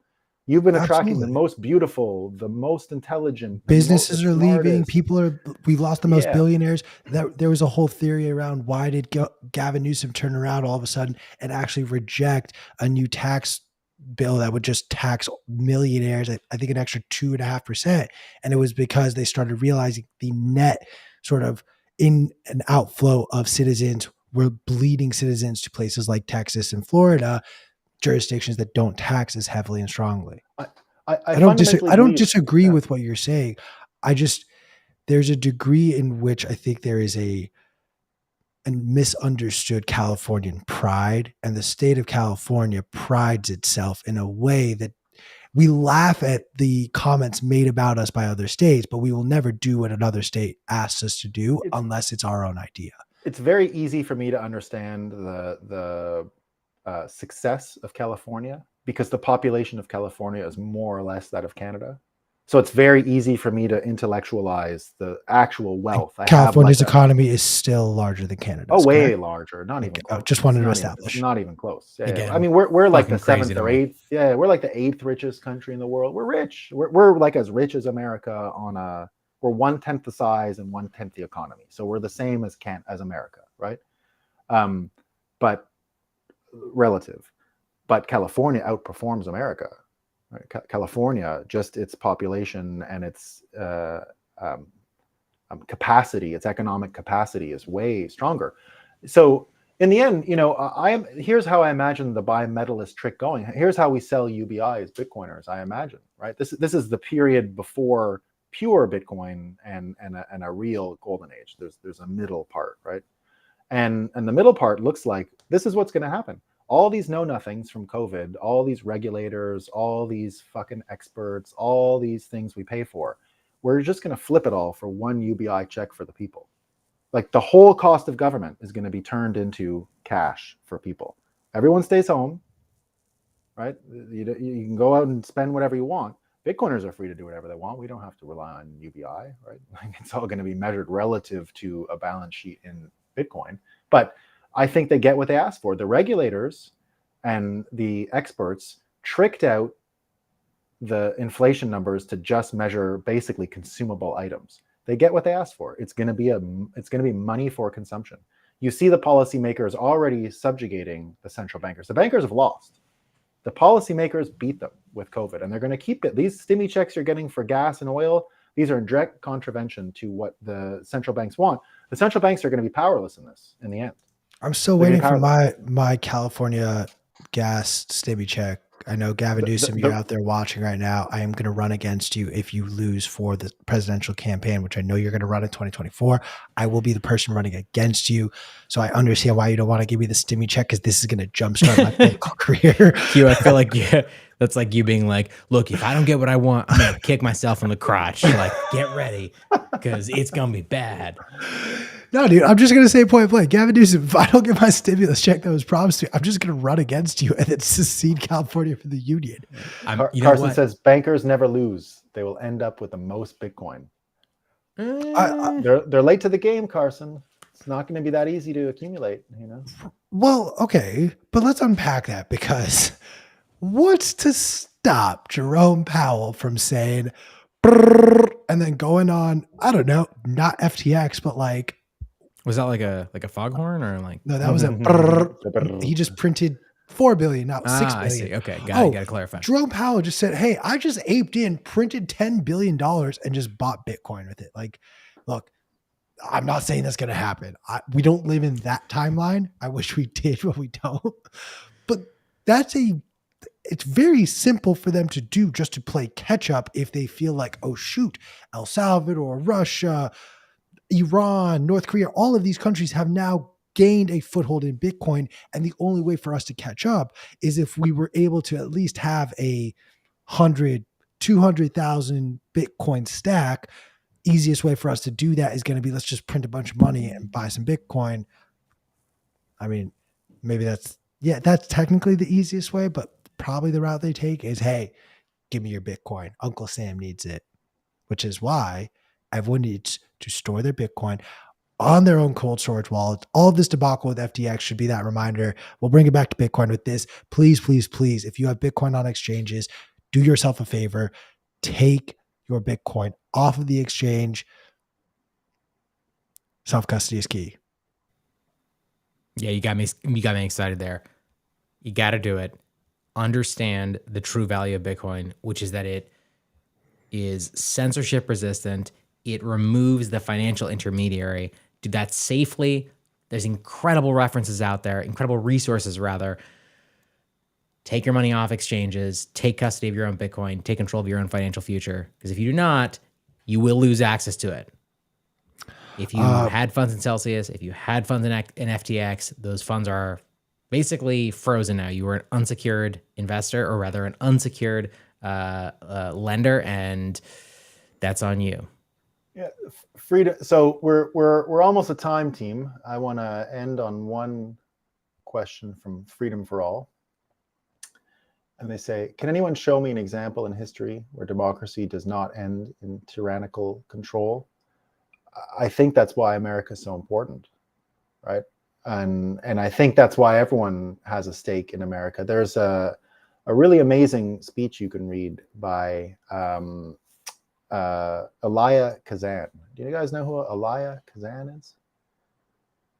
You've been attracting the Absolutely. most beautiful, the most intelligent, Businesses the are leaving. smartest. We've lost the most Yeah, billionaires. There was a whole theory around why did Gavin Newsom turn around all of a sudden and actually reject a new tax bill that would just tax millionaires, I think an extra 2.5%. And it was because they started realizing the net sort of in and outflow of citizens were bleeding citizens to places like Texas and Florida, jurisdictions that don't tax as heavily and strongly. I fundamentally I don't believe. disagree Yeah, with what you're saying. I just there's a degree in which I think there is a misunderstood Californian pride, and the state of California prides itself in a way that we laugh at the comments made about us by other states, but we will never do what another state asks us to do it's unless it's our own idea. it's very easy for me to understand the success of California because the population of California is more or less that of Canada. So it's very easy for me to intellectualize the actual And wealth. I have California's like a economy is still larger than oh, Canada's, way correct? larger, not even Okay. close. Just wanted to It's establish. not even close. Yeah, yeah. I Again, mean, we're like the fucking crazy seventh to or me. eighth. Yeah, we're like the eighth richest country in the world. We're rich. We're like as rich as America on a. We're 1/10 the size and 1/10 the economy. So we're the same as America, right? But relative. But California outperforms America. Right? California, just its population and its capacity, its economic capacity is way stronger. So in the end, here's how I imagine the bimetalist trick going. Here's how we sell UBI as Bitcoiners. I imagine, right? This is the period before pure Bitcoin and a real golden age. There's a middle part, right? And the middle part looks like this is what's going to happen. All these know nothings from COVID, all these regulators, all these fucking experts, all these things we pay for. We're just going to flip it all for one UBI check for the people. Like the whole cost of government is going to be turned into cash for people. Everyone stays home, right? You can go out and spend whatever you want. Bitcoiners are free to do whatever they want. We don't have to rely on UBI, right? Like it's all going to be measured relative to a balance sheet in Bitcoin. But I think they get what they asked for. The regulators and the experts tricked out the inflation numbers to just measure basically consumable items. They get what they asked for. It's going to be money for consumption. You see the policymakers already subjugating the central bankers. The bankers have lost. The policymakers beat them with COVID, and they're going to keep it. These stimmy checks you're getting for gas and oil, these are in direct contravention to what the central banks want. The central banks are going to be powerless in this in the end. I'm still waiting for my California gas stimmy check. I know Gavin Newsom, you're out there watching right now. I am going to run against you if you lose for the presidential campaign, which I know you're going to run in 2024. I will be the person running against you. So I understand why you don't want to give me the stimmy check because this is going to jumpstart my political career. Hugh, I feel like that's like you being like, look, if I don't get what I want, I'm going to kick myself in the crotch. Like, get ready because it's going to be bad. No, dude, I'm just going to say point blank. Gavin Newsom, if I don't get my stimulus check that was promised to me, I'm just going to run against you and then secede California from the union. Carson says bankers never lose. They will end up with the most Bitcoin. They're late to the game, Carson. It's not going to be that easy to accumulate, Well, okay, but let's unpack that because what's to stop Jerome Powell from saying and then going on, I don't know, not FTX, but like, was that like a foghorn or like? No, that was he just printed 4 billion, not 6 billion. I see. Okay, got to clarify. Jerome Powell just said, "Hey, I just aped in, printed $10 billion, and just bought Bitcoin with it." Like, look, I'm not saying that's going to happen. We don't live in that timeline. I wish we did, but we don't. But it's very simple for them to do just to play catch up if they feel like, oh shoot, El Salvador, Russia, Iran, North Korea, all of these countries have now gained a foothold in Bitcoin. And the only way for us to catch up is if we were able to at least have a 100, 200,000 Bitcoin stack. Easiest way for us to do that is going to be, let's just print a bunch of money and buy some Bitcoin. I mean, maybe that's technically the easiest way, but probably the route they take is, hey, give me your Bitcoin. Uncle Sam needs it, which is why everyone needs to store their Bitcoin on their own cold storage wallet. All of this debacle with FTX should be that reminder. We'll bring it back to Bitcoin with this. Please, please, please, if you have Bitcoin on exchanges, do yourself a favor, take your Bitcoin off of the exchange. Self-custody is key. Yeah, you got me excited there. You got to do it. Understand the true value of Bitcoin, which is that it is censorship resistant. It removes the financial intermediary. Do that safely. There's incredible references out there, incredible resources rather. Take your money off exchanges, take custody of your own Bitcoin, take control of your own financial future. Because if you do not, you will lose access to it. If you had funds in Celsius, if you had funds in FTX, those funds are basically frozen now. You were an unsecured investor, or rather an unsecured lender, and that's on you. Yeah, freedom. So we're almost a time, team. I want to end on one question from Freedom for All. And they say, can anyone show me an example in history where democracy does not end in tyrannical control? I think that's why America is so important, right? And I think that's why everyone has a stake in America. There's a really amazing speech you can read by Elia Kazan. Do you guys know who Elia Kazan is?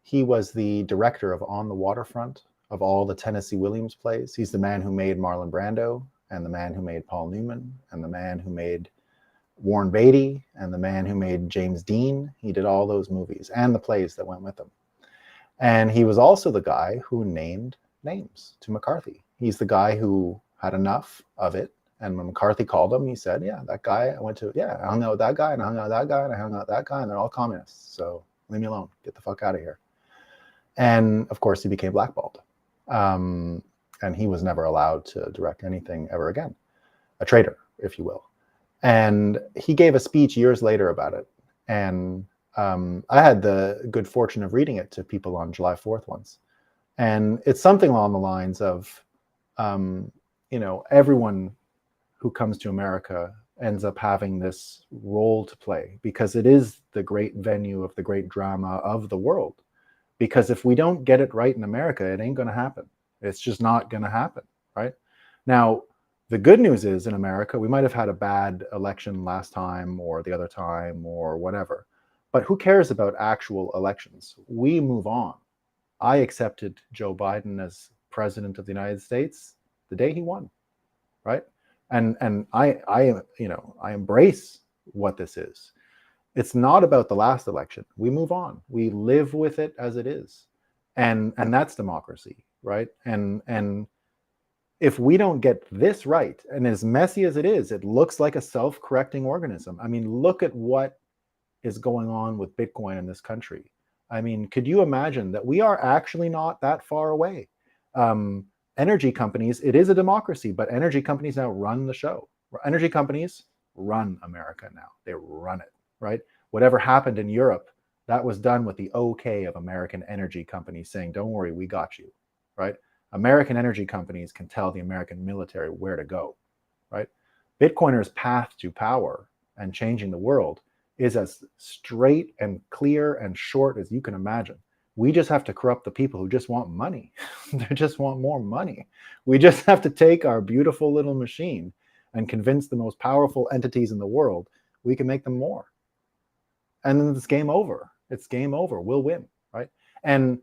He was the director of On the Waterfront of all the Tennessee Williams plays. He's the man who made Marlon Brando, and the man who made Paul Newman, and the man who made Warren Beatty, and the man who made James Dean. He did all those movies and the plays that went with them. And he was also the guy who named names to McCarthy. He's the guy who had enough of it. And when McCarthy called him, he said, yeah, that guy, I hung out with that guy, and I hung out with that guy, and I hung out with that guy, and they're all communists. So leave me alone. Get the fuck out of here. And of course, he became blackballed. And he was never allowed to direct anything ever again. A traitor, if you will. And he gave a speech years later about it. And I had the good fortune of reading it to people on July 4th once. And it's something along the lines of, everyone who comes to America ends up having this role to play because it is the great venue of the great drama of the world. Because if we don't get it right in America, it ain't going to happen. It's just not going to happen, right? Now, the good news is in America, we might have had a bad election last time or the other time or whatever. But who cares about actual elections? We move on. I accepted Joe Biden as president of the United States the day he won, right? And I embrace what this is. It's not about the last election. We move on. We live with it as it is. And that's democracy, right? And if we don't get this right, and as messy as it is, it looks like a self-correcting organism. I mean, look at what is going on with Bitcoin in this country. I mean, could you imagine that we are actually not that far away? Energy companies, it is a democracy, but energy companies now run the show. Energy companies run America now. They run it, right? Whatever happened in Europe, that was done with the okay of American energy companies saying, don't worry, we got you, right? American energy companies can tell the American military where to go, right? Bitcoiners' path to power and changing the world is as straight and clear and short as you can imagine. We just have to corrupt the people who just want money. They just want more money. We just have to take our beautiful little machine and convince the most powerful entities in the world we can make them more. And then it's game over. It's game over. We'll win, right? And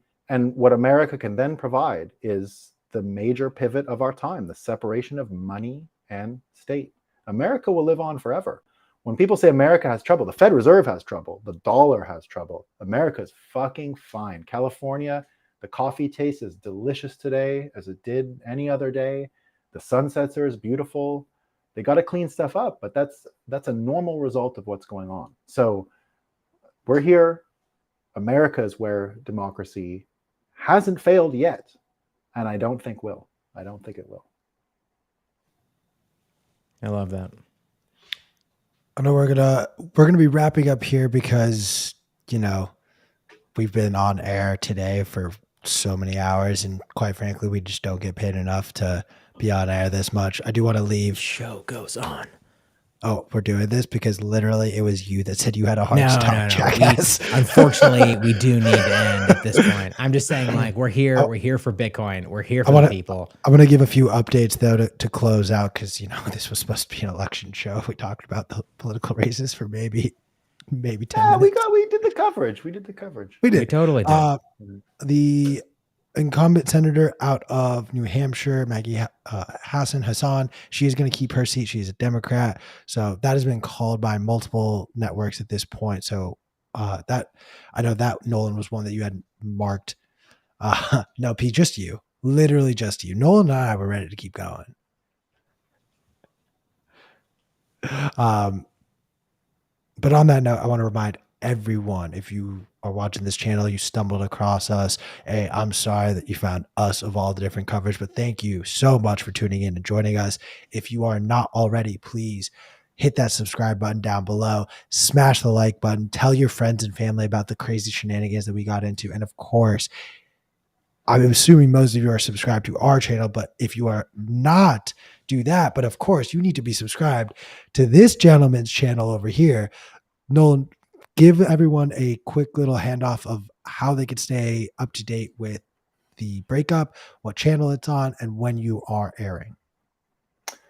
what America can then provide is the major pivot of our time, the separation of money and state. America will live on forever. When people say America has trouble, the Fed Reserve has trouble, the dollar has trouble. America is fucking fine. California, the coffee tastes as delicious today as it did any other day. The sunsets are as beautiful. They got to clean stuff up, but that's a normal result of what's going on. So we're here. America is where democracy hasn't failed yet, and I don't think will. I don't think it will. I love that. I know we're gonna be wrapping up here because we've been on air today for so many hours, and quite frankly, we just don't get paid enough to be on air this much. I do want to leave. Show goes on. Oh, we're doing this because literally it was you that said you had a hard No. stop, jackass. Unfortunately, we do need to end at this point. I'm just saying, like, we're here. We're here for Bitcoin. We're here for the people. I'm going to give a few updates though to close out because this was supposed to be an election show. We talked about the political races for maybe 10 minutes. We did the coverage. We did the coverage. We did. We totally did. The incumbent senator out of New Hampshire, Maggie Hassan, she is going to keep her seat. She's a Democrat. So that has been called by multiple networks at this point. So that I know that Nolan was one that you had marked. No, Pete, just you. Literally just you. Nolan and I were ready to keep going. But on that note, I want to remind everyone, if you are watching this channel, you stumbled across us. Hey, I'm sorry that you found us of all the different coverage, but thank you so much for tuning in and joining us. If you are not already, please hit that subscribe button down below, smash the like button, tell your friends and family about the crazy shenanigans that we got into. And of course, I'm assuming most of you are subscribed to our channel, but if you are not, do that. But of course, you need to be subscribed to this gentleman's channel over here. Nolan, give everyone a quick little handoff of how they can stay up to date with the breakup, what channel it's on, and when you are airing.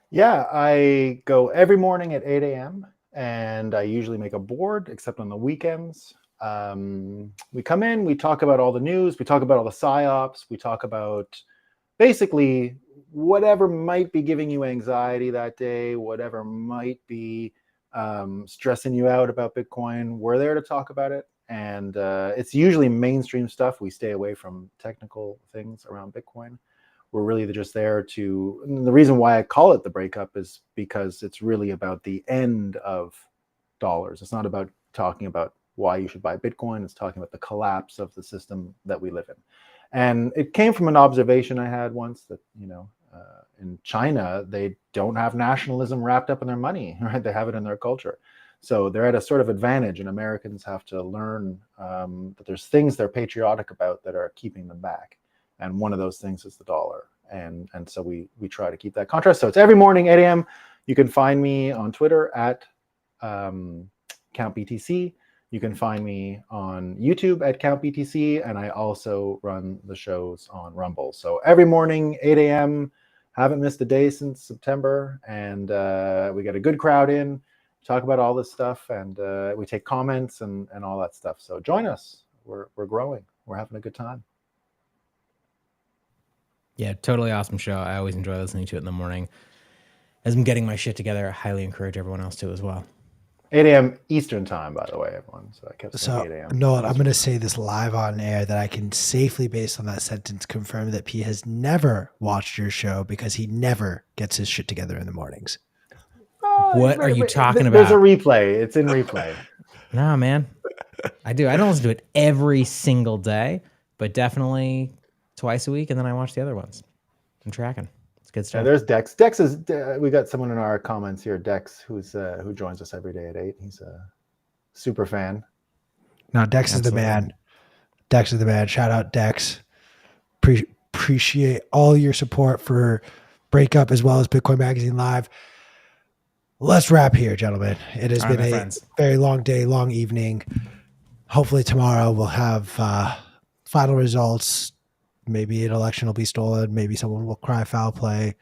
Yeah, I go every morning at 8 a.m. and I usually make a board, except on the weekends. We come in, we talk about all the news, we talk about all the psyops, we talk about basically whatever might be giving you anxiety that day, whatever might be stressing you out about Bitcoin. We're there to talk about it. And it's usually mainstream stuff. We stay away from technical things around Bitcoin. We're really just there to, and the reason why I call it the breakup is because it's really about the end of dollars. It's not about talking about why you should buy Bitcoin. It's talking about the collapse of the system that we live in. And it came from an observation I had once that, in China, they don't have nationalism wrapped up in their money, right? They have it in their culture. So they're at a sort of advantage, and Americans have to learn that there's things they're patriotic about that are keeping them back. And one of those things is the dollar. And so we try to keep that contrast. So it's every morning, 8 a.m. You can find me on Twitter at CountBTC. You can find me on YouTube at CountBTC, and I also run the shows on Rumble. So every morning, 8 a.m., haven't missed a day since September, and we got a good crowd in, talk about all this stuff, and we take comments and all that stuff. So join us. We're growing. We're having a good time. Yeah, totally awesome show. I always enjoy listening to it in the morning. As I'm getting my shit together, I highly encourage everyone else to as well. 8 a.m. Eastern time, by the way, everyone. So I kept saying 8 a.m. No, I'm going to say this live on air that I can safely, based on that sentence, confirm that P has never watched your show because he never gets his shit together in the mornings. What are you talking about? There's a replay. It's in replay. Nah, man. I do. I don't listen to it every single day, but definitely twice a week, and then I watch the other ones. I'm tracking. It's good stuff. Yeah, there's Dex. Dex is. We got someone in our comments here. Dex, who joins us every day at 8. He's a super fan. No, Dex is the man. Dex is the man. Shout out Dex. Appreciate all your support for Breakup as well as Bitcoin Magazine Live. Let's wrap here, gentlemen. It has been a very long day, long evening. Hopefully tomorrow we'll have final results. Maybe an election will be stolen. Maybe someone will cry foul play.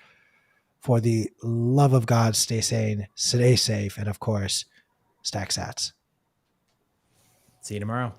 For the love of God, stay sane, stay safe, and of course, stack sats. See you tomorrow.